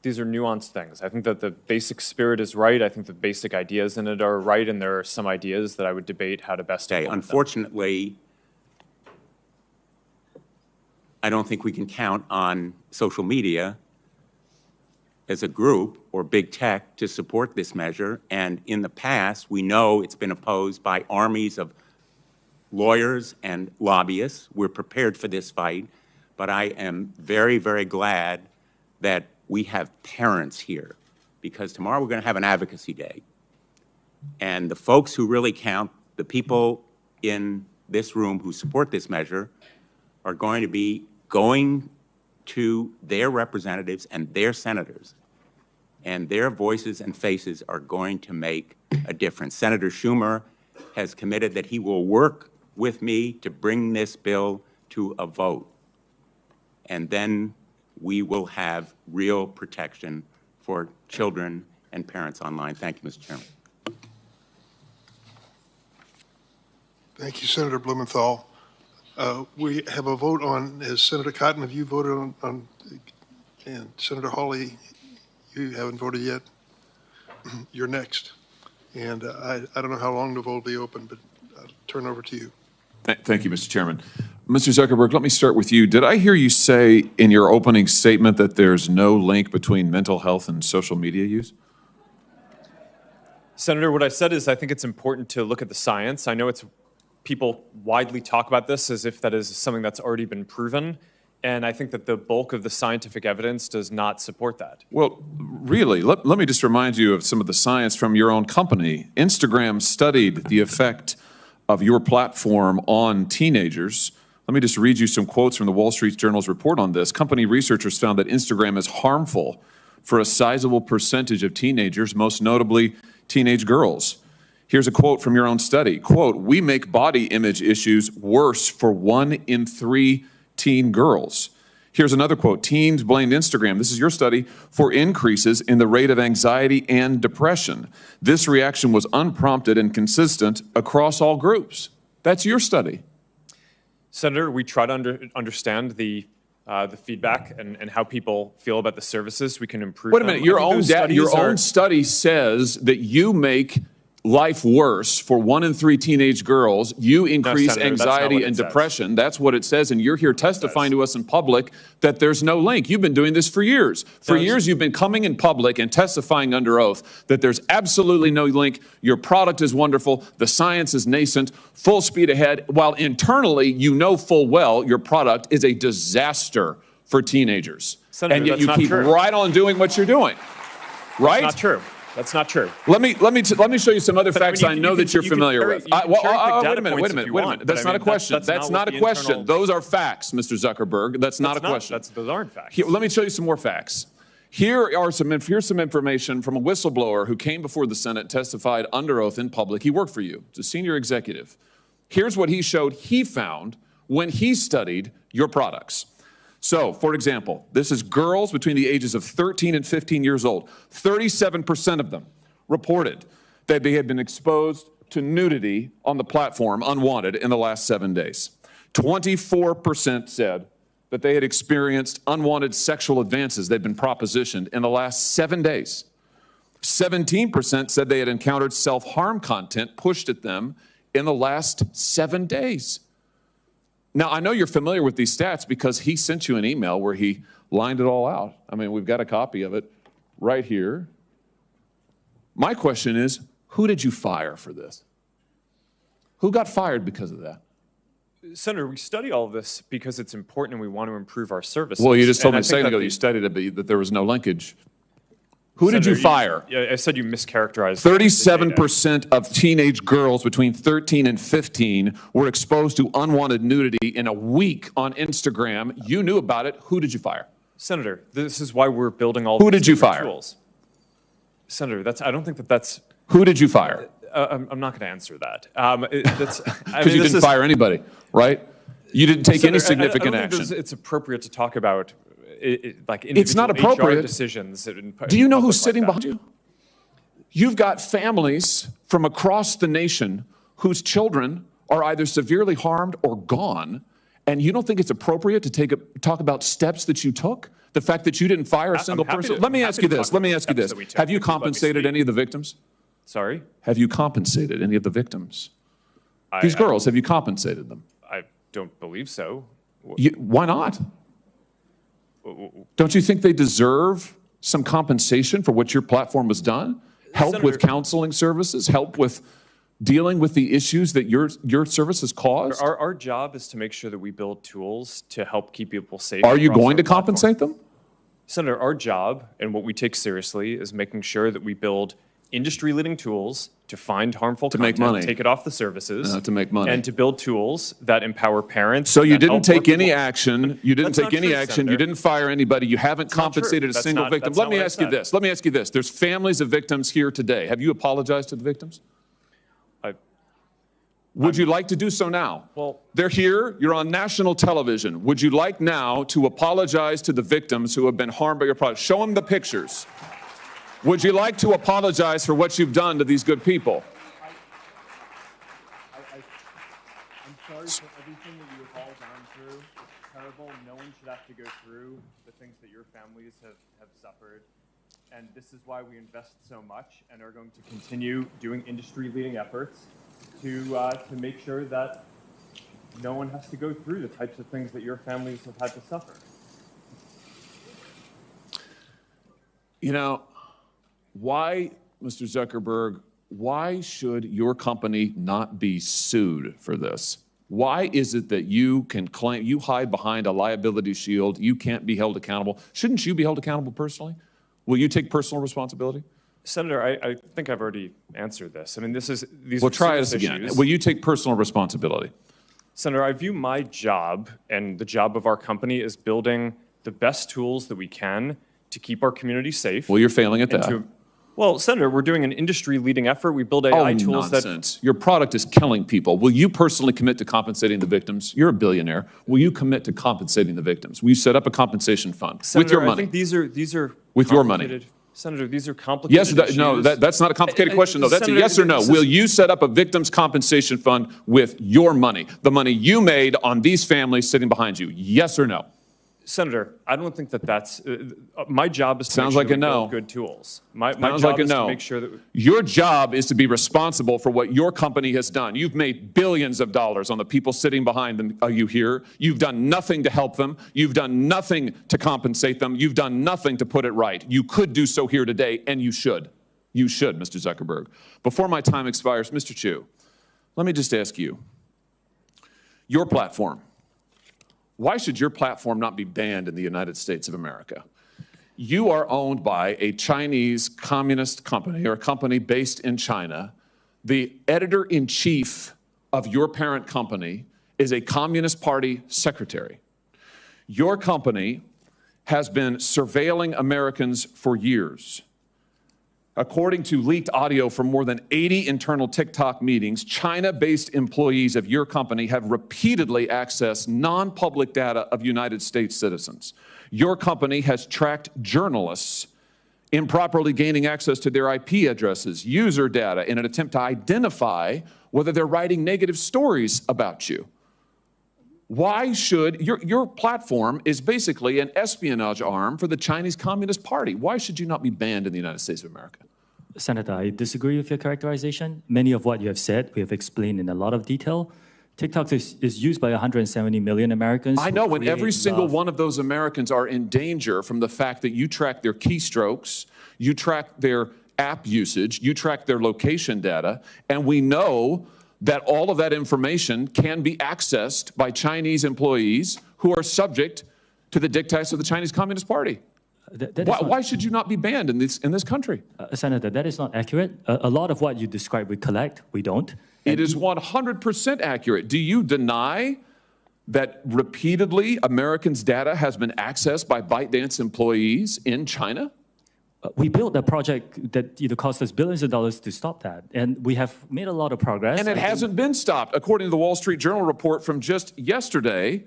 These are nuanced things. I think that the basic spirit is right. I think the basic ideas in it are right, and there are some ideas that I would debate how to best implement them. Unfortunately, I don't think we can count on social media as a group or big tech to support this measure. And in the past, we know it's been opposed by armies of lawyers and lobbyists. We're prepared for this fight. But I am very, very glad that we have parents here, because tomorrow we're going to have an advocacy day. And the folks who really count, the people in this room who support this measure, are going to be going to their representatives and their senators, and their voices and faces are going to make a difference. Senator Schumer has committed that he will work with me to bring this bill to a vote, and then we will have real protection for children and parents online. Thank you, Mr. Chairman. Thank you, Senator Blumenthal. We have a vote on, has Senator Cotton, have you voted on and Senator Hawley, you haven't voted yet? You're next. And I don't know how long the vote will be open, but I'll turn over to you. Thank you, Mr. Chairman. Mr. Zuckerberg, let me start with you. Did I hear you say in your opening statement that there's no link between mental health and social media use? Senator, what I said is I think it's important to look at the science. I know it's people widely talk about this as if that is something that's already been proven, and I think that the bulk of the scientific evidence does not support that. Well, really, let me just remind you of some of the science from your own company. Instagram studied the effect of your platform on teenagers. Let me just read you some quotes from the Wall Street Journal's report on this. Company researchers found that Instagram is harmful for a sizable percentage of teenagers, most notably teenage girls. Here's a quote from your own study. Quote, "We make body image issues worse for 1 in 3 teen girls." Here's another quote. Teens blamed Instagram, this is your study, for increases in the rate of anxiety and depression. This reaction was unprompted and consistent across all groups. That's your study. Senator, we try to understand the feedback and how people feel about the services. We can improve. Wait a minute. Your own study says that you make life worse for 1 in 3 teenage girls. You increase anxiety and depression. That's what it says. And you're here testifying to us in public that there's no link. You've been doing this for years. For years, you've been coming in public and testifying under oath that there's absolutely no link. Your product is wonderful. The science is nascent, full speed ahead, while internally you know full well your product is a disaster for teenagers. Senator, and yet you that's keep not true. right on doing what you're doing. Right? That's not true. That's not true. Let me show you some other facts I know that you're familiar with. Wait a minute. That's not a question. That's not a question. Those are facts, Mr. Zuckerberg. That's not a question. Those aren't facts. Let me show you some more facts. Here's some information from a whistleblower who came before the Senate, testified under oath in public. He worked for you. It's a senior executive. Here's what he showed he found when he studied your products. So, for example, this is girls between the ages of 13 and 15 years old. 37% of them reported that they had been exposed to nudity on the platform unwanted in the last 7 days. 24% said that they had experienced unwanted sexual advances they'd been propositioned in the last 7 days. 17% said they had encountered self-harm content pushed at them in the last 7 days. Now, I know you're familiar with these stats because he sent you an email where he lined it all out. I mean, we've got a copy of it right here. My question is, who did you fire for this? Who got fired because of that? Senator, we study all of this because it's important and we want to improve our services. Well, you just told me a second ago you studied it, that there was no linkage. Who did you fire? I said you mischaracterized. 37% of teenage girls between 13 and 15 were exposed to unwanted nudity in a week on Instagram. You knew about it. Who did you fire? Senator, this is why we're building all Who these did you different fire? tools. Senator, I don't think that's. Who did you fire? I'm not going to answer that. Because you didn't fire anybody, right? You didn't take any significant action. It's appropriate to talk about like it's not individual appropriate. HR decisions. Do you know who's sitting behind you? You've got families from across the nation whose children are either severely harmed or gone, and you don't think it's appropriate to talk about steps that you took? The fact that you didn't fire a single person? Let me ask you this. Have you compensated any of the victims? Sorry? Have you compensated any of the victims? These girls, have you compensated them? I don't believe so. Why not? Don't you think they deserve some compensation for what your platform has done? Help with counseling services? Help with dealing with the issues that your services caused? Our job is to make sure that we build tools to help keep people safe. Are you going to compensate them? Senator, our job and what we take seriously is making sure that we build industry-leading tools to find harmful content, make money. Take it off the services, to make money, and to build tools that empower parents. So you didn't take any action. You didn't take any action. Senator. You didn't fire anybody. You haven't compensated a single victim. Let me ask you this. Let me ask you this. There's families of victims here today. Have you apologized to the victims? Would you like to do so now? Well, they're here. You're on national television. Would you like now to apologize to the victims who have been harmed by your product? Show them the pictures. Would you like to apologize for what you've done to these good people? I'm sorry for everything that you have all gone through. It's terrible. No one should have to go through the things that your families have suffered. And this is why we invest so much and are going to continue doing industry-leading efforts to make sure that no one has to go through the types of things that your families have had to suffer. You know, why, Mr. Zuckerberg, why should your company not be sued for this? Why is it that you can claim, you hide behind a liability shield, you can't be held accountable? Shouldn't you be held accountable personally? Will you take personal responsibility? Senator, I think I've already answered this. I mean, these Well, are try serious this again. issues. Will you take personal responsibility? Senator, I view my job and the job of our company as building the best tools that we can to keep our community safe. Well, you're failing at and that. Well, Senator, we're doing an industry-leading effort. We build AI tools nonsense. Your product is killing people. Will you personally commit to compensating the victims? You're a billionaire. Will you commit to compensating the victims? Will you set up a compensation fund Senator, with your money? I think these are with your money. Senator, these are complicated Yes, no, that's not a complicated question, though. That's a yes or no. Will you set up a victims compensation fund with your money, the money you made on these families sitting behind you? Yes or no? Senator, I don't think that's my job is to Sounds make sure like that a we no. build good tools. My Sounds job like a is no. to make sure that Your job is to be responsible for what your company has done. You've made billions of dollars on the people sitting behind them, you here. You've done nothing to help them. You've done nothing to compensate them. You've done nothing to put it right. You could do so here today, and you should. You should, Mr. Zuckerberg. Before my time expires, Mr. Chu, let me just ask you, your platform, why should your platform not be banned in the United States of America? You are owned by a Chinese communist company or a company based in China. The editor-in-chief of your parent company is a Communist Party secretary. Your company has been surveilling Americans for years. According to leaked audio from more than 80 internal TikTok meetings, China-based employees of your company have repeatedly accessed non-public data of United States citizens. Your company has tracked journalists improperly gaining access to their IP addresses, user data, in an attempt to identify whether they're writing negative stories about you. Why should your platform is basically an espionage arm for the Chinese Communist Party? Why should you not be banned in the United States of America? Senator, I disagree with your characterization. Many of what you have said, we have explained in a lot of detail. TikTok is used by 170 million Americans. I know, and every single one of those Americans are in danger from the fact that you track their keystrokes, you track their app usage, you track their location data, and we know that all of that information can be accessed by Chinese employees who are subject to the dictates of the Chinese Communist Party. Why should you not be banned in this country? Senator, that is not accurate. A lot of what you describe we collect, we don't. It is 100% accurate. Do you deny that repeatedly Americans' data has been accessed by ByteDance employees in China? We built a project that cost us billions of dollars to stop that, and we have made a lot of progress. And it hasn't been stopped. According to the Wall Street Journal report from just yesterday,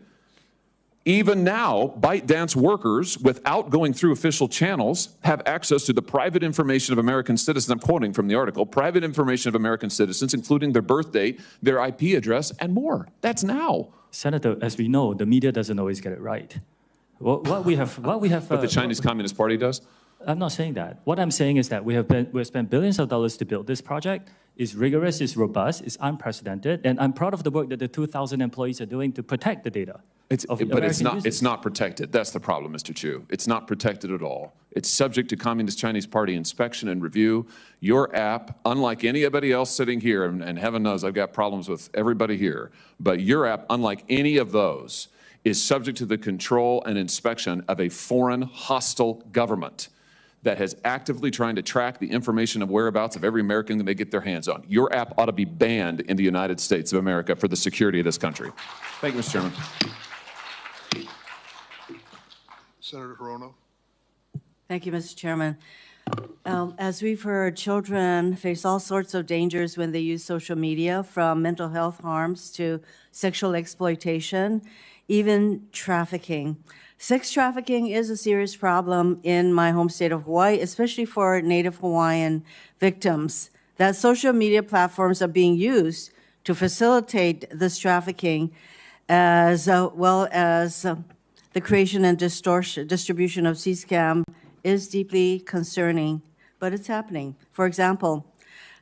even now, ByteDance workers, without going through official channels, have access to the private information of American citizens. I'm quoting from the article, private information of American citizens, including their birth date, their IP address, and more. That's now. Senator, as we know, the media doesn't always get it right. What we have. But the Chinese Communist Party does? I'm not saying that. What I'm saying is that we've spent billions of dollars to build this project. It's rigorous, it's robust, it's unprecedented, and I'm proud of the work that the 2,000 employees are doing to protect the data. But it's not protected. That's the problem, Mr. Chu. It's not protected at all. It's subject to Communist Chinese Party inspection and review. Your app, unlike anybody else sitting here, and heaven knows I've got problems with everybody here, but your app, unlike any of those, is subject to the control and inspection of a foreign hostile government that has actively trying to track the information of whereabouts of every American that they get their hands on. Your app ought to be banned in the United States of America for the security of this country. Thank you, Mr. Chairman. Senator Hirono. Thank you, Mr. Chairman. As we've heard, children face all sorts of dangers when they use social media, from mental health harms to sexual exploitation, even trafficking. Sex trafficking is a serious problem in my home state of Hawaii, especially for Native Hawaiian victims. That social media platforms are being used to facilitate this trafficking, as well as the creation and distribution of C-scam is deeply concerning, but it's happening. For example,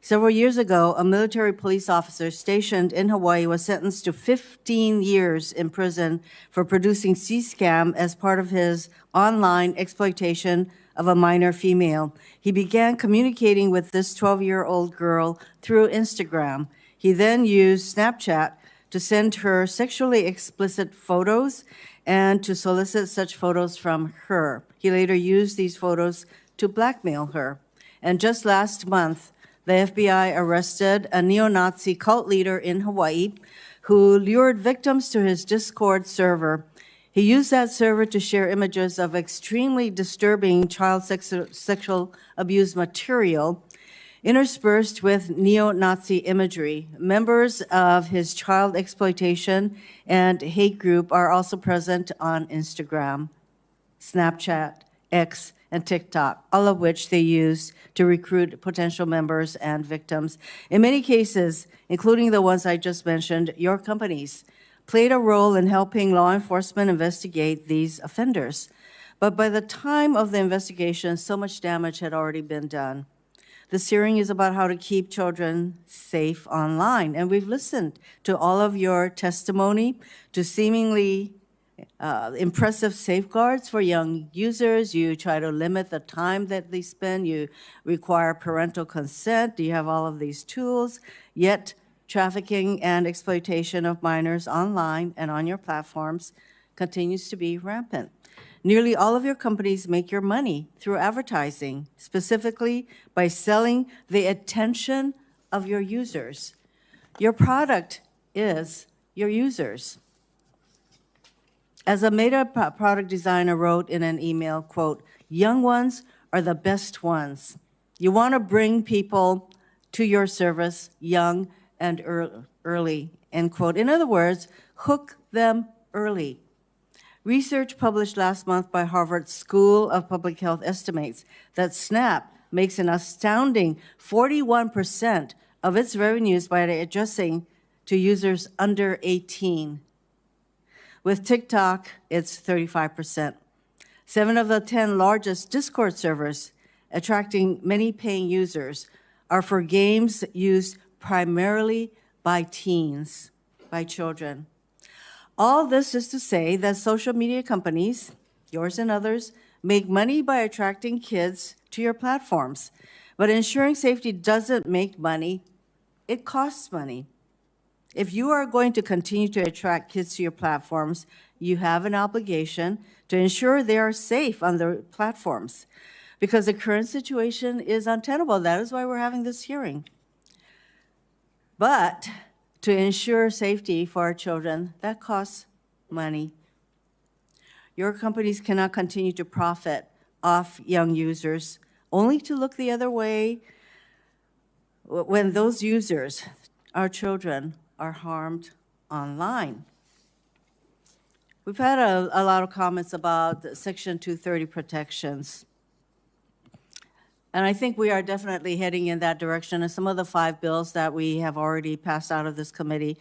several years ago, a military police officer stationed in Hawaii was sentenced to 15 years in prison for producing C-scam as part of his online exploitation of a minor female. He began communicating with this 12-year-old girl through Instagram. He then used Snapchat to send her sexually explicit photos and to solicit such photos from her. He later used these photos to blackmail her. And just last month, the FBI arrested a neo-Nazi cult leader in Hawaii who lured victims to his Discord server. He used that server to share images of extremely disturbing child sexual abuse material interspersed with neo-Nazi imagery. Members of his child exploitation and hate group are also present on Instagram, Snapchat, X, and TikTok, all of which they use to recruit potential members and victims. In many cases, including the ones I just mentioned, your companies played a role in helping law enforcement investigate these offenders. But by the time of the investigation, so much damage had already been done. This hearing is about how to keep children safe online, and we've listened to all of your testimony, to seemingly impressive safeguards for young users. You try to limit the time that they spend. You require parental consent. You have all of these tools, yet trafficking and exploitation of minors online and on your platforms continues to be rampant. Nearly all of your companies make your money through advertising, specifically by selling the attention of your users. Your product is your users. As a Meta product designer wrote in an email, quote, "Young ones are the best ones. You want to bring people to your service young and early," end quote. In other words, hook them early. Research published last month by Harvard School of Public Health estimates that Snap makes an astounding 41% of its revenues by addressing to users under 18. With TikTok, it's 35%. 7 of the 10 largest Discord servers, attracting many paying users, are for games used primarily by teens, by children. All this is to say that social media companies, yours and others, make money by attracting kids to your platforms. But ensuring safety doesn't make money, it costs money. If you are going to continue to attract kids to your platforms, you have an obligation to ensure they are safe on the platforms, because the current situation is untenable. That is why we're having this hearing. But to ensure safety for our children, that costs money. Your companies cannot continue to profit off young users, only to look the other way when those users, our children, are harmed online. We've had a lot of comments about Section 230 protections. And I think we are definitely heading in that direction. And some of the 5 bills that we have already passed out of this committee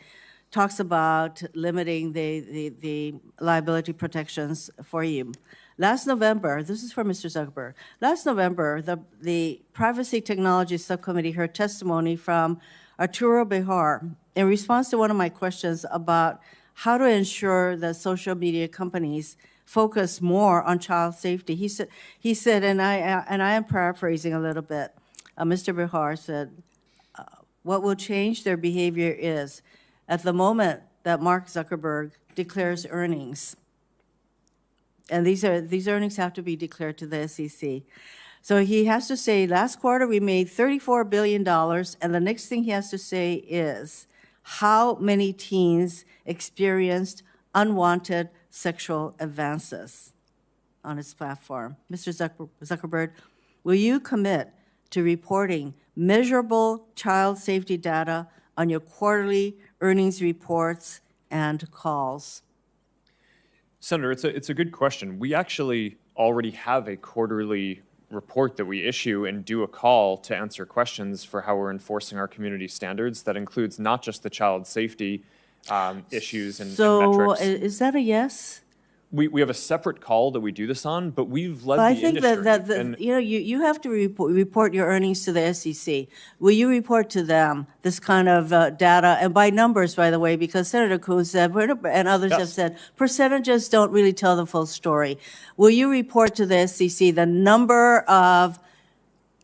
talks about limiting the liability protections for you. Last November, this is for Mr. Zuckerberg. Last November, the Privacy Technology Subcommittee heard testimony from Arturo Bejar in response to one of my questions about how to ensure that social media companies focus more on child safety. He said, and I am paraphrasing a little bit, Mr. Bejar said, what will change their behavior is at the moment that Mark Zuckerberg declares earnings, and these earnings have to be declared to the SEC. So he has to say, last quarter we made $34 billion, and the next thing he has to say is how many teens experienced unwanted sexual advances on its platform. Mr. Zuckerberg, will you commit to reporting measurable child safety data on your quarterly earnings reports and calls? Senator, it's a good question. We actually already have a quarterly report that we issue and do a call to answer questions for how we're enforcing our community standards. That includes not just the child safety issues and metrics. So is that a yes? We have a separate call that we do this on, but we've led the I think industry. that you have to report your earnings to the SEC. Will you report to them this kind of data, and by numbers, by the way, because Senator Coons said, and others have said, percentages don't really tell the full story. Will you report to the SEC the number of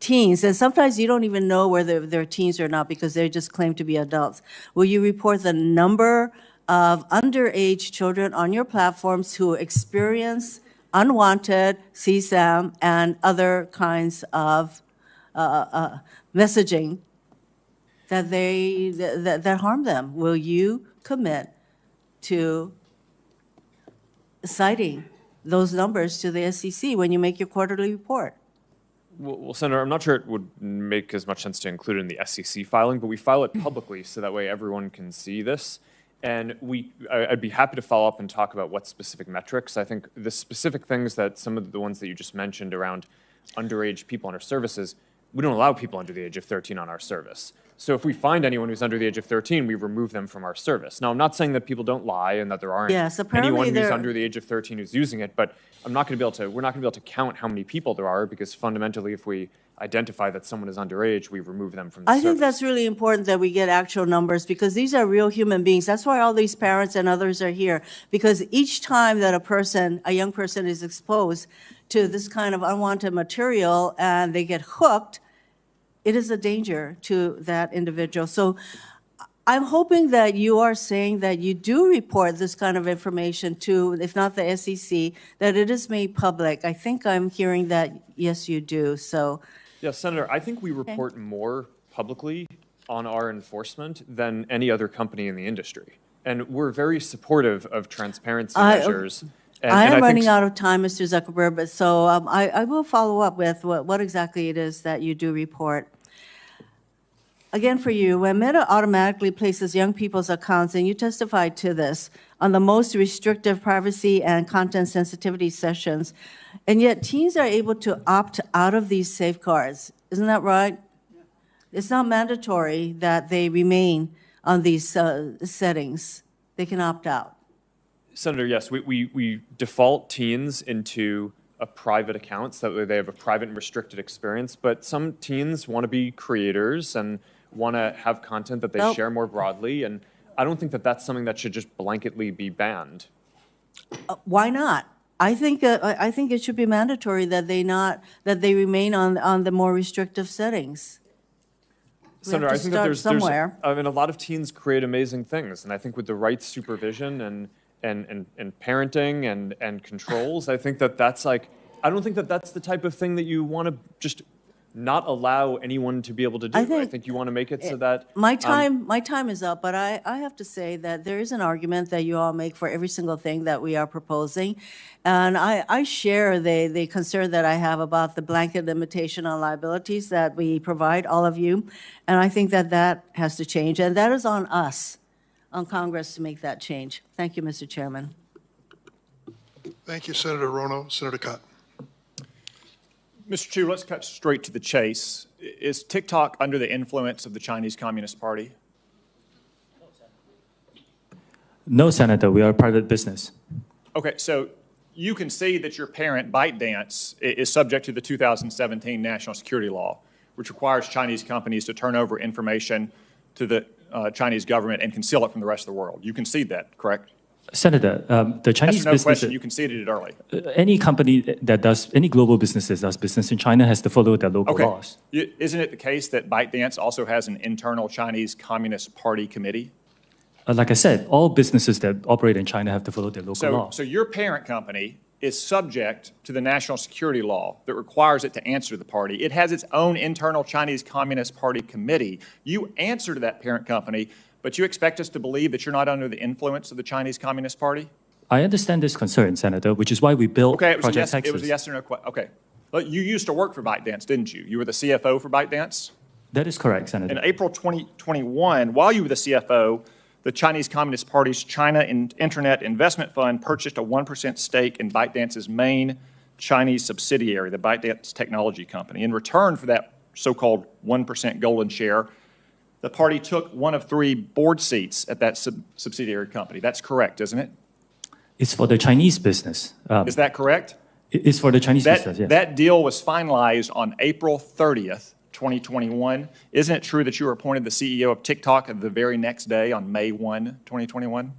teens, and sometimes you don't even know whether they're teens or not because they just claim to be adults. Will you report the number of underage children on your platforms who experience unwanted CSAM and other kinds of messaging that harm them? Will you commit to citing those numbers to the SEC when you make your quarterly report? Well, Senator, I'm not sure it would make as much sense to include it in the SEC filing, but we file it publicly so that way everyone can see this. And I'd be happy to follow up and talk about what specific metrics. I think the specific things that some of the ones that you just mentioned around underage people on our services, we don't allow people under the age of 13 on our service. So if we find anyone who's under the age of 13, we remove them from our service. Now, I'm not saying that people don't lie and that there aren't anyone who's under the age of 13 who's using it, but we're not going to be able to count how many people there are, because fundamentally, if we identify that someone is underage, we remove them from the service. I think that's really important that we get actual numbers, because these are real human beings. That's why all these parents and others are here, because each time that a young person is exposed to this kind of unwanted material and they get hooked, it is a danger to that individual. So I'm hoping that you are saying that you do report this kind of information to, if not the SEC, that it is made public. I think I'm hearing that, yes, you do. So. Yes, Senator, I think we report more publicly on our enforcement than any other company in the industry. And we're very supportive of transparency measures. I am running out of time, Mr. Zuckerberg, but so I will follow up with what exactly it is that you do report. Again, for you, when Meta automatically places young people's accounts, and you testified to this, on the most restrictive privacy and content sensitivity sessions, and yet teens are able to opt out of these safeguards. Isn't that right? It's not mandatory that they remain on these settings. They can opt out. Senator, yes, we default teens into a private account so that way they have a private and restricted experience, but some teens want to be creators and want to have content that they share more broadly, and I don't think that that's something that should just blanketly be banned. Why not? I think it should be mandatory that they remain on the more restrictive settings. Senator, I think that there's a lot of teens create amazing things, and I think with the right supervision and parenting and controls, I think that's I don't think that that's the type of thing that you want to just not allow anyone to be able to do. I think you want to make it so that my time is up, but I have to say that there is an argument that you all make for every single thing that we are proposing, and I share the concern that I have about the blanket limitation on liabilities that we provide all of you, and I think that has to change, and that is on us, on Congress, to make that change. Thank you, Mr. Chairman. Thank you, Senator Rono. Senator Cotton. Mr. Chu, let's cut straight to the chase. Is TikTok under the influence of the Chinese Communist Party? No, Senator, we are a private business. Okay, so you can see that your parent, ByteDance, is subject to the 2017 national security law, which requires Chinese companies to turn over information to the Chinese government and conceal it from the rest of the world. You concede that, correct? Senator, the Chinese That's no business. question. You conceded it early. Any company that does, any global business that does business in China has to follow their local laws. Isn't it the case that ByteDance also has an internal Chinese Communist Party committee? Like I said, all businesses that operate in China have to follow their local law. So your parent company is subject to the national security law that requires it to answer to the party. It has its own internal Chinese Communist Party committee. You answer to that parent company, but you expect us to believe that you're not under the influence of the Chinese Communist Party? I understand this concern, Senator, which is why we built Project Texas. It was a yes or no question. Okay. Well, you used to work for ByteDance, didn't you? You were the CFO for ByteDance? That is correct, Senator. In April 2021, while you were the CFO, the Chinese Communist Party's China Internet Investment Fund purchased a 1% stake in ByteDance's main Chinese subsidiary, the ByteDance Technology Company. In return for that so-called 1% golden share, the party took one of 3 board seats at that subsidiary company. That's correct, isn't it? It's for the Chinese business. Is that correct? It's for the Chinese business, yes. That deal was finalized on April 30th, 2021. Isn't it true that you were appointed the CEO of TikTok the very next day on May 1, 2021?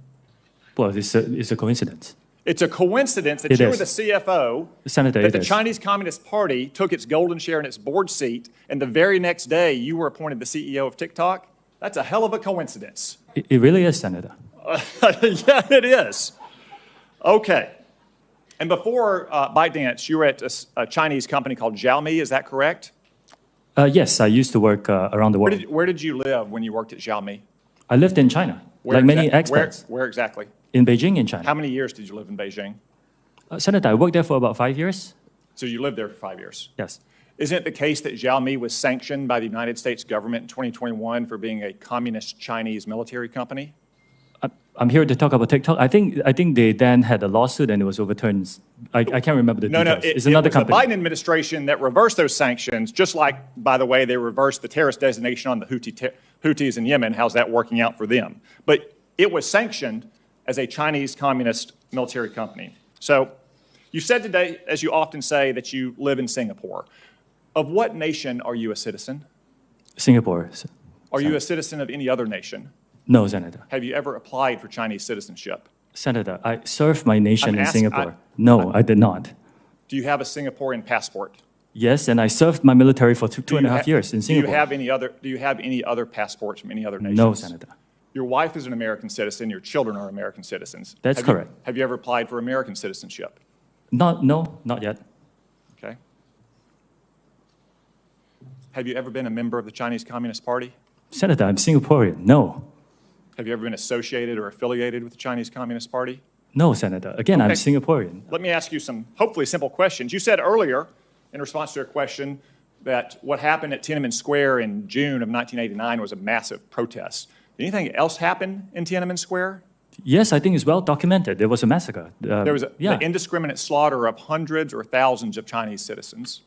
Well, it's a coincidence. It's a coincidence that you were the CFO, Senator, that the Chinese Communist Party took its golden share in its board seat, and the very next day you were appointed the CEO of TikTok? That's a hell of a coincidence. It really is, Senator. Yeah, it is. Okay. And before ByteDance, you were at a Chinese company called Xiaomi, is that correct? Yes, I used to work around the world. Where did you live when you worked at Xiaomi? I lived in China, like many expats. Where exactly? In Beijing, in China. How many years did you live in Beijing? Senator, I worked there for about 5 years. So you lived there for 5 years? Yes. Isn't it the case that Xiaomi was sanctioned by the United States government in 2021 for being a communist Chinese military company? I'm here to talk about TikTok. I think they then had a lawsuit and it was overturned. I can't remember the details. No, it's another it was company. the Biden administration that reversed those sanctions, just like, by the way, they reversed the terrorist designation on the Houthis in Yemen. How's that working out for them? But it was sanctioned as a Chinese communist military company. So you said today, as you often say, that you live in Singapore. Of what nation are you a citizen? Singapore. Are you a citizen of any other nation? No, Senator. Have you ever applied for Chinese citizenship? Senator, I served my nation in asking- Singapore. No, I did not. Do you have a Singaporean passport? Yes, and I served my military for two and a half years in Do Singapore. you have any other passports from any other nations? No, Senator. Your wife is an American citizen. Your children are American citizens. That's correct. Have you ever applied for American citizenship? No, not yet. Okay. Have you ever been a member of the Chinese Communist Party? Senator, I'm Singaporean. No. Have you ever been associated or affiliated with the Chinese Communist Party? No, Senator. Again, I'm Okay. Singaporean. Let me ask you some hopefully simple questions. You said earlier, in response to a question, that what happened at Tiananmen Square in June of 1989 was a massive protest. Did anything else happen in Tiananmen Square? Yes, I think it's well documented. There was a massacre. There was yeah. the indiscriminate slaughter of hundreds or thousands of Chinese citizens.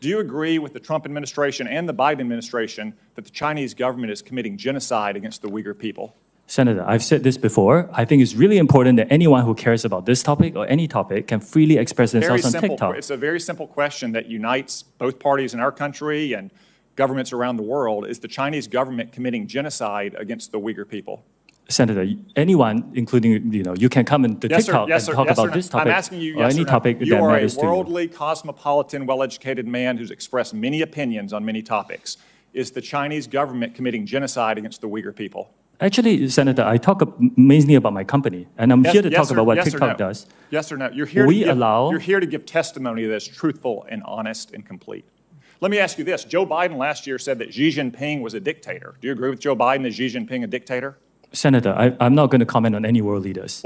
Do you agree with the Trump administration and the Biden administration that the Chinese government is committing genocide against the Uyghur people? Senator, I've said this before. I think it's really important that anyone who cares about this topic or any topic can freely express themselves on TikTok. It's a very simple question that unites both parties in our country and governments around the world. Is the Chinese government committing genocide against the Uyghur people? Senator, anyone, including, you can come into TikTok and talk about this topic I'm asking you, or any topic that you are a matters to you. worldly, cosmopolitan, well-educated man who's expressed many opinions on many topics. Is the Chinese government committing genocide against the Uyghur people? Actually, Senator, I talk mainly about my company, and I'm here to talk about what yes or TikTok no? does. Yes or no? You're here to give testimony that's truthful and honest and complete. Let me ask you this. Joe Biden last year said that Xi Jinping was a dictator. Do you agree with Joe Biden that Xi Jinping a dictator? Senator, I'm not going to comment on any world leaders.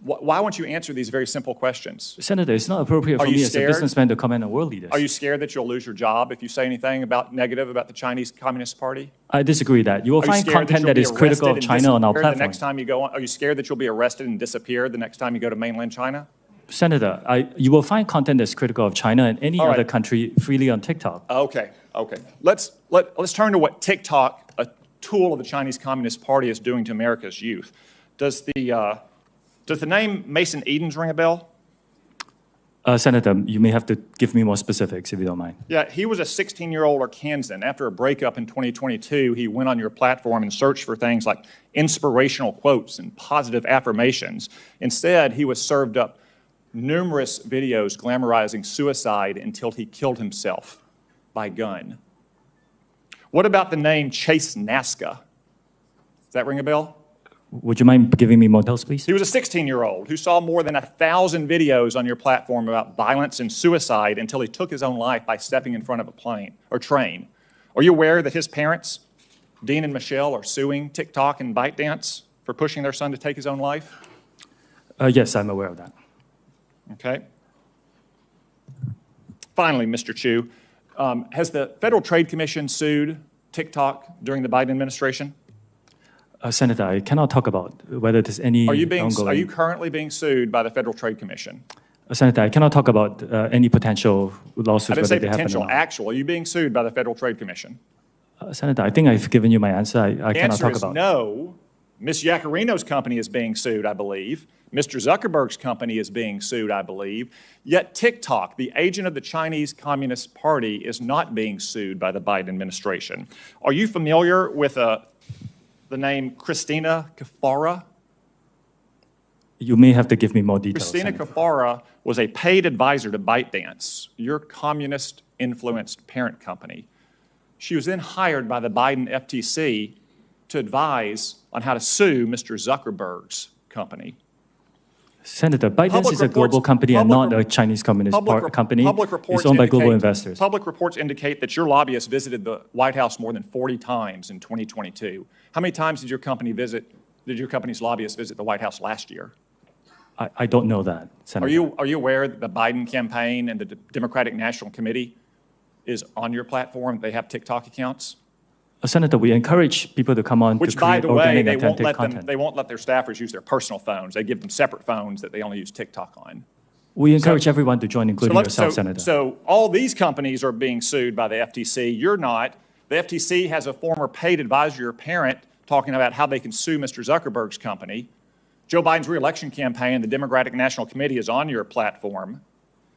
Why won't you answer these very simple questions? Senator, it's not appropriate for me as a businessman to comment on world leaders. Are you scared that you'll lose your job if you say anything negative about the Chinese Communist Party? I disagree that. You will find content that is critical of China on our The platform. next time you go on, are you scared that you'll be arrested and disappear the next time you go to mainland China? Senator, you will find content that's critical of China and any All right. other country freely on TikTok. Okay. Let's turn to what TikTok, a tool of the Chinese Communist Party, is doing to America's youth. Does the name Mason Edens ring a bell? Senator, you may have to give me more specifics if you don't mind. Yeah, he was a 16-year-old Arkansan. After a breakup in 2022, he went on your platform and searched for things like inspirational quotes and positive affirmations. Instead, he was served up numerous videos glamorizing suicide until he killed himself by gun. What about the name Chase Nazca? Does that ring a bell? Would you mind giving me more details, please? He was a 16-year-old who saw more than 1,000 videos on your platform about violence and suicide until he took his own life by stepping in front of a plane or train. Are you aware that his parents, Dean and Michelle, are suing TikTok and ByteDance for pushing their son to take his own life? Yes, I'm aware of that. Okay. Finally, Mr. Chu, has the Federal Trade Commission sued TikTok during the Biden administration? Senator, I cannot talk about whether there's any Are ongoing... you currently being sued by the Federal Trade Commission? Senator, I cannot talk about any potential lawsuits, I didn't whether say they happen or potential, not. actual. Are you being sued by the Federal Trade Commission? Senator, I think I've given you my answer. I cannot Answer talk is about no. Ms. Yacarino's company is being sued, I believe. Mr. Zuckerberg's company is being sued, I believe. Yet TikTok, the agent of the Chinese Communist Party, is not being sued by the Biden administration. Are you familiar with the name Christina Kafara? You may have to give me more details. Christina Senator. Kafara was a paid advisor to ByteDance, your communist-influenced parent company. She was then hired by the Biden FTC to advise on how to sue Mr. Zuckerberg's company. Senator, ByteDance is a global company and not a Chinese communist company. It's owned by global investors. Public reports indicate that your lobbyist visited the White House more than 40 times in 2022. How many times did your company's lobbyists visit the White House last year? I don't know that, Senator. Are you aware that the Biden campaign and the Democratic National Committee is on your platform? They have TikTok accounts? Senator, we encourage people to come on Which, to by create the way, organic they and won't authentic let content. they won't let their staffers use their personal phones. They give them separate phones that they only use TikTok on. We encourage everyone to join, including yourself, Senator. So all these companies are being sued by the FTC. You're not. The FTC has a former paid advisor or parent talking about how they can sue Mr. Zuckerberg's company. Joe Biden's reelection campaign, the Democratic National Committee, is on your platform.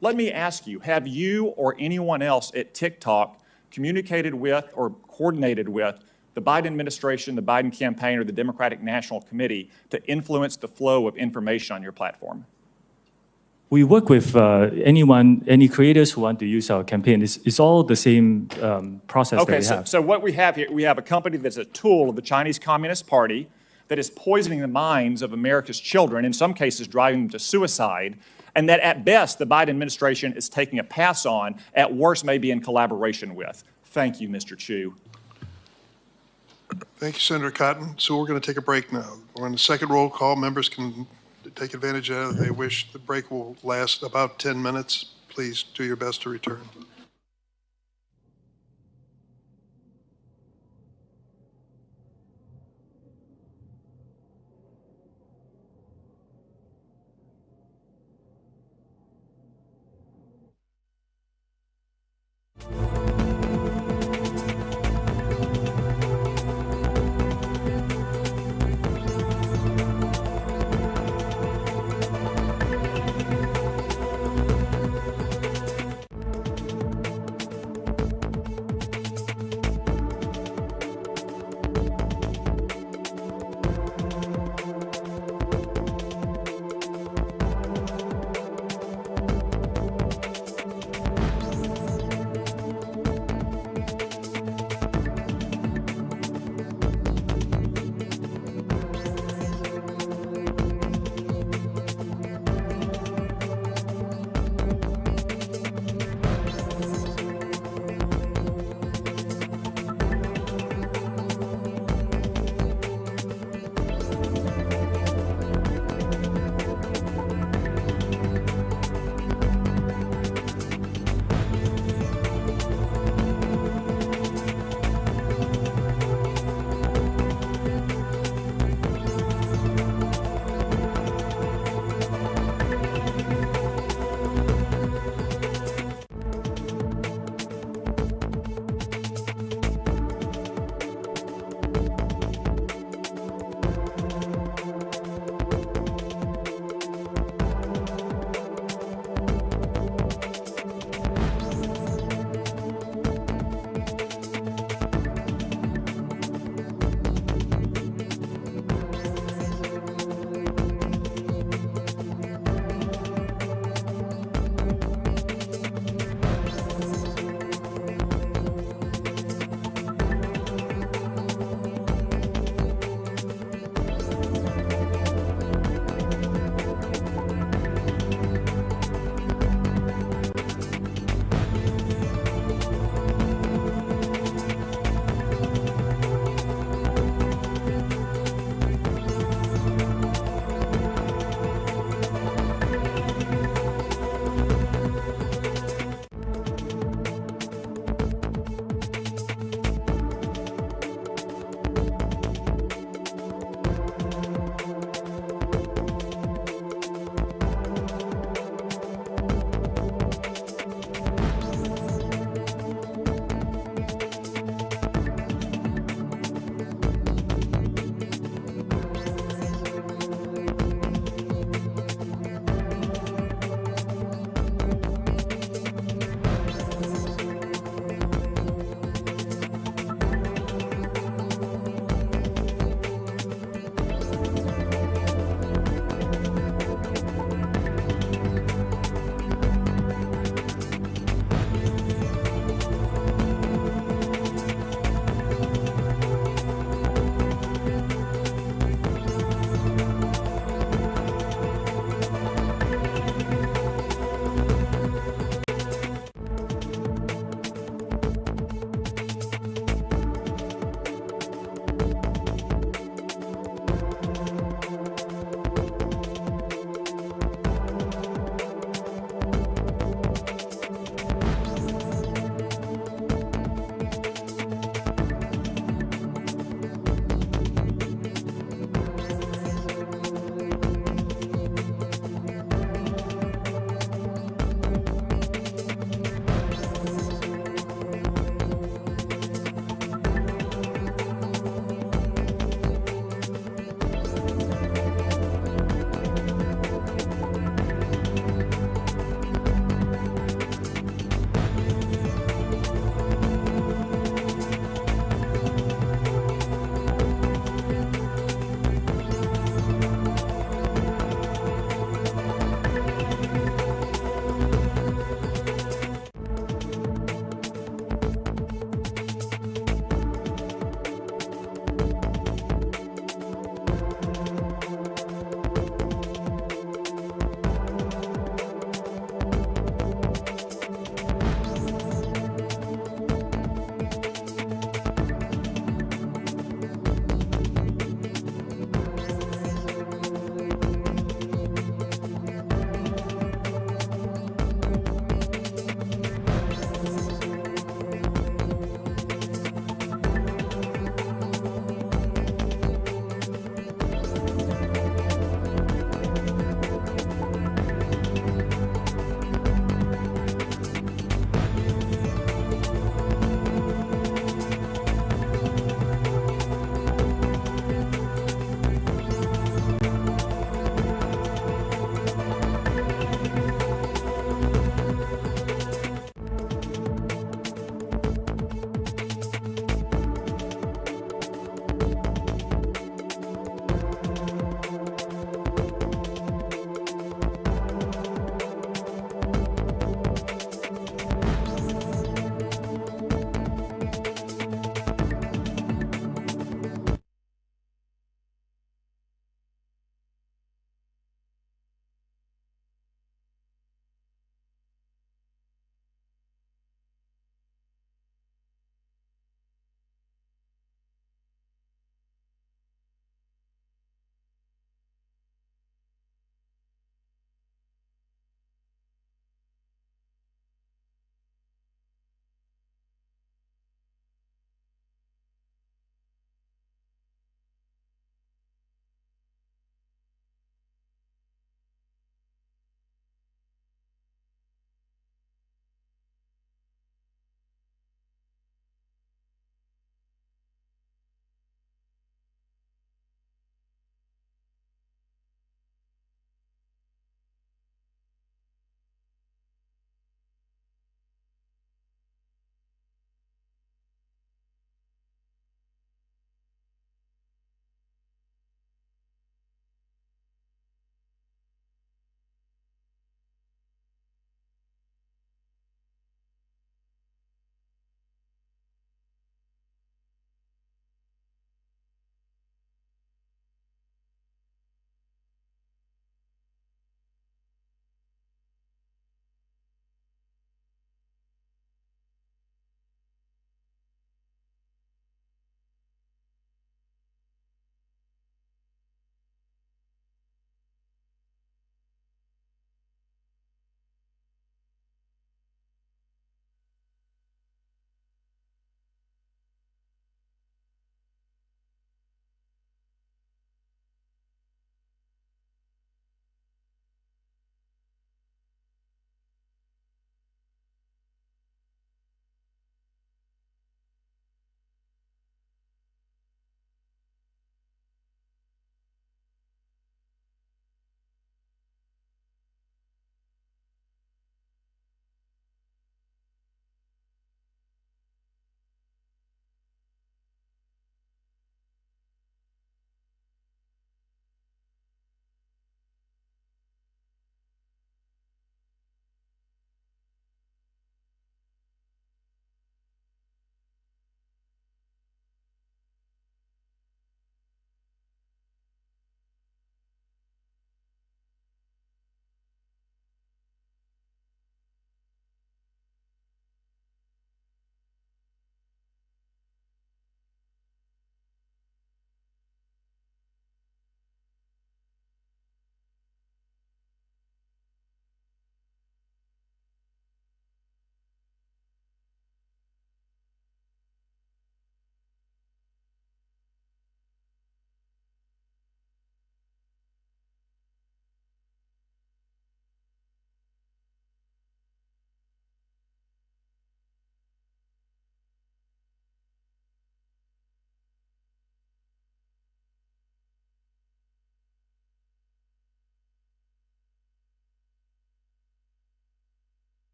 Let me ask you, have you or anyone else at TikTok communicated with or coordinated with the Biden administration, the Biden campaign, or the Democratic National Committee to influence the flow of information on your platform? We work with any creators who want to use our campaign. It's all the same process that we have. So what we have here, we have a company that's a tool of the Chinese Communist Party that is poisoning the minds of America's children, in some cases driving them to suicide, and that at best the Biden administration is taking a pass on, at worst maybe in collaboration with. Thank you, Mr. Chu. Thank you, Senator Cotton. So we're going to take a break now. We're on the second roll call. Members can take advantage of it if they wish. The break will last about 10 minutes. Please do your best to return.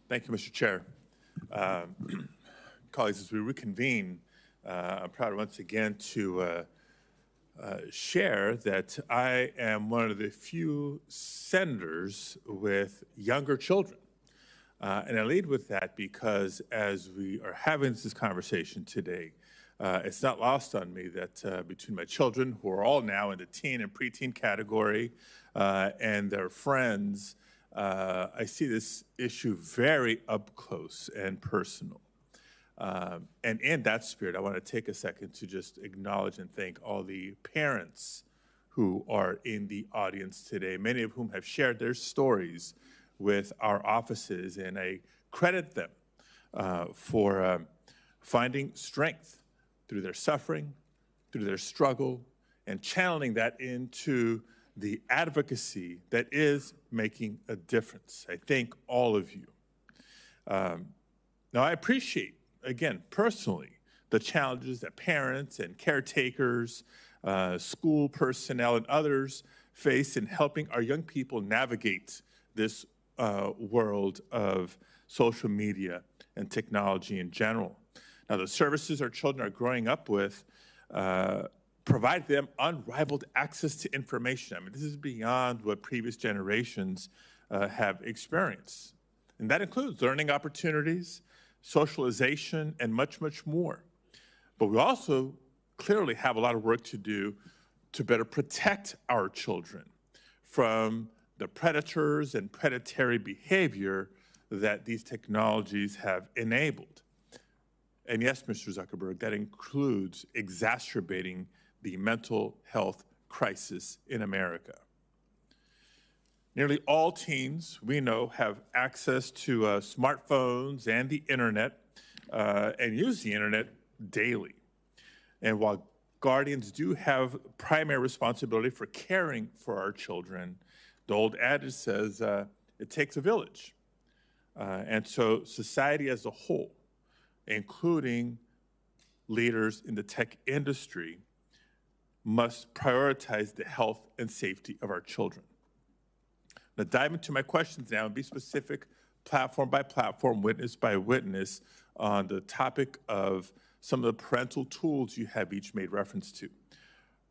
Thank you, Mr. Chair. Colleagues, as we reconvene, I'm proud once again to share that I am one of the few senators with younger children. And I lead with that because as we are having this conversation today, it's not lost on me that between my children, who are all now in the teen and preteen category, and their friends, I see this issue very up close and personal. And in that spirit, I want to take a second to just acknowledge and thank all the parents who are in the audience today, many of whom have shared their stories with our offices, and I credit them for finding strength through their suffering, through their struggle, and channeling that into the advocacy that is making a difference. I thank all of you. Now, I appreciate, again, personally, the challenges that parents and caretakers, school personnel, and others face in helping our young people navigate this world of social media and technology in general. Now, the services our children are growing up with provide them unrivaled access to information. I mean, this is beyond what previous generations have experienced. And that includes learning opportunities, socialization, and much, much more. But we also clearly have a lot of work to do to better protect our children from the predators and predatory behavior that these technologies have enabled. And yes, Mr. Zuckerberg, that includes exacerbating the mental health crisis in America. Nearly all teens, we know, have access to smartphones and the internet and use the internet daily. And while guardians do have primary responsibility for caring for our children, the old adage says it takes a village. And so society as a whole, including leaders in the tech industry, must prioritize the health and safety of our children. Now, dive into my questions now and be specific, platform by platform, witness by witness, on the topic of some of the parental tools you have each made reference to.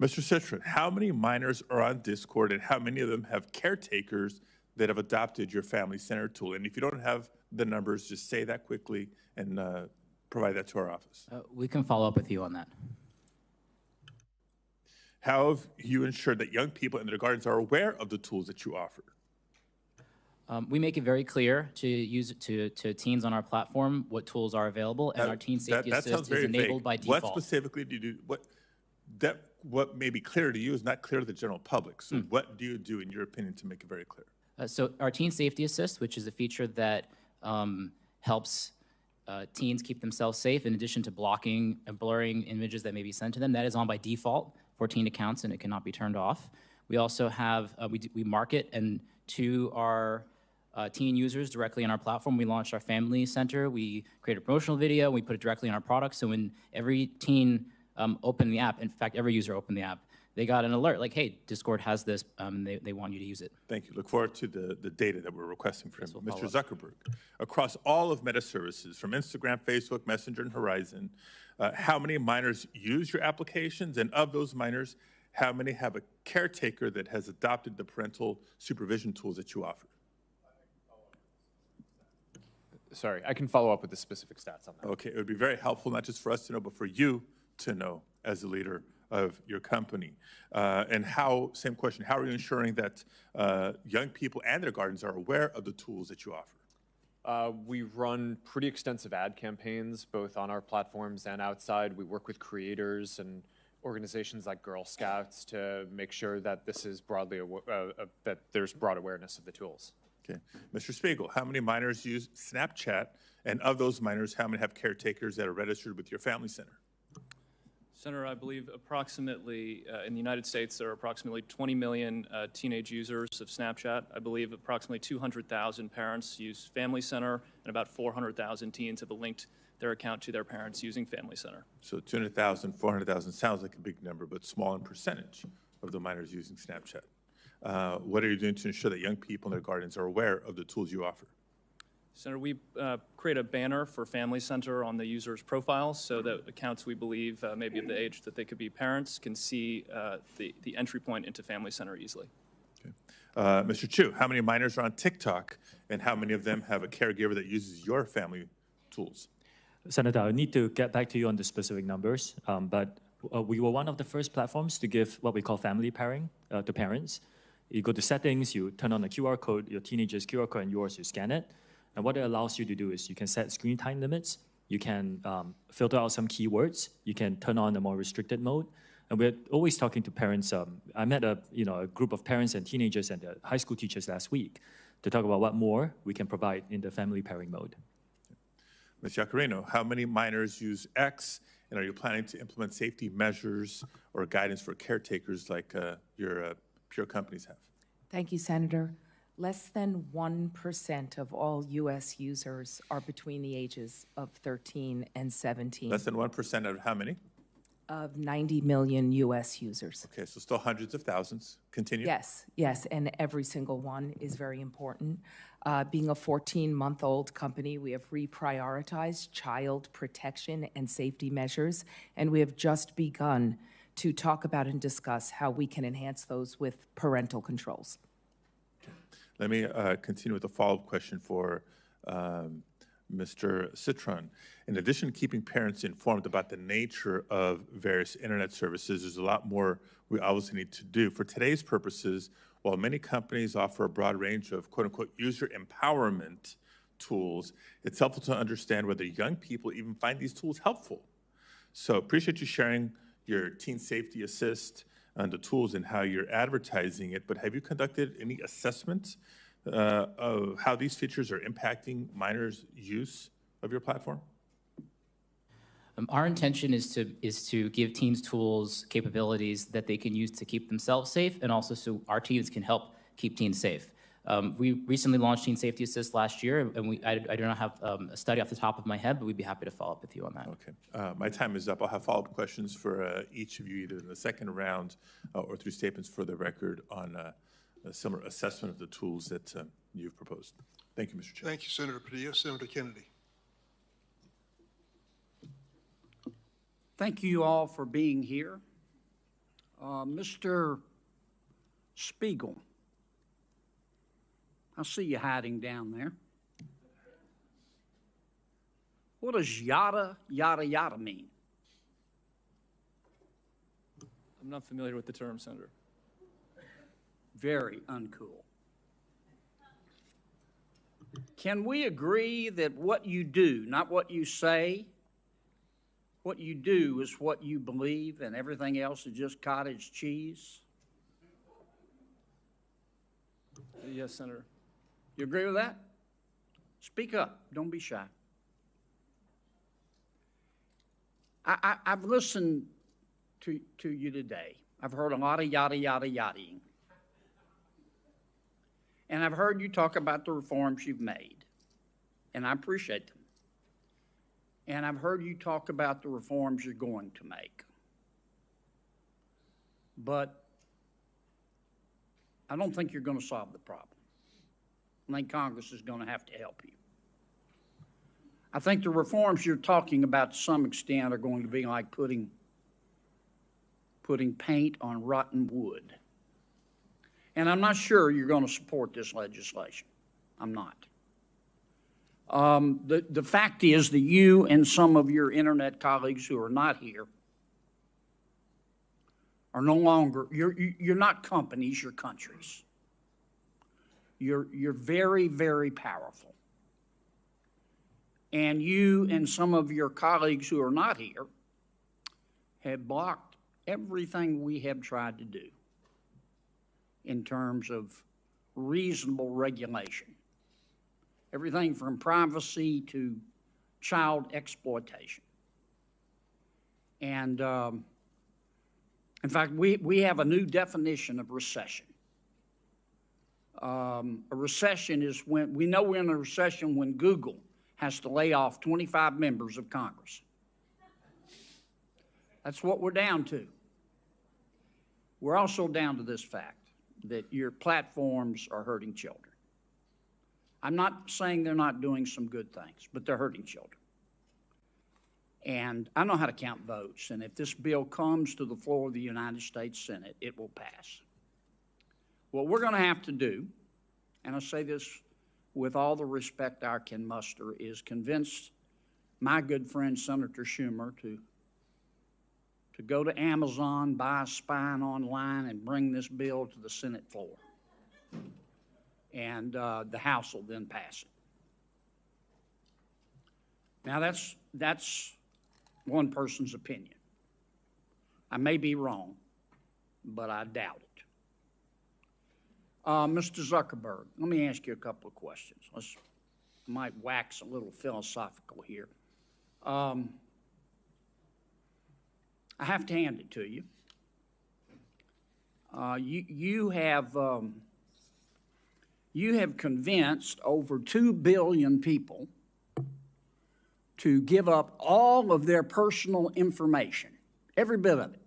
Mr. Citron, how many minors are on Discord, and how many of them have caretakers that have adopted your Family Center tool? And if you don't have the numbers, just say that quickly and provide that to our office. We can follow up with you on that. How have you ensured that young people in their gardens are aware of the tools that you offer? We make it very clear to teens on our platform what tools are available, and our Teen Safety Assist is enabled by default. What specifically do you do? What may be clear to you is not clear to the general public. So what do you do, in your opinion, to make it very clear? So our Teen Safety Assist, which is a feature that helps teens keep themselves safe, in addition to blocking and blurring images that may be sent to them, that is on by default for teen accounts, and it cannot be turned off. We also have, we market and to our teen users directly on our platform. We launched our Family Center. We create a promotional video. We put it directly on our product. So when every teen opened the app, in fact, every user opened the app, they got an alert like, hey, Discord has this, they want you to use it. Thank you. Look forward to the data that we're requesting from Mr. Zuckerberg. Across all of Meta services, from Instagram, Facebook, Messenger, and Horizon, how many minors use your applications? And of those minors, how many have a caretaker that has adopted the parental supervision tools that you offer? Sorry, I can follow up with the specific stats on that. Okay, it would be very helpful, not just for us to know, but for you to know as the leader of your company. And how, same question, how are you ensuring that young people and their gardens are aware of the tools that you offer? We run pretty extensive ad campaigns, both on our platforms and outside. We work with creators and organizations like Girl Scouts to make sure that this is broadly, that there's broad awareness of the tools. Okay. Mr. Spiegel, how many minors use Snapchat? And of those minors, how many have caretakers that are registered with your Family Center? Senator, I believe approximately, in the United States, there are approximately 20 million teenage users of Snapchat. I believe approximately 200,000 parents use Family Center, and about 400,000 teens have linked their account to their parents using Family Center. So 200,000, 400,000 sounds like a big number, but small in percentage of the minors using Snapchat. What are you doing to ensure that young people in their gardens are aware of the tools you offer? Senator, we create a banner for Family Center on the user's profiles so that accounts we believe may be of the age that they could be parents can see the entry point into Family Center easily. Mr. Chu, how many minors are on TikTok, and how many of them have a caregiver that uses your family tools? Senator, I need to get back to you on the specific numbers, but we were one of the first platforms to give what we call family pairing to parents. You go to settings, you turn on the QR code, your teenager's QR code and yours, you scan it. And what it allows you to do is you can set screen time limits, you can filter out some keywords, you can turn on the more restricted mode. And we're always talking to parents. I met a group of parents and teenagers and high school teachers last week to talk about what more we can provide in the family pairing mode. Ms. Yacarino, how many minors use X, and are you planning to implement safety measures or guidance for caretakers like your peer companies have? Thank you, Senator. Less than 1% of all U.S. users are between the ages of 13 and 17. Less than 1% of how many? Of 90 million U.S. users. Okay, so still hundreds of thousands. Continue. Yes, yes, and every single one is very important. Being a 14-month-old company, we have reprioritized child protection and safety measures, and we have just begun to talk about and discuss how we can enhance those with parental controls. Let me continue with a follow-up question for Mr. Citron. In addition to keeping parents informed about the nature of various internet services, there's a lot more we obviously need to do. For today's purposes, while many companies offer a broad range of quote-unquote user empowerment tools, it's helpful to understand whether young people even find these tools helpful. So appreciate you sharing your Teen Safety Assist and the tools and how you're advertising it, but have you conducted any assessment of how these features are impacting minors' use of your platform? Our intention is to give teens tools, capabilities that they can use to keep themselves safe, and also so our teams can help keep teens safe. We recently launched Teen Safety Assist last year, and I do not have a study off the top of my head, but we'd be happy to follow up with you on that. Okay. My time is up. I'll have follow-up questions for each of you, either in the second round or through statements for the record on a similar assessment of the tools that you've proposed. Thank you, Mr. Chair. Thank you, Senator Padilla. Senator Kennedy. Thank you all for being here. Mr. Spiegel, I see you hiding down there. What does yada, yada, yada mean? I'm not familiar with the term, Senator. Very uncool. Can we agree that what you do, not what you say, what you do is what you believe and everything else is just cottage cheese? Yes, Senator. You agree with that? Speak up. Don't be shy. I've listened to you today. I've heard a lot of yada, yada, yadaing. And I've heard you talk about the reforms you've made, and I appreciate them. And I've heard you talk about the reforms you're going to make. But I don't think you're going to solve the problem. I think Congress is going to have to help you. I think the reforms you're talking about to some extent are going to be like putting paint on rotten wood. And I'm not sure you're going to support this legislation. I'm not. The fact is that you and some of your internet colleagues who are not here are no longer, you're not companies, you're countries. You're very, very powerful. And you and some of your colleagues who are not here have blocked everything we have tried to do in terms of reasonable regulation. Everything from privacy to child exploitation. And in fact, we have a new definition of recession. A recession is when, we know we're in a recession when Google has to lay off 25 members of Congress. That's what we're down to. We're also down to this fact that your platforms are hurting children. I'm not saying they're not doing some good things, but they're hurting children. And I know how to count votes, and if this bill comes to the floor of the United States Senate, it will pass. What we're going to have to do, and I say this with all the respect I can muster, is convince my good friend Senator Schumer to go to Amazon, buy a spine online, and bring this bill to the Senate floor. And the House will then pass it. Now, that's one person's opinion. I may be wrong, but I doubt it. Mr. Zuckerberg, let me ask you a couple of questions. Might wax a little philosophical here. I have to hand it to you. You have convinced over 2 billion people to give up all of their personal information, every bit of it,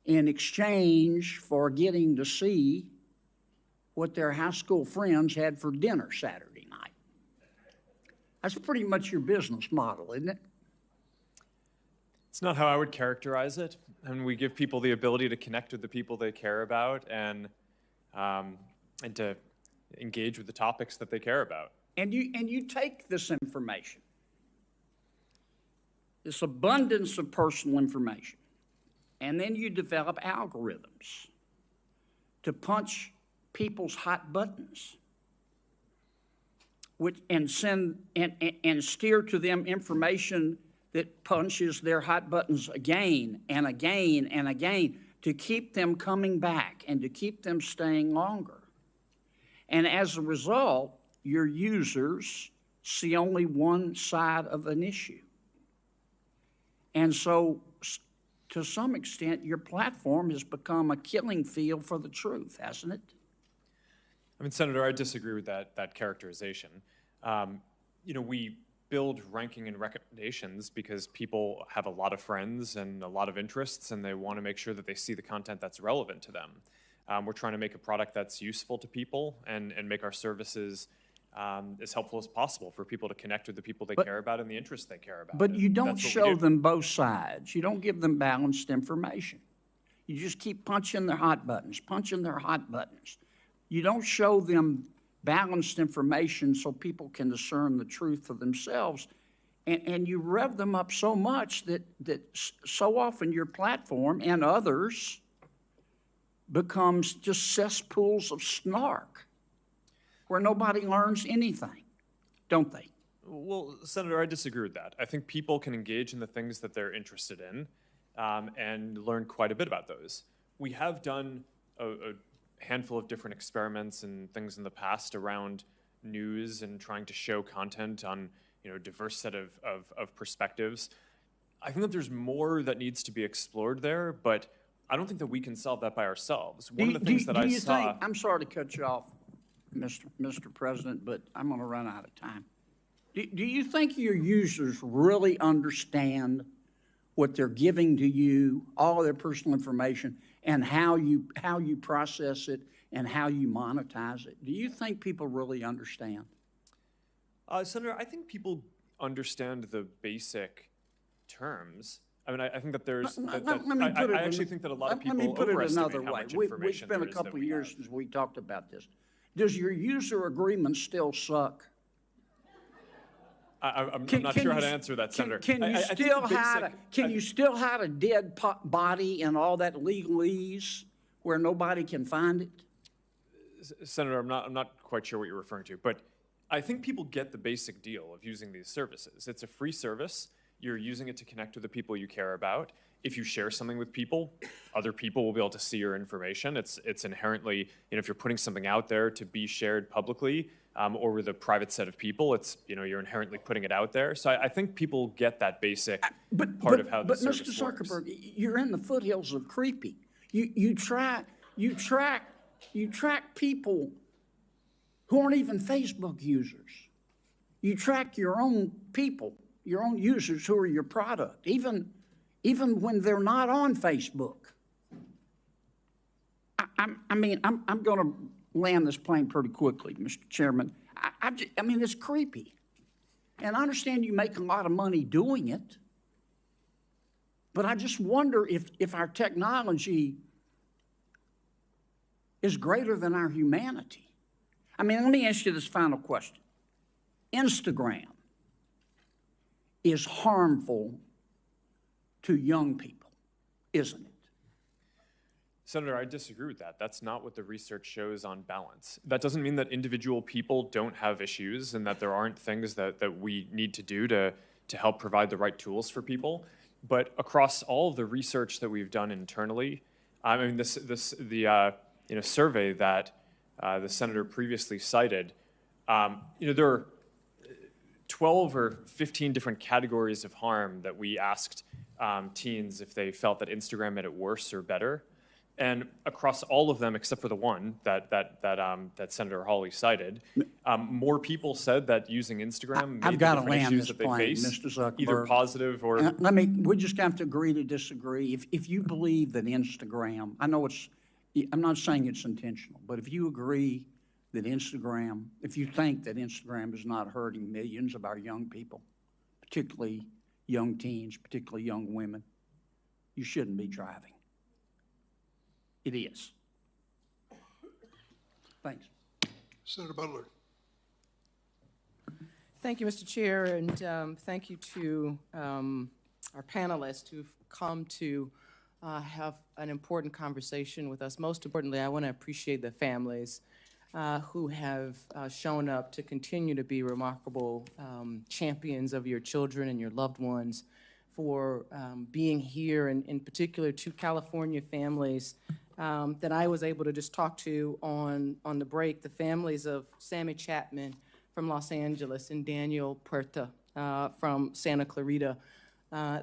in exchange for getting to see what their high school friends had for dinner Saturday night. That's pretty much your business model, isn't it? It's not how I would characterize it. And we give people the ability to connect with the people they care about and to engage with the topics that they care about. And you take this information, this abundance of personal information, and then you develop algorithms to punch people's hot buttons, and send and steer to them information that punches their hot buttons again and again and again to keep them coming back and to keep them staying longer. And as a result, your users see only one side of an issue. And so, to some extent, your platform has become a killing field for the truth, hasn't it? I mean, Senator, I disagree with that characterization. We build ranking and recommendations because people have a lot of friends and a lot of interests, and they want to make sure that they see the content that's relevant to them. We're trying to make a product that's useful to people and make our services as helpful as possible for people to connect with the people they care about and the interests they care about. But you don't show them both sides. You don't give them balanced information. You just keep punching their hot buttons, punching their hot buttons. You don't show them balanced information so people can discern the truth for themselves. And you rev them up so much that so often your platform and others becomes just cesspools of snark where nobody learns anything, don't they? Well, Senator, I disagree with that. I think people can engage in the things that they're interested in and learn quite a bit about those. We have done a handful of different experiments and things in the past around news and trying to show content on a diverse set of perspectives. I think that there's more that needs to be explored there, but I don't think that we can solve that by ourselves. One of the things that I saw... I'm sorry to cut you off, Mr. President, but I'm going to run out of time. Do you think your users really understand what they're giving to you, all of their personal information, and how you process it and how you monetize it? Do you think people really understand? Senator, I think people understand the basic terms. I mean, I think that there's... I actually think that a lot of people overestimate how much information It's been a couple of years since we talked about this. Does your user agreement still suck? I'm not sure how to answer that, Senator. Can you still hide a dead body and all that legalese where nobody can find it? Senator, I'm not quite sure what you're referring to, but I think people get the basic deal of using these services. It's a free service. You're using it to connect with the people you care about. If you share something with people, other people will be able to see your information. It's inherently, if you're putting something out there to be shared publicly or with a private set of people, it's, you're inherently putting it out there. So I think people get that basic part of how the service works. But Mr. Zuckerberg, you're in the foothills of creepy. You track people who aren't even Facebook users. You track your own people, your own users who are your product, even when they're not on Facebook. I'm going to land this plane pretty quickly, Mr. Chairman. I mean, it's creepy. And I understand you make a lot of money doing it, but I just wonder if our technology is greater than our humanity. I mean, let me ask you this final question. Instagram is harmful to young people, isn't it? Senator, I disagree with that. That's not what the research shows on balance. That doesn't mean that individual people don't have issues and that there aren't things that we need to do to help provide the right tools for people. But across all of the research that we've done internally, I mean, the survey that the senator previously cited, there are 12 or 15 different categories of harm that we asked teens if they felt that Instagram made it worse or better. And across all of them, except for the one that Senator Hawley cited, more people said that using Instagram made I've got the to different land issues this that they plane, face Mr. Zuckerberg. either positive or. We just have to agree to disagree. If you believe that Instagram, I'm not saying it's intentional, but if you agree that if you think that Instagram is not hurting millions of our young people, particularly young teens, particularly young women, you shouldn't be driving. It is. Thanks. Senator Butler. Thank you, Mr. Chair, and thank you to our panelists who've come to have an important conversation with us. Most importantly, I want to appreciate the families who have shown up to continue to be remarkable champions of your children and your loved ones, for being here, and in particular to California families that I was able to just talk to on the break, the families of Sammy Chapman from Los Angeles and Daniel Puerta from Santa Clarita.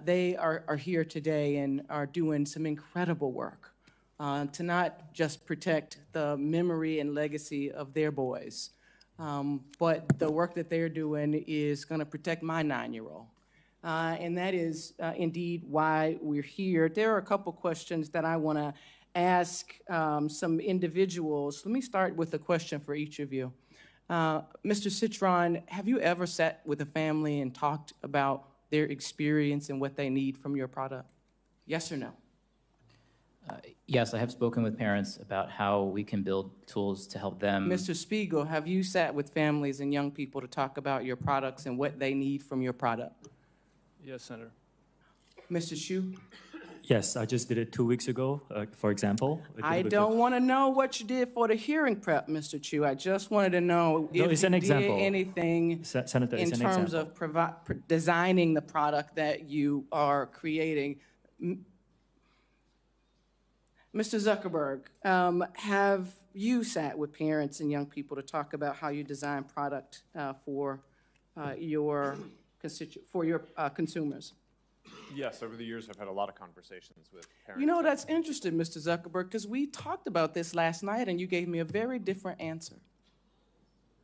They are here today and are doing some incredible work to not just protect the memory and legacy of their boys, but the work that they're doing is going to protect my 9-year-old. And that is indeed why we're here. There are a couple questions that I want to ask some individuals. Let me start with a question for each of you. Mr. Citron, have you ever sat with a family and talked about their experience and what they need from your product? Yes or no? Yes, I have spoken with parents about how we can build tools to help them. Mr. Spiegel, have you sat with families and young people to talk about your products and what they need from your product? Yes, Senator. Mr. Hsu? Yes, I just did it 2 weeks ago, for example. I don't want to know what you did for the hearing prep, Mr. Hsu. I just wanted to know if you did anything Senator, in terms of designing the product that you are creating. Mr. Zuckerberg, have you sat with parents and young people to talk about how you design product for your consumers? Yes, over the years, I've had a lot of conversations with parents. You know, that's interesting, Mr. Zuckerberg, because we talked about this last night and you gave me a very different answer.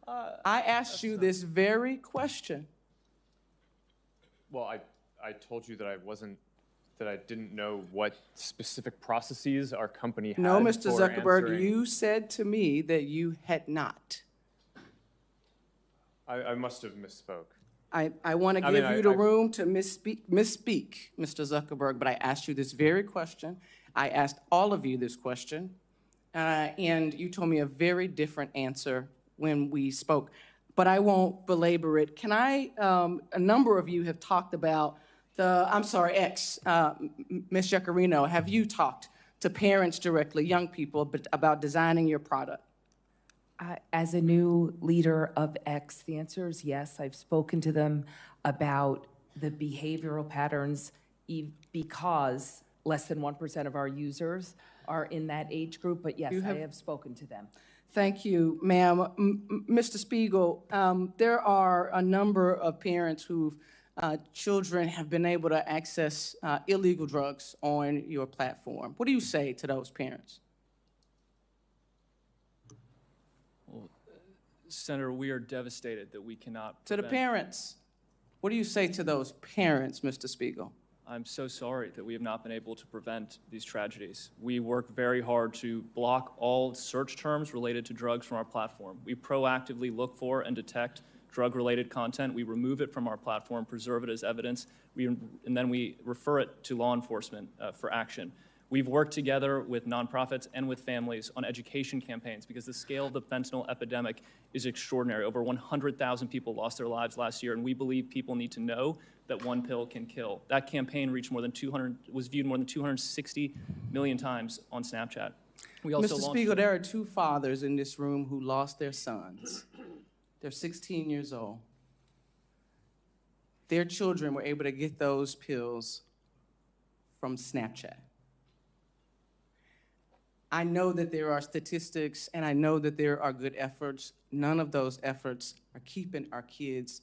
I asked you this very question. Well, I told you that I didn't know what specific processes our company had. No, Mr. for Zuckerberg, answering. you said to me that you had not. I must have misspoke. I want to give you the room to misspeak, Mr. Zuckerberg, but I asked you this very question. I asked all of you this question, and you told me a very different answer when we spoke. But I won't belabor it. Can I, a number of you have talked about X, Ms. Giacarino, have you talked to parents directly, young people, about designing your product? As a new leader of X, the answer is yes. I've spoken to them about the behavioral patterns because less than 1% of our users are in that age group, but yes, I have spoken to them. Thank you, ma'am. Mr. Spiegel, there are a number of parents whose children have been able to access illegal drugs on your platform. What do you say to those parents? Senator, we are devastated that we cannot To the parents, what do you say to those parents, Mr. Spiegel? I'm so sorry that we have not been able to prevent these tragedies. We work very hard to block all search terms related to drugs from our platform. We proactively look for and detect drug-related content. We remove it from our platform, preserve it as evidence, and then we refer it to law enforcement for action. We've worked together with nonprofits and with families on education campaigns because the scale of the fentanyl epidemic is extraordinary. Over 100,000 people lost their lives last year, and we believe people need to know that one pill can kill. That campaign reached was viewed more than 260 million times on Snapchat. We also Mr. Spiegel, there are two fathers in this room who lost their sons. They're 16 years old. Their children were able to get those pills from Snapchat. I know that there are statistics and I know that there are good efforts. None of those efforts are keeping our kids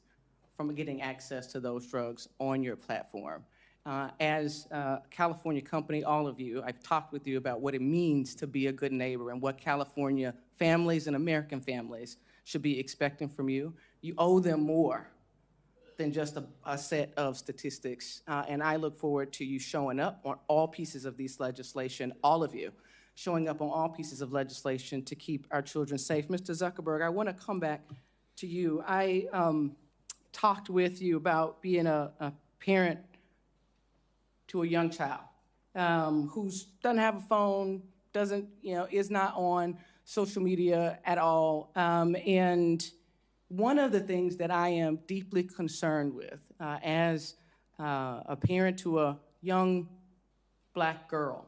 from getting access to those drugs on your platform. As a California company, all of you, I've talked with you about what it means to be a good neighbor and what California families and American families should be expecting from you. You owe them more than just a set of statistics. And I look forward to you showing up on all pieces of this legislation, all of you, showing up on all pieces of legislation to keep our children safe. Mr. Zuckerberg, I want to come back to you. I talked with you about being a parent to a young child who doesn't have a phone, is not on social media at all. And one of the things that I am deeply concerned with as a parent to a young Black girl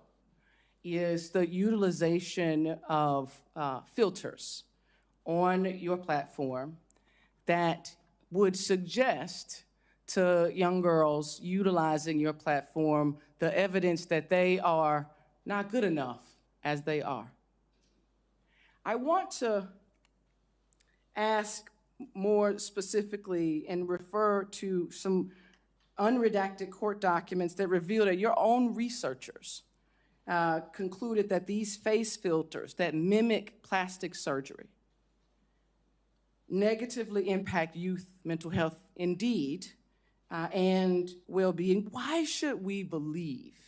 is the utilization of filters on your platform that would suggest to young girls utilizing your platform the evidence that they are not good enough as they are. I want to ask more specifically and refer to some unredacted court documents that reveal that your own researchers concluded that these face filters that mimic plastic surgery negatively impact youth mental health indeed and well-being. Why should we believe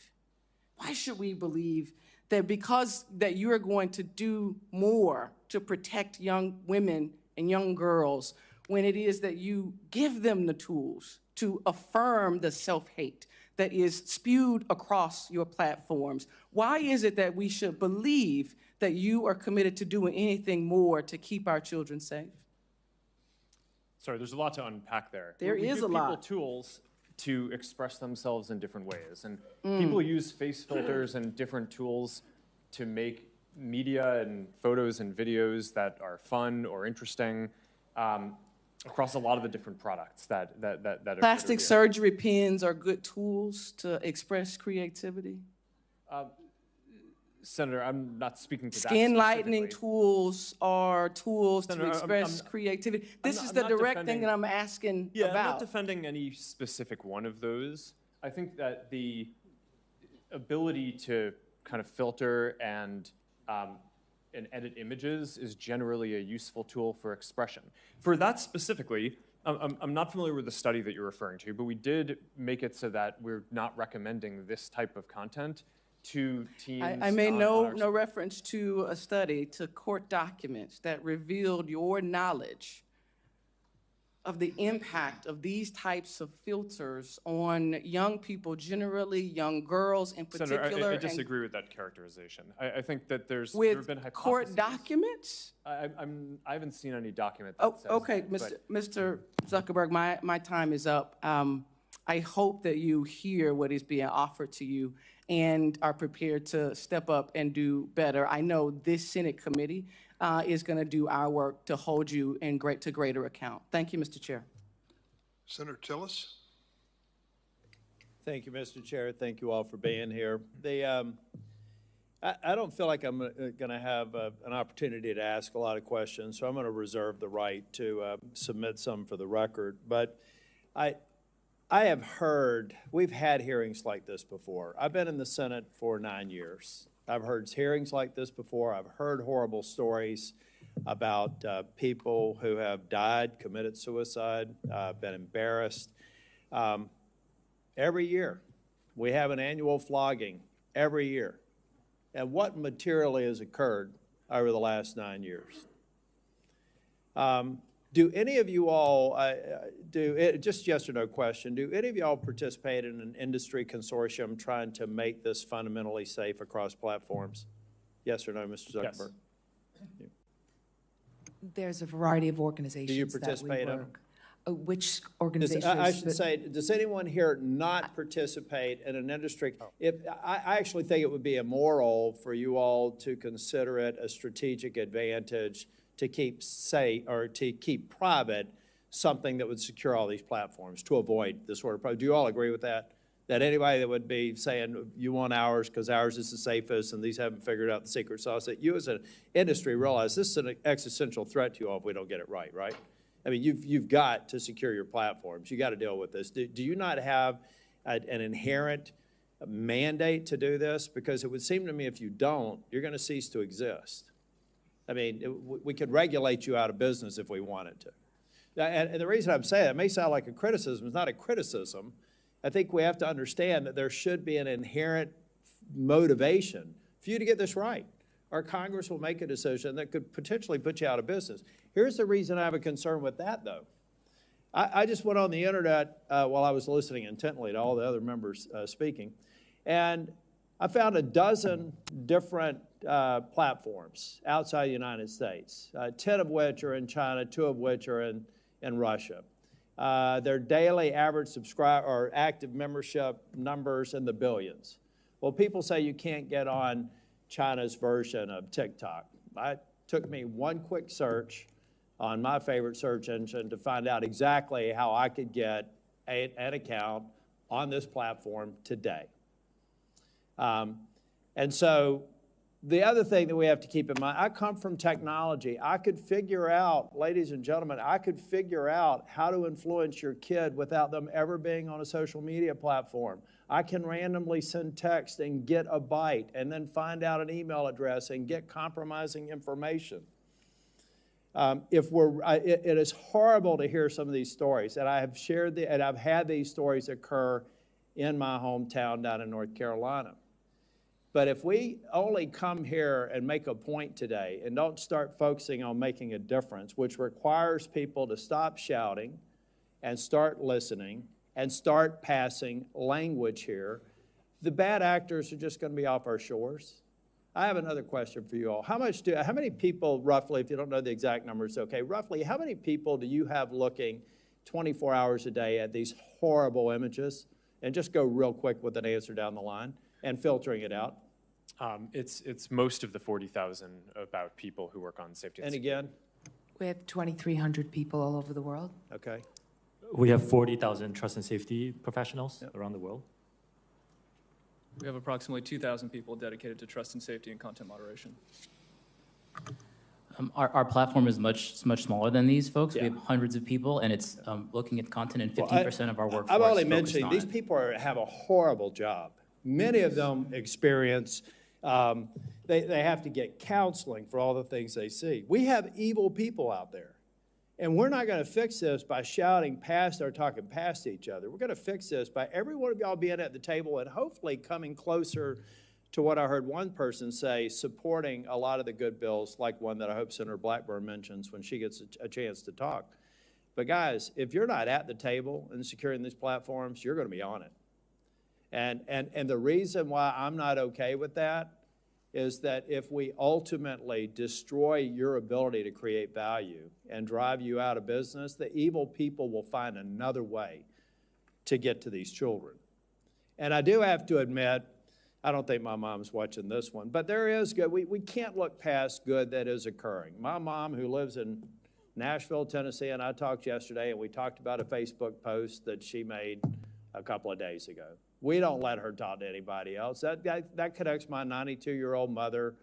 that because that you are going to do more to protect young women and young girls when it is that you give them the tools to affirm the self-hate that is spewed across your platforms? Why is it that we should believe that you are committed to doing anything more to keep our children safe? Sorry, there's a lot to unpack there. There is a lot. We give people tools to express themselves in different ways. And people use face filters and different tools to make media and photos and videos that are fun or interesting across a lot of the different products that are Plastic surgery pins are good tools to express creativity. Senator, I'm not speaking to that Skin specifically. lightening tools are tools Senator, to express creativity. This is the direct thing that I'm asking about. I'm not defending any specific one of those. I think that the ability to kind of filter and edit images is generally a useful tool for expression. For that specifically, I'm not familiar with the study that you're referring to, but we did make it so that we're not recommending this type of content to teens. I made no reference to a study, to court documents that revealed your knowledge of the impact of these types of filters on young people generally, young girls in particular. Senator, I disagree with that characterization. I think that there have been hypotheses. With court documents? I haven't seen any document that says okay, that, Mr. Zuckerberg, my time is up. I hope that you hear what is being offered to you and are prepared to step up and do better. I know this Senate committee is going to do our work to hold you in to greater account. Thank you, Mr. Chair. Senator Tillis. Thank you, Mr. Chair. Thank you all for being here. I don't feel like I'm going to have an opportunity to ask a lot of questions, so I'm going to reserve the right to submit some for the record. But I have heard, we've had hearings like this before. I've been in the Senate for 9 years. I've heard hearings like this before. I've heard horrible stories about people who have died, committed suicide, been embarrassed. Every year, We have an annual flogging every year. And what materially has occurred over the last 9 years? Do any of you all, just yes or no question, do any of y'all participate in an industry consortium trying to make this fundamentally safe across platforms? Yes or no, Mr. Zuckerberg? Yes. There's a variety of organizations Do you that we participate in them? work. Which organizations? I should say, does anyone here not participate in an industry? I actually think it would be immoral for you all to consider it a strategic advantage to keep safe or to keep private something that would secure all these platforms to avoid this sort of problem. Do you all agree with that? That anybody that would be saying you want ours because ours is the safest and these haven't figured out the secret sauce, that you as an industry realize this is an existential threat to you all if we don't get it right, right? I mean, you've got to secure your platforms. You got to deal with this. Do you not have an inherent mandate to do this? Because it would seem to me if you don't, you're going to cease to exist. I mean, we could regulate you out of business if we wanted to. And the reason I'm saying it may sound like a criticism. It's not a criticism. I think we have to understand that there should be an inherent motivation for you to get this right. Our Congress will make a decision that could potentially put you out of business. Here's the reason I have a concern with that, though. I just went on the internet while I was listening intently to all the other members speaking, and I found a dozen different platforms outside the United States, 10 of which are in China, 2 of which are in Russia. Their daily average subscriber or active membership numbers in the billions. Well, people say you can't get on China's version of TikTok. It took me one quick search on my favorite search engine to find out exactly how I could get an account on this platform today. And so the other thing that we have to keep in mind, I come from technology. I could figure out, ladies and gentlemen, I could figure out how to influence your kid without them ever being on a social media platform. I can randomly send text and get a bite and then find out an email address and get compromising information. It is horrible to hear some of these stories, and I have shared and I've had these stories occur in my hometown down in North Carolina. But if we only come here and make a point today and don't start focusing on making a difference, which requires people to stop shouting and start listening and start passing language here, the bad actors are just going to be off our shores. I have another question for you all. How many people roughly, if you don't know the exact numbers, okay, roughly how many people do you have looking 24 hours a day at these horrible images? And just go real quick with an answer down the line and filtering it out. It's most of the 40,000 about people who work on safety and security. again? We have 2,300 people all over the world. Okay. We have 40,000 trust and safety professionals around the world. We have approximately 2,000 people dedicated to trust and safety and content moderation. Our platform is much smaller than these folks. We have hundreds of people, and it's looking at content, and 15% of our workforce. I'm only mentioning these people have a horrible job. Many of them experience, they have to get counseling for all the things they see. We have evil people out there. And we're not going to fix this by shouting past or talking past each other. We're going to fix this by every one of y'all being at the table and hopefully coming closer to what I heard one person say, supporting a lot of the good bills, like one that I hope Senator Blackburn mentions when she gets a chance to talk. But guys, if you're not at the table and securing these platforms, you're going to be on it. And the reason why I'm not okay with that is that if we ultimately destroy your ability to create value and drive you out of business, the evil people will find another way to get to these children. And I do have to admit, I don't think my mom's watching this one, but there is good. We can't look past good that is occurring. My mom, who lives in Nashville, Tennessee, and I talked yesterday, and we talked about a Facebook post that she made a couple of days ago. We don't let her talk to anybody else. That connects my 92-year-old mother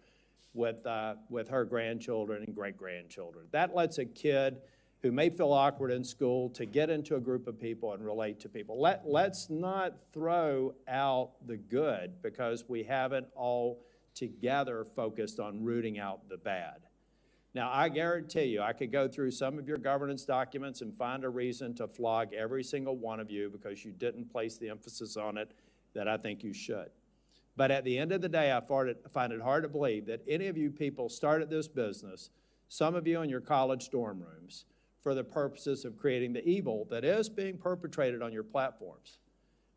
with her grandchildren and great-grandchildren. That lets a kid who may feel awkward in school to get into a group of people and relate to people. Let's not throw out the good because we haven't all together focused on rooting out the bad. Now, I guarantee you, I could go through some of your governance documents and find a reason to flog every single one of you because you didn't place the emphasis on it that I think you should. But at the end of the day, I find it hard to believe that any of you people started this business, some of you in your college dorm rooms, for the purposes of creating the evil that is being perpetrated on your platforms.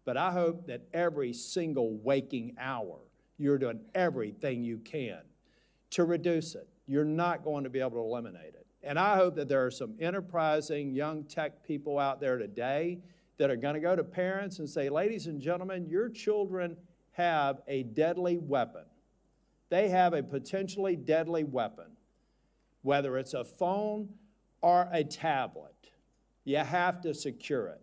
But I hope that every single waking hour, you're doing everything you can to reduce it. You're not going to be able to eliminate it. And I hope that there are some enterprising young tech people out there today that are going to go to parents and say, ladies and gentlemen, your children have a deadly weapon. They have a potentially deadly weapon, whether it's a phone or a tablet. You have to secure it.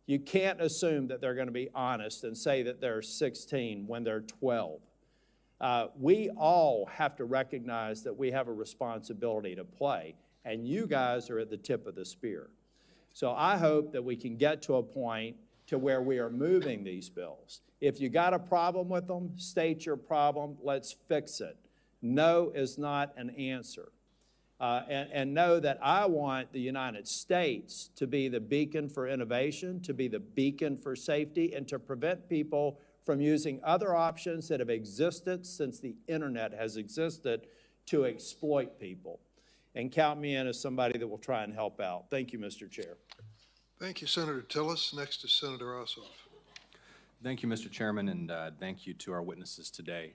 You can't assume that they're going to be honest and say that they're 16 when they're 12. We all have to recognize that we have a responsibility to play, and you guys are at the tip of the spear. So I hope that we can get to a point to where we are moving these bills. If you got a problem with them, state your problem, let's fix it. No is not an answer. And know that I want the United States to be the beacon for innovation, to be the beacon for safety, and to prevent people from using other options that have existed since the internet has existed to exploit people. And count me in as somebody that will try and help out. Thank you, Mr. Chair. Thank you, Senator Tillis. Next is Senator Ossoff. Thank you, Mr. Chairman, and thank you to our witnesses today.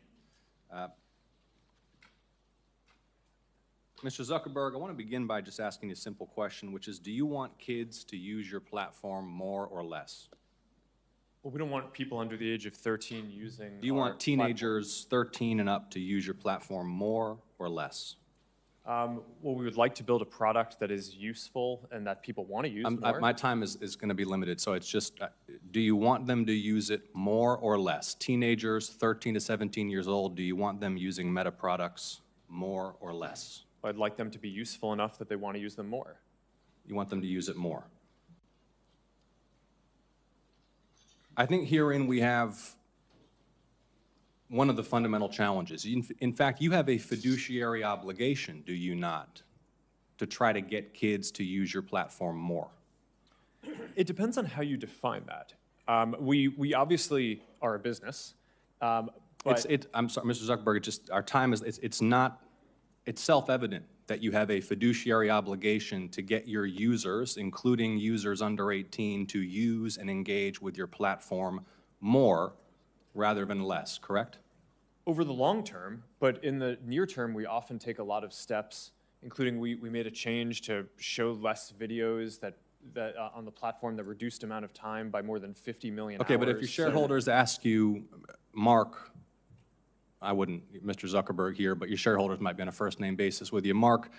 Mr. Zuckerberg, I want to begin by just asking a simple question, which is, do you want kids to use your platform more or less? Well, we don't want people under the age of 13 using. Do you want teenagers 13 and up to use your platform more or less? Well, we would like to build a product that is useful and that people want to use more. My time is going to be limited, so it's just, do you want them to use it more or less? Teenagers 13 to 17 years old, do you want them using Meta products more or less? I'd like them to be useful enough that they want to use them more. You want them to use it more. I think herein we have one of the fundamental challenges. In fact, you have a fiduciary obligation, do you not, to try to get kids to use your platform more? It depends on how you define that. We obviously are a business. I'm sorry, Mr. Zuckerberg, our time is, it's self-evident that you have a fiduciary obligation to get your users, including users under 18, to use and engage with your platform more rather than less, correct? Over the long term, but in the near term, we often take a lot of steps, including we made a change to show less videos that on the platform that reduced amount of time by more than 50 million Okay, hours. but if your shareholders ask you, Mark, I wouldn't, Mr. Zuckerberg here, but your shareholders might be on a first-name basis with you. Mark,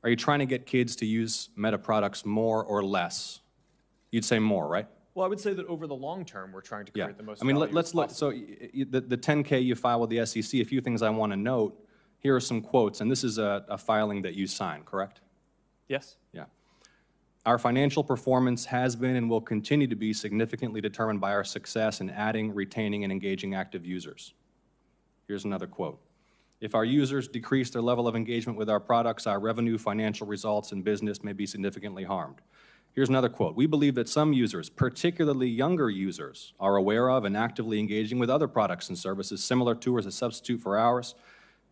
are you trying to get kids to use Meta products more or less? You'd say more, right? Well, I would say that over the long term, we're trying to create the most I mean, value let's look. So the 10K you file with the SEC, a few things I want to note. Here are some quotes, and this is a filing that you signed, correct? Yes. Yeah. Our financial performance has been and will continue to be significantly determined by our success in adding, retaining, and engaging active users. Here's another quote. If our users decrease their level of engagement with our products, our revenue, financial results, and business may be significantly harmed. Here's another quote. We believe that some users, particularly younger users, are aware of and actively engaging with other products and services similar to or as a substitute for ours.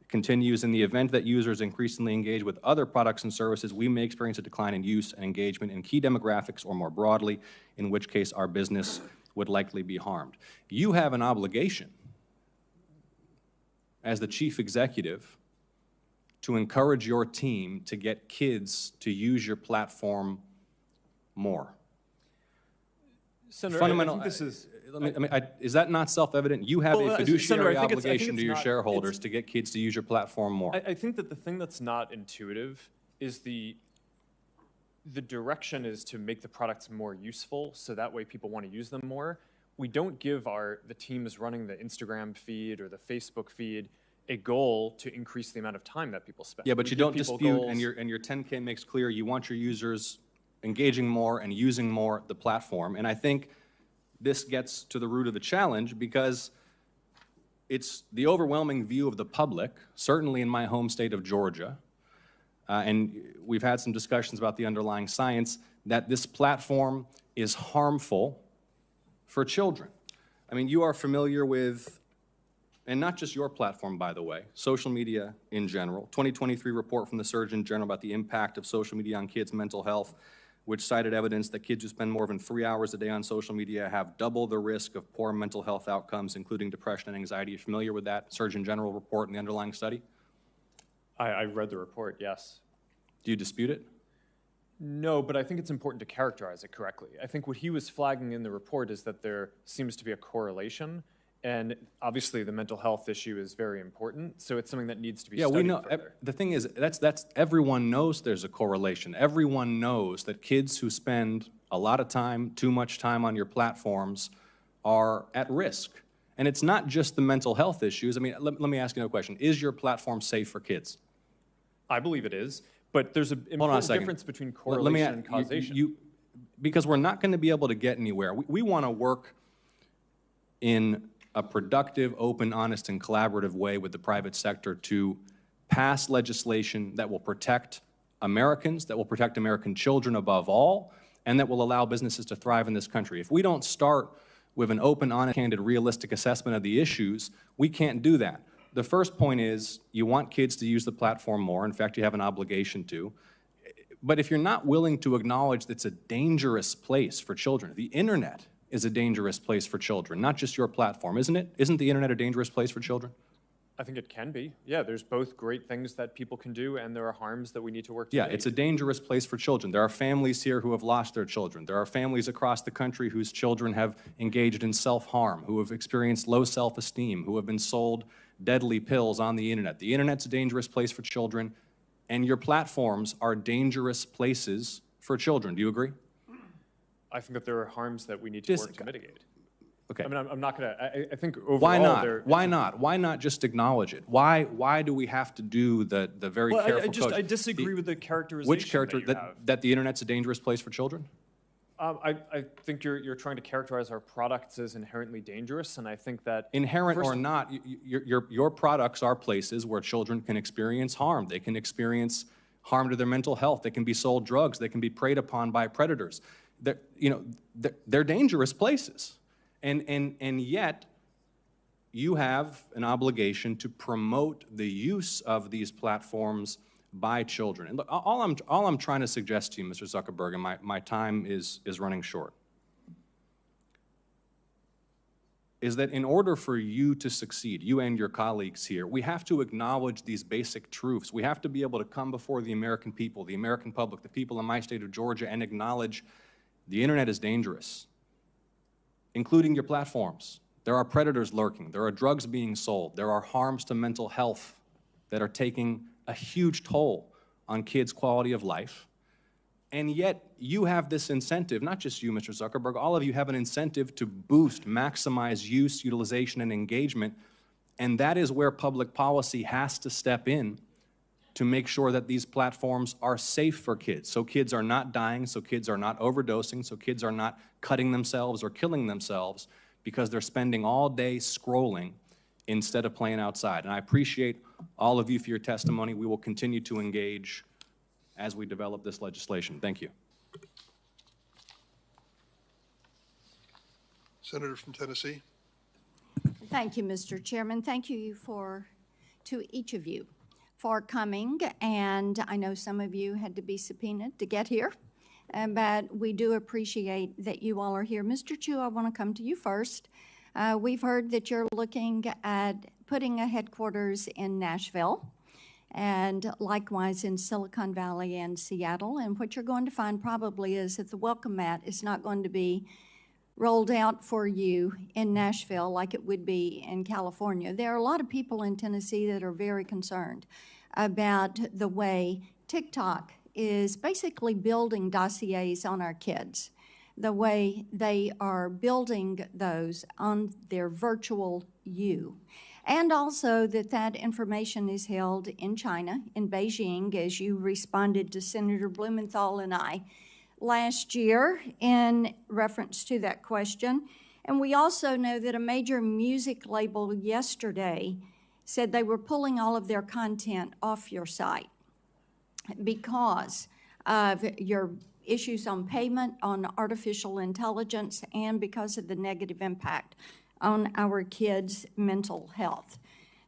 It continues, in the event that users increasingly engage with other products and services, we may experience a decline in use and engagement in key demographics or more broadly, in which case our business would likely be harmed. You have an obligation as the chief executive to encourage your team to get kids to use your platform more. Senator, Fundamental, I think this is... is that not self-evident? You have a fiduciary Senator, obligation to your shareholders to get kids to use your platform more. I think that the thing that's not intuitive is the direction is to make the products more useful, so that way people want to use them more. We don't give the teams running the Instagram feed or the Facebook feed a goal to increase the amount of time that people spend. Yeah, but you don't dispute, and your 10K makes clear you want your users engaging more and using more the platform. And I think this gets to the root of the challenge, because it's the overwhelming view of the public, certainly in my home state of Georgia, and we've had some discussions about the underlying science, that this platform is harmful for children. I mean, you are familiar with, and not just your platform, by the way, social media in general. 2023 report from the Surgeon General about the impact of social media on kids' mental health, which cited evidence that kids who spend more than 3 hours a day on social media have double the risk of poor mental health outcomes, including depression and anxiety. Are you familiar with that Surgeon General report and the underlying study? I read the report, yes. Do you dispute it? No, but I think it's important to characterize it correctly. I think what he was flagging in the report is that there seems to be a correlation, and obviously the mental health issue is very important, so it's something that needs to be studied we know. further. The thing is, that's everyone knows there's a correlation. Everyone knows that kids who spend a lot of time, too much time on your platforms are at risk. And it's not just the mental health issues. I mean, let me ask you another question. Is your platform safe for kids? I believe it is, but there's an important difference between correlation and causation. Because we're not going to be able to get anywhere. We want to work in a productive, open, honest, and collaborative way with the private sector to pass legislation that will protect Americans, that will protect American children above all, and that will allow businesses to thrive in this country. If we don't start with an open, honest, candid, realistic assessment of the issues, we can't do that. The first point is you want kids to use the platform more. In fact, you have an obligation to. But if you're not willing to acknowledge that it's a dangerous place for children, the internet is a dangerous place for children, not just your platform, isn't it? Isn't the internet a dangerous place for children? I think it can be. Yeah, there's both great things that people can do, and there are harms that we need to work to Yeah, mitigate. it's a dangerous place for children. There are families here who have lost their children. There are families across the country whose children have engaged in self-harm, who have experienced low self-esteem, who have been sold deadly pills on the internet. The internet's a dangerous place for children, and your platforms are dangerous places for children. Do you agree? I think that there are harms that we need to work to mitigate. Okay. I mean, I'm not going to, I think overall Why not? there... Why not? Why not just acknowledge it? Why do we have to do the very careful code? I disagree with the characterization Which character, that you have. that the internet's a dangerous place for children? I think you're trying to characterize our products as inherently dangerous, and I think that... Inherent or not, your products are places where children can experience harm. They can experience harm to their mental health. They can be sold drugs. They can be preyed upon by predators. They're dangerous places. And yet, you have an obligation to promote the use of these platforms by children. And look, all I'm trying to suggest to you, Mr. Zuckerberg, and my time is running short, is that in order for you to succeed, you and your colleagues here, we have to acknowledge these basic truths. We have to be able to come before the American people, the American public, the people in my state of Georgia, and acknowledge the internet is dangerous, including your platforms. There are predators lurking. There are drugs being sold. There are harms to mental health that are taking a huge toll on kids' quality of life. And yet, you have this incentive, not just you, Mr. Zuckerberg, all of you have an incentive to boost, maximize use, utilization, and engagement. And that is where public policy has to step in to make sure that these platforms are safe for kids. So kids are not dying, so kids are not overdosing, so kids are not cutting themselves or killing themselves because they're spending all day scrolling instead of playing outside. And I appreciate all of you for your testimony. We will continue to engage as we develop this legislation. Thank you. Senator from Tennessee. Thank you, Mr. Chairman. Thank you to each of you for coming. And I know some of you had to be subpoenaed to get here, but we do appreciate that you all are here. Mr. Chu, I want to come to you first. We've heard that you're looking at putting a headquarters in Nashville and likewise in Silicon Valley and Seattle. And what you're going to find probably is that the welcome mat is not going to be rolled out for you in Nashville like it would be in California. There are a lot of people in Tennessee that are very concerned about the way TikTok is basically building dossiers on our kids, the way they are building those on their virtual you. And also that information is held in China, in Beijing, as you responded to Senator Blumenthal and I last year in reference to that question. And we also know that a major music label yesterday said they were pulling all of their content off your site because of your issues on payment, on artificial intelligence, and because of the negative impact on our kids' mental health.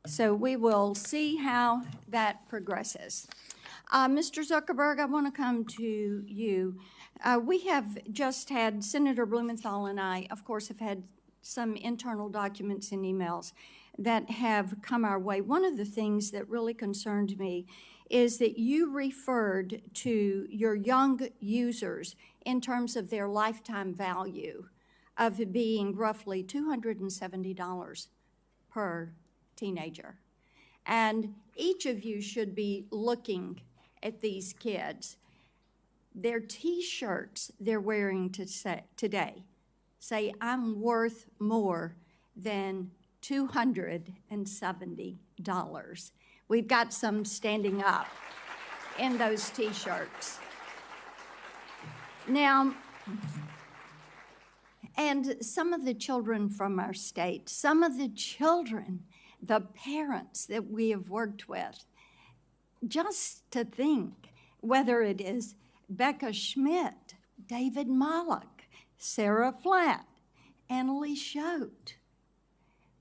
So we will see how that progresses. Mr. Zuckerberg, I want to come to you. We have just had, Senator Blumenthal and I, of course, have had some internal documents and emails that have come our way. One of the things that really concerned me is that you referred to your young users in terms of their lifetime value of being roughly $270 per teenager. And each of you should be looking at these kids. Their T-shirts they're wearing today say, I'm worth more than $270. We've got some standing up in those T-shirts. Now, and some of the children from our state, some of the children, the parents that we have worked with, just to think, whether it is Becca Schmidt, David Mollick, Sarah Flatt, Annalie Schote,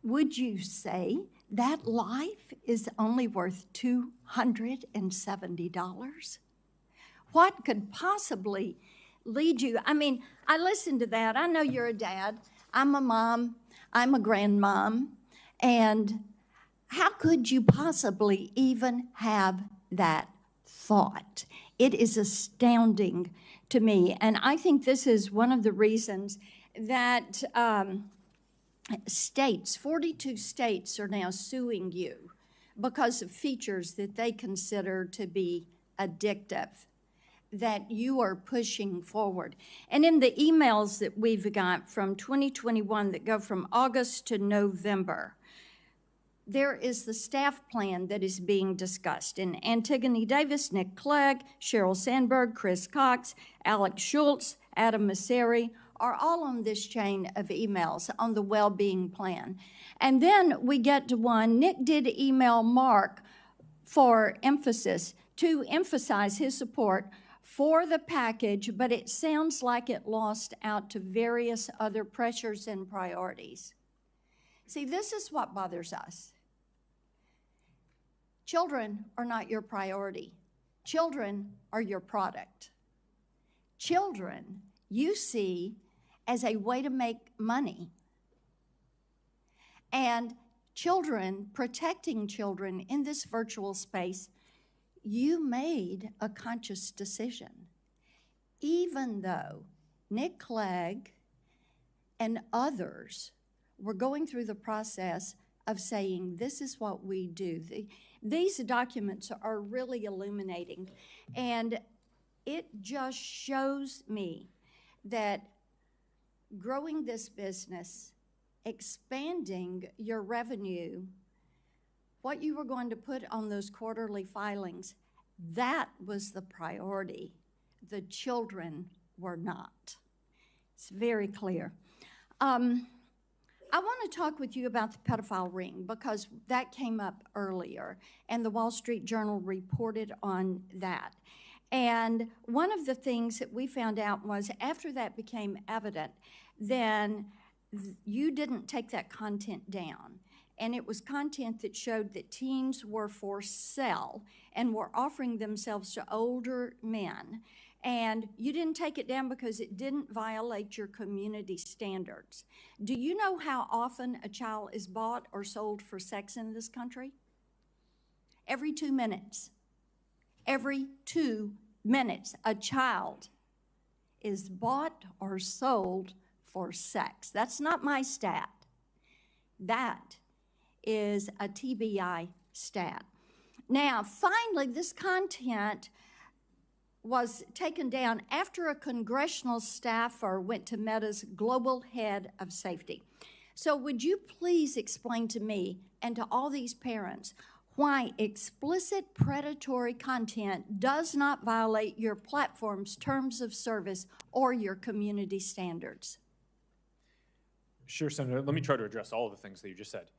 would you say that life is only worth $270? What could possibly lead you? I mean, I listened to that. I know you're a dad. I'm a mom. I'm a grandmom. And how could you possibly even have that thought? It is astounding to me. And I think this is one of the reasons that states, 42 states, are now suing you because of features that they consider to be addictive, that you are pushing forward. And in the emails that we've got from 2021 that go from August to November, there is the staff plan that is being discussed. And Antigone Davis, Nick Clegg, Sheryl Sandberg, Chris Cox, Alex Schultz, Adam Masseri are all on this chain of emails on the well-being plan. And then we get to one, Nick did email Mark for emphasis, to emphasize his support for the package, but it sounds like it lost out to various other pressures and priorities. See, this is what bothers us. Children are not your priority. Children are your product. Children you see as a way to make money. And children, protecting children in this virtual space, you made a conscious decision. Even though Nick Clegg and others were going through the process of saying, this is what we do. These documents are really illuminating, and it just shows me that growing this business, expanding your revenue, what you were going to put on those quarterly filings, that was the priority. The children were not. It's very clear. I want to talk with you about the pedophile ring because that came up earlier, and the Wall Street Journal reported on that. And one of the things that we found out was after that became evident, then you didn't take that content down. And it was content that showed that teens were for sale and were offering themselves to older men. And you didn't take it down because it didn't violate your community standards. Do you know how often a child is bought or sold for sex in this country? Every 2 minutes. Every 2 minutes, a child is bought or sold for sex. That's not my stat. That is a TBI stat. Now, finally, this content was taken down after a congressional staffer went to Meta's global head of safety. So would you please explain to me and to all these parents why explicit predatory content does not violate your platform's terms of service or your community standards? Sure, Senator. Let me try to address all of the things that you just said.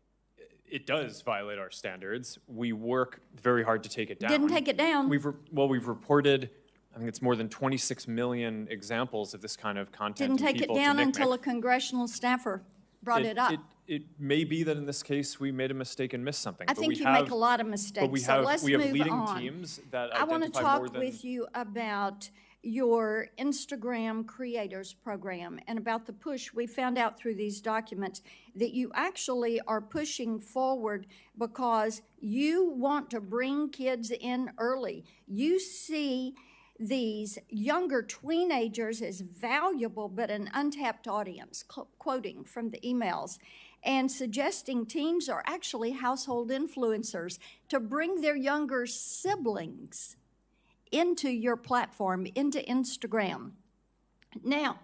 It does violate our standards. We work very hard to take it down. Didn't take it down. We've reported, I think it's more than 26 million examples of this kind of content. Didn't take it down until a congressional staffer brought it up. It may be that in this case, we made a mistake and missed something. I but think we you have, make a lot of mistakes, But we so have, let's we have move leading on. teams that I want to identify more talk than... with you about your Instagram Creators Program and about the push. We found out through these documents that you actually are pushing forward because you want to bring kids in early. You see these younger teenagers as valuable but an untapped audience, quoting from the emails, and suggesting teens are actually household influencers to bring their younger siblings into your platform, into Instagram. Now,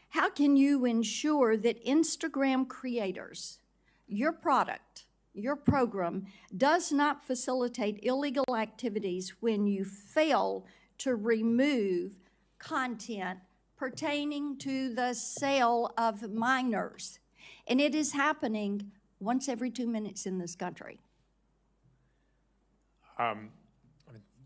how can you ensure that Instagram creators, your product, your program, does not facilitate illegal activities when you fail to remove content pertaining to the sale of minors? And it is happening once every 2 minutes in this country.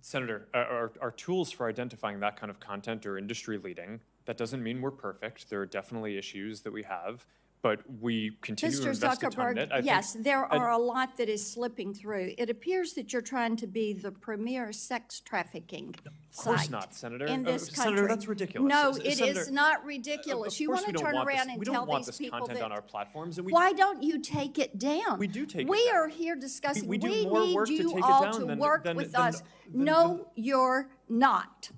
Senator, our tools for identifying that kind of content are industry leading. That doesn't mean we're perfect. There are definitely issues that we have, but we continue to invest a ton in it. Yes, there are a lot that is slipping through. It appears that you're trying to be the premier sex trafficking Of course site not, Senator. in this country. Senator, that's ridiculous. No, it Senator, is not ridiculous. You want to turn around and tell these people content that, on our platforms, and why don't you take it down? We do take it We down. are here discussing. We do We more need work to you take it all down to than- work than- with than- us. No, you're not.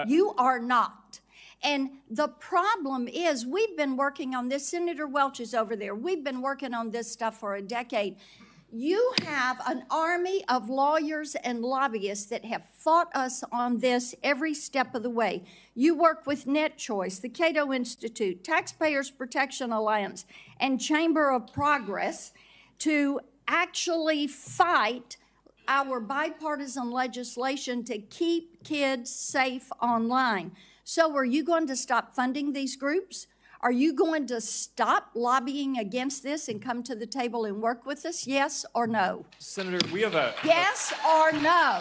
You are not. And the problem is, we've been working on this. Senator Welch is over there. We've been working on this stuff for a decade. You have an army of lawyers and lobbyists that have fought us on this every step of the way. You work with NetChoice, the Cato Institute, Taxpayers Protection Alliance, and Chamber of Progress to actually fight our bipartisan legislation to keep kids safe online. So are you going to stop funding these groups? Are you going to stop lobbying against this and come to the table and work with us? Yes or no? Senator, we have a... Yes or no?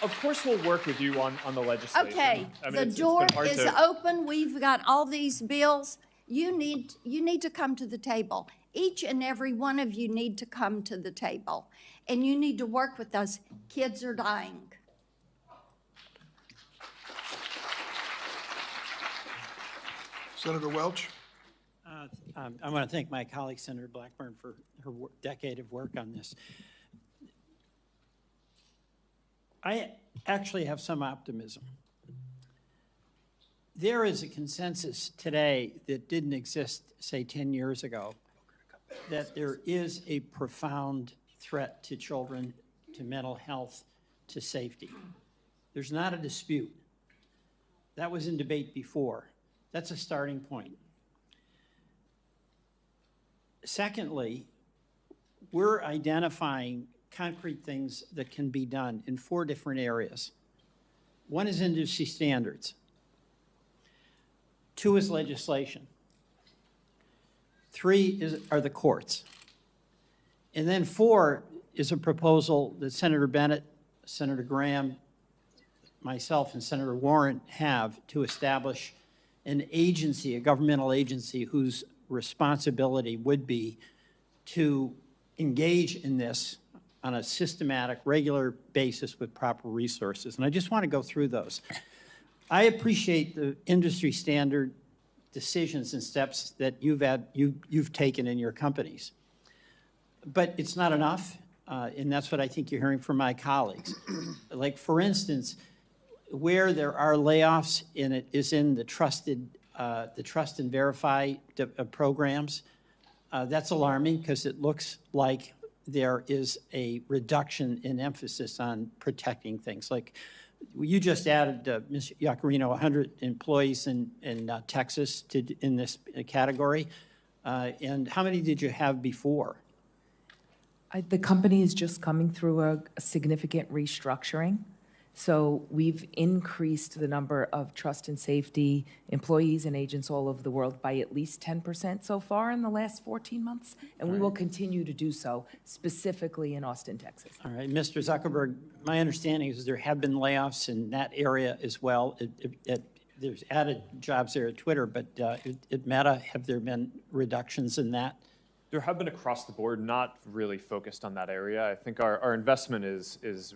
Of course we'll work with you on the legislation. Okay, the door is open. We've got all these bills. You need to come to the table. Each and every one of you need to come to the table. And you need to work with us. Kids are dying. Senator Welch? I want to thank my colleague, Senator Blackburn, for her decade of work on this. I actually have some optimism. There is a consensus today that didn't exist, say, 10 years ago, that there is a profound threat to children, to mental health, to safety. There's not a dispute. That was in debate before. That's a starting point. Secondly, we're identifying concrete things that can be done in 4 different areas. 1 is industry standards. 2 is legislation. 3 are the courts. And then 4 is a proposal that Senator Bennett, Senator Graham, myself, and Senator Warren have to establish an agency, a governmental agency, whose responsibility would be to engage in this on a systematic, regular basis with proper resources. And I just want to go through those. I appreciate the industry standard decisions and steps that you've taken in your companies. But it's not enough, and that's what I think you're hearing from my colleagues. Like, for instance, where there are layoffs in it is in the trust and verify programs. That's alarming because it looks like there is a reduction in emphasis on protecting things. Like, you just added, Ms. Iacarino, 100 employees in Texas in this category. And how many did you have before? The company is just coming through a significant restructuring. So we've increased the number of trust and safety employees and agents all over the world by at least 10% so far in the last 14 months, and we will continue to do so, specifically in Austin, Texas. All right, Mr. Zuckerberg, my understanding is there have been layoffs in that area as well. There's added jobs there at Twitter, but at Meta, have there been reductions in that There have been across the board, not really focused on that area. I think our investment is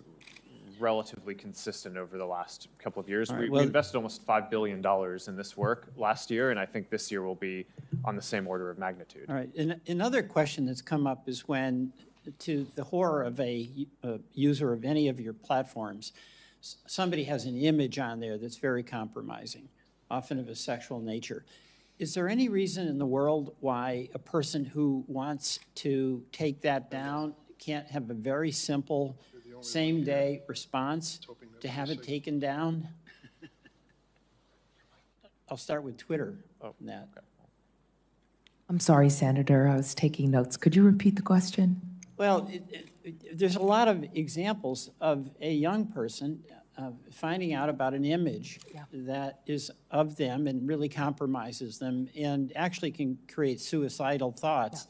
relatively consistent over the last couple of years. All right, We invested almost $5 billion in this work last year, and I think this year will be on the same order of magnitude. All right. And another question that's come up is when, to the horror of a user of any of your platforms, somebody has an image on there that's very compromising, often of a sexual nature. Is there any reason in the world why a person who wants to take that down can't have a very simple same-day response to have it taken down? I'll start with Twitter on that. I'm sorry, Senator, I was taking notes. Could you repeat the question? Well, there's a lot of examples of a young person finding out about an image that is of them and really compromises them and actually can create suicidal thoughts.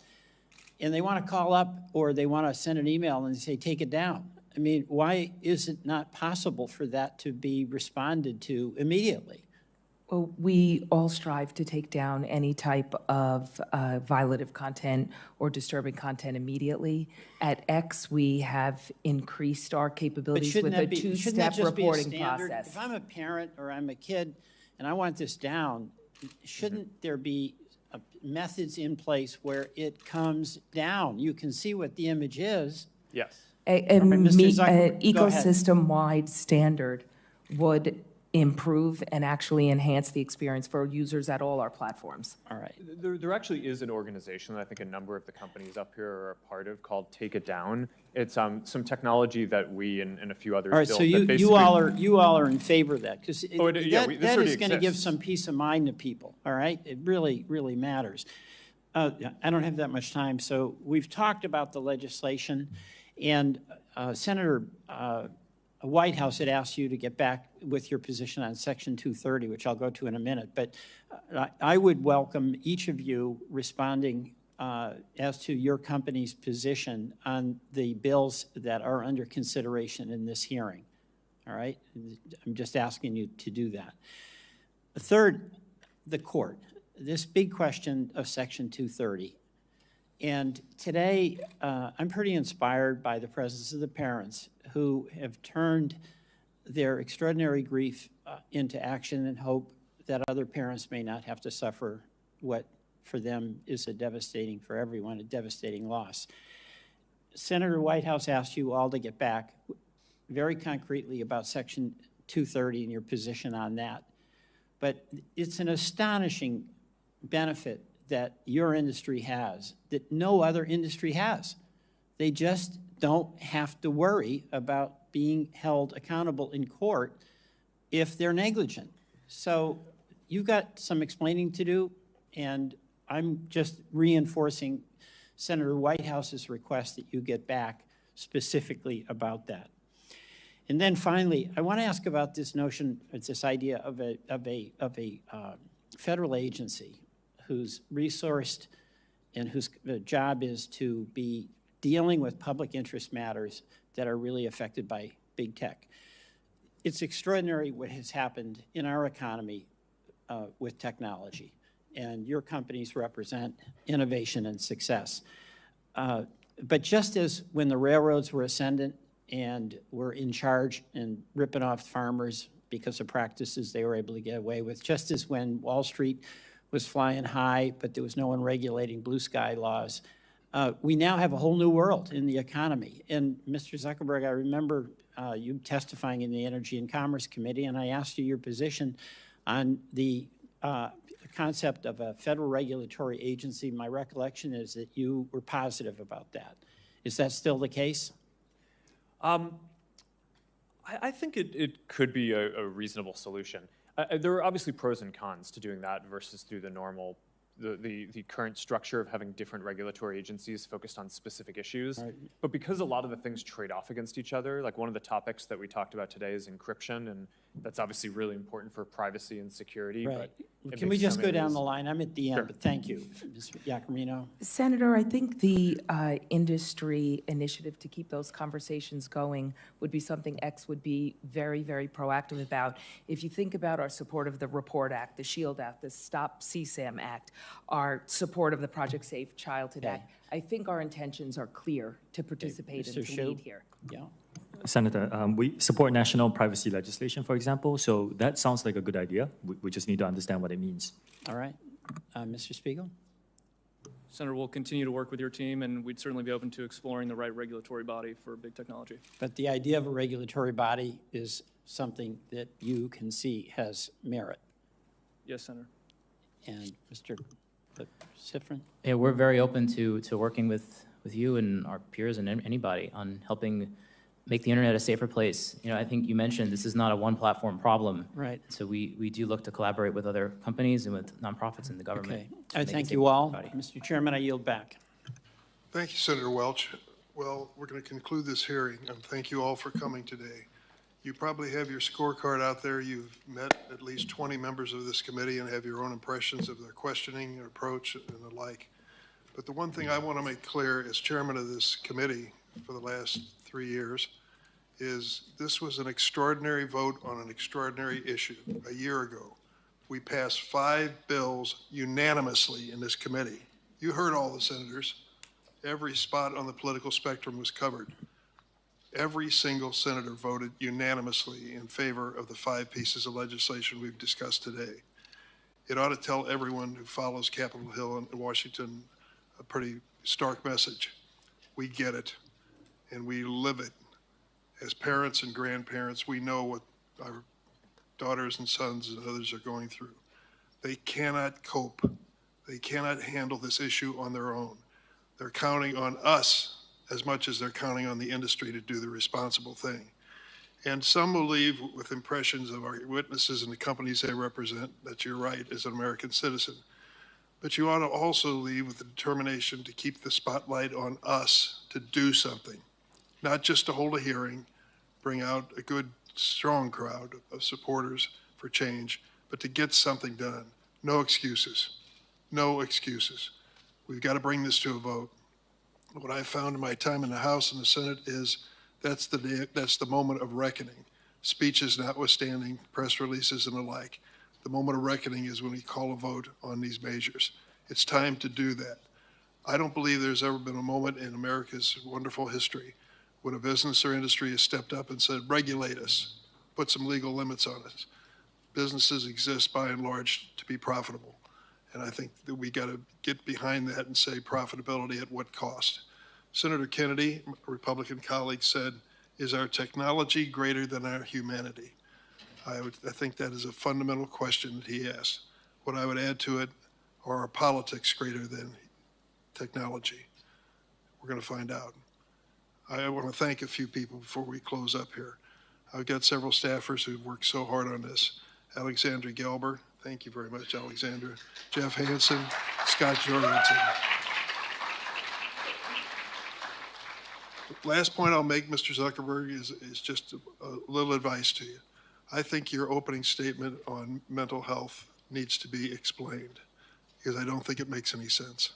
And they want to call up or they want to send an email and say, take it down. I mean, why is it not possible for that to be responded to immediately? Well, we all strive to take down any type of violative content or disturbing content immediately. At X, we have increased our capabilities with a two-step reporting process. If I'm a parent or I'm a kid and I want this down, shouldn't there be methods in place where it comes down? You can see what the image is. Yes. An ecosystem-wide standard would improve and actually enhance the experience for users at all our platforms. All right. There actually is an organization that I think a number of the companies up here are a part of called Take It Down. It's some technology that we and a few others built. All right, so you all are in favor of that, because that is going to give some peace of mind to people, all right? It really, really matters. I don't have that much time, so we've talked about the legislation, and Senator White House had asked you to get back with your position on Section 230, which I'll go to in a minute. But I would welcome each of you responding as to your company's position on the bills that are under consideration in this hearing. All right? I'm just asking you to do that. Third, the court. This big question of Section 230. And today, I'm pretty inspired by the presence of the parents who have turned their extraordinary grief into action and hope that other parents may not have to suffer what for them is a devastating, for everyone, a devastating loss. Senator Whitehouse asked you all to get back very concretely about Section 230 and your position on that. But it's an astonishing benefit that your industry has that no other industry has. They just don't have to worry about being held accountable in court if they're negligent. So you've got some explaining to do, and I'm just reinforcing Senator Whitehouse's request that you get back specifically about that. And then finally, I want to ask about this notion, this idea of a federal agency who's resourced and whose job is to be dealing with public interest matters that are really affected by big tech. It's extraordinary what has happened in our economy with technology, and your companies represent innovation and success. But just as when the railroads were ascendant and were in charge and ripping off farmers because of practices they were able to get away with, just as when Wall Street was flying high, but there was no one regulating blue sky laws, we now have a whole new world in the economy. And Mr. Zuckerberg, I remember you testifying in the Energy and Commerce Committee, and I asked you your position on the concept of a federal regulatory agency. My recollection is that you were positive about that. Is that still the case? I think it could be a reasonable solution. There are obviously pros and cons to doing that versus through the normal, the current structure of having different regulatory agencies focused on specific issues. Right. But because a lot of the things trade off against each other, like one of the topics that we talked about today is encryption, and that's obviously really important for privacy and security. Right. Can we just go down the line? I'm at the end, but thank you. Ms. Iacomino? Senator, I think the industry initiative to keep those conversations going would be something X would be very, very proactive about. If you think about our support of the REPORT Act, the SHIELD Act, the Stop CSAM Act, our support of the Project Safe Childhood Act, I think our intentions are clear to participate and to lead here. Yeah. Senator, we support national privacy legislation, for example, so that sounds like a good idea. We just need to understand what it means. All right. Mr. Spiegel? Senator, we'll continue to work with your team, and we'd certainly be open to exploring the right regulatory body for big technology. But the idea of a regulatory body is something that you can see has merit. Yes, Senator. And Mr. Sifrin? Yeah, we're very open to working with you and our peers and anybody on helping make the internet a safer place. You know, I think you mentioned this is not a one platform problem. Right. So we do look to collaborate with other companies and with nonprofits in the government. Okay. I thank you all. Mr. Chairman, I yield back. Thank you, Senator Welch. Well, we're going to conclude this hearing, and thank you all for coming today. You probably have your scorecard out there. You've met at least 20 members of this committee and have your own impressions of their questioning, their approach, and the like. But the one thing I want to make clear as chairman of this committee for the last 3 years is this was an extraordinary vote on an extraordinary issue. A year ago, we passed 5 bills unanimously in this committee. You heard all the senators. Every spot on the political spectrum was covered. Every single senator voted unanimously in favor of the 5 pieces of legislation we've discussed today. It ought to tell everyone who follows Capitol Hill and Washington a pretty stark message. We get it, and we live it. As parents and grandparents, we know what our daughters and sons and others are going through. They cannot cope. They cannot handle this issue on their own. They're counting on us as much as they're counting on the industry to do the responsible thing. And some will leave with impressions of our witnesses and the companies they represent that you're right as an American citizen. But you ought to also leave with the determination to keep the spotlight on us to do something, not just to hold a hearing, bring out a good, strong crowd of supporters for change, but to get something done. No excuses. No excuses. We've got to bring this to a vote. What I found in my time in the House and the Senate is that's the moment of reckoning. Speeches notwithstanding, press releases and the like. The moment of reckoning is when we call a vote on these measures. It's time to do that. I don't believe there's ever been a moment in America's wonderful history when a business or industry has stepped up and said, regulate us, put some legal limits on us. Businesses exist by and large to be profitable. And I think that we got to get behind that and say profitability at what cost. Senator Kennedy, a Republican colleague, said, is our technology greater than our humanity? I think that is a fundamental question that he asked. What I would add to it, are our politics greater than technology? We're going to find out. I want to thank a few people before we close up here. I've got several staffers who've worked so hard on this. Alexandra Gelber, thank you very much, Alexandra. Jeff Hansen, Scott Jorgensen. The last point I'll make, Mr. Zuckerberg, is just a little advice to you. I think your opening statement on mental health needs to be explained because I don't think it makes any sense.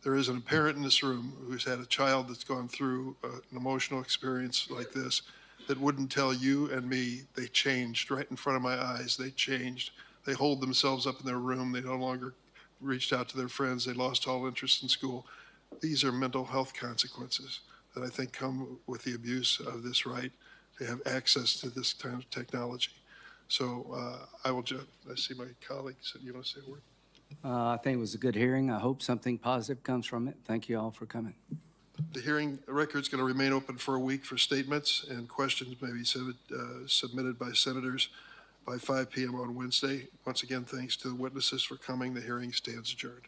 There is a parent in this room who's had a child that's gone through an emotional experience like this that wouldn't tell you and me they changed right in front of my eyes. They changed. They holed themselves up in their room. They no longer reached out to their friends. They lost all interest in school. These are mental health consequences that I think come with the abuse of this right to have access to this kind of technology. So I see my colleague said, you want to say a word? I think it was a good hearing. I hope something positive comes from it. Thank you all for coming. The hearing record's going to remain open for a week for statements, and questions may be submitted by senators by 5 p.m. on Wednesday. Once again, thanks to the witnesses for coming. The hearing stands adjourned.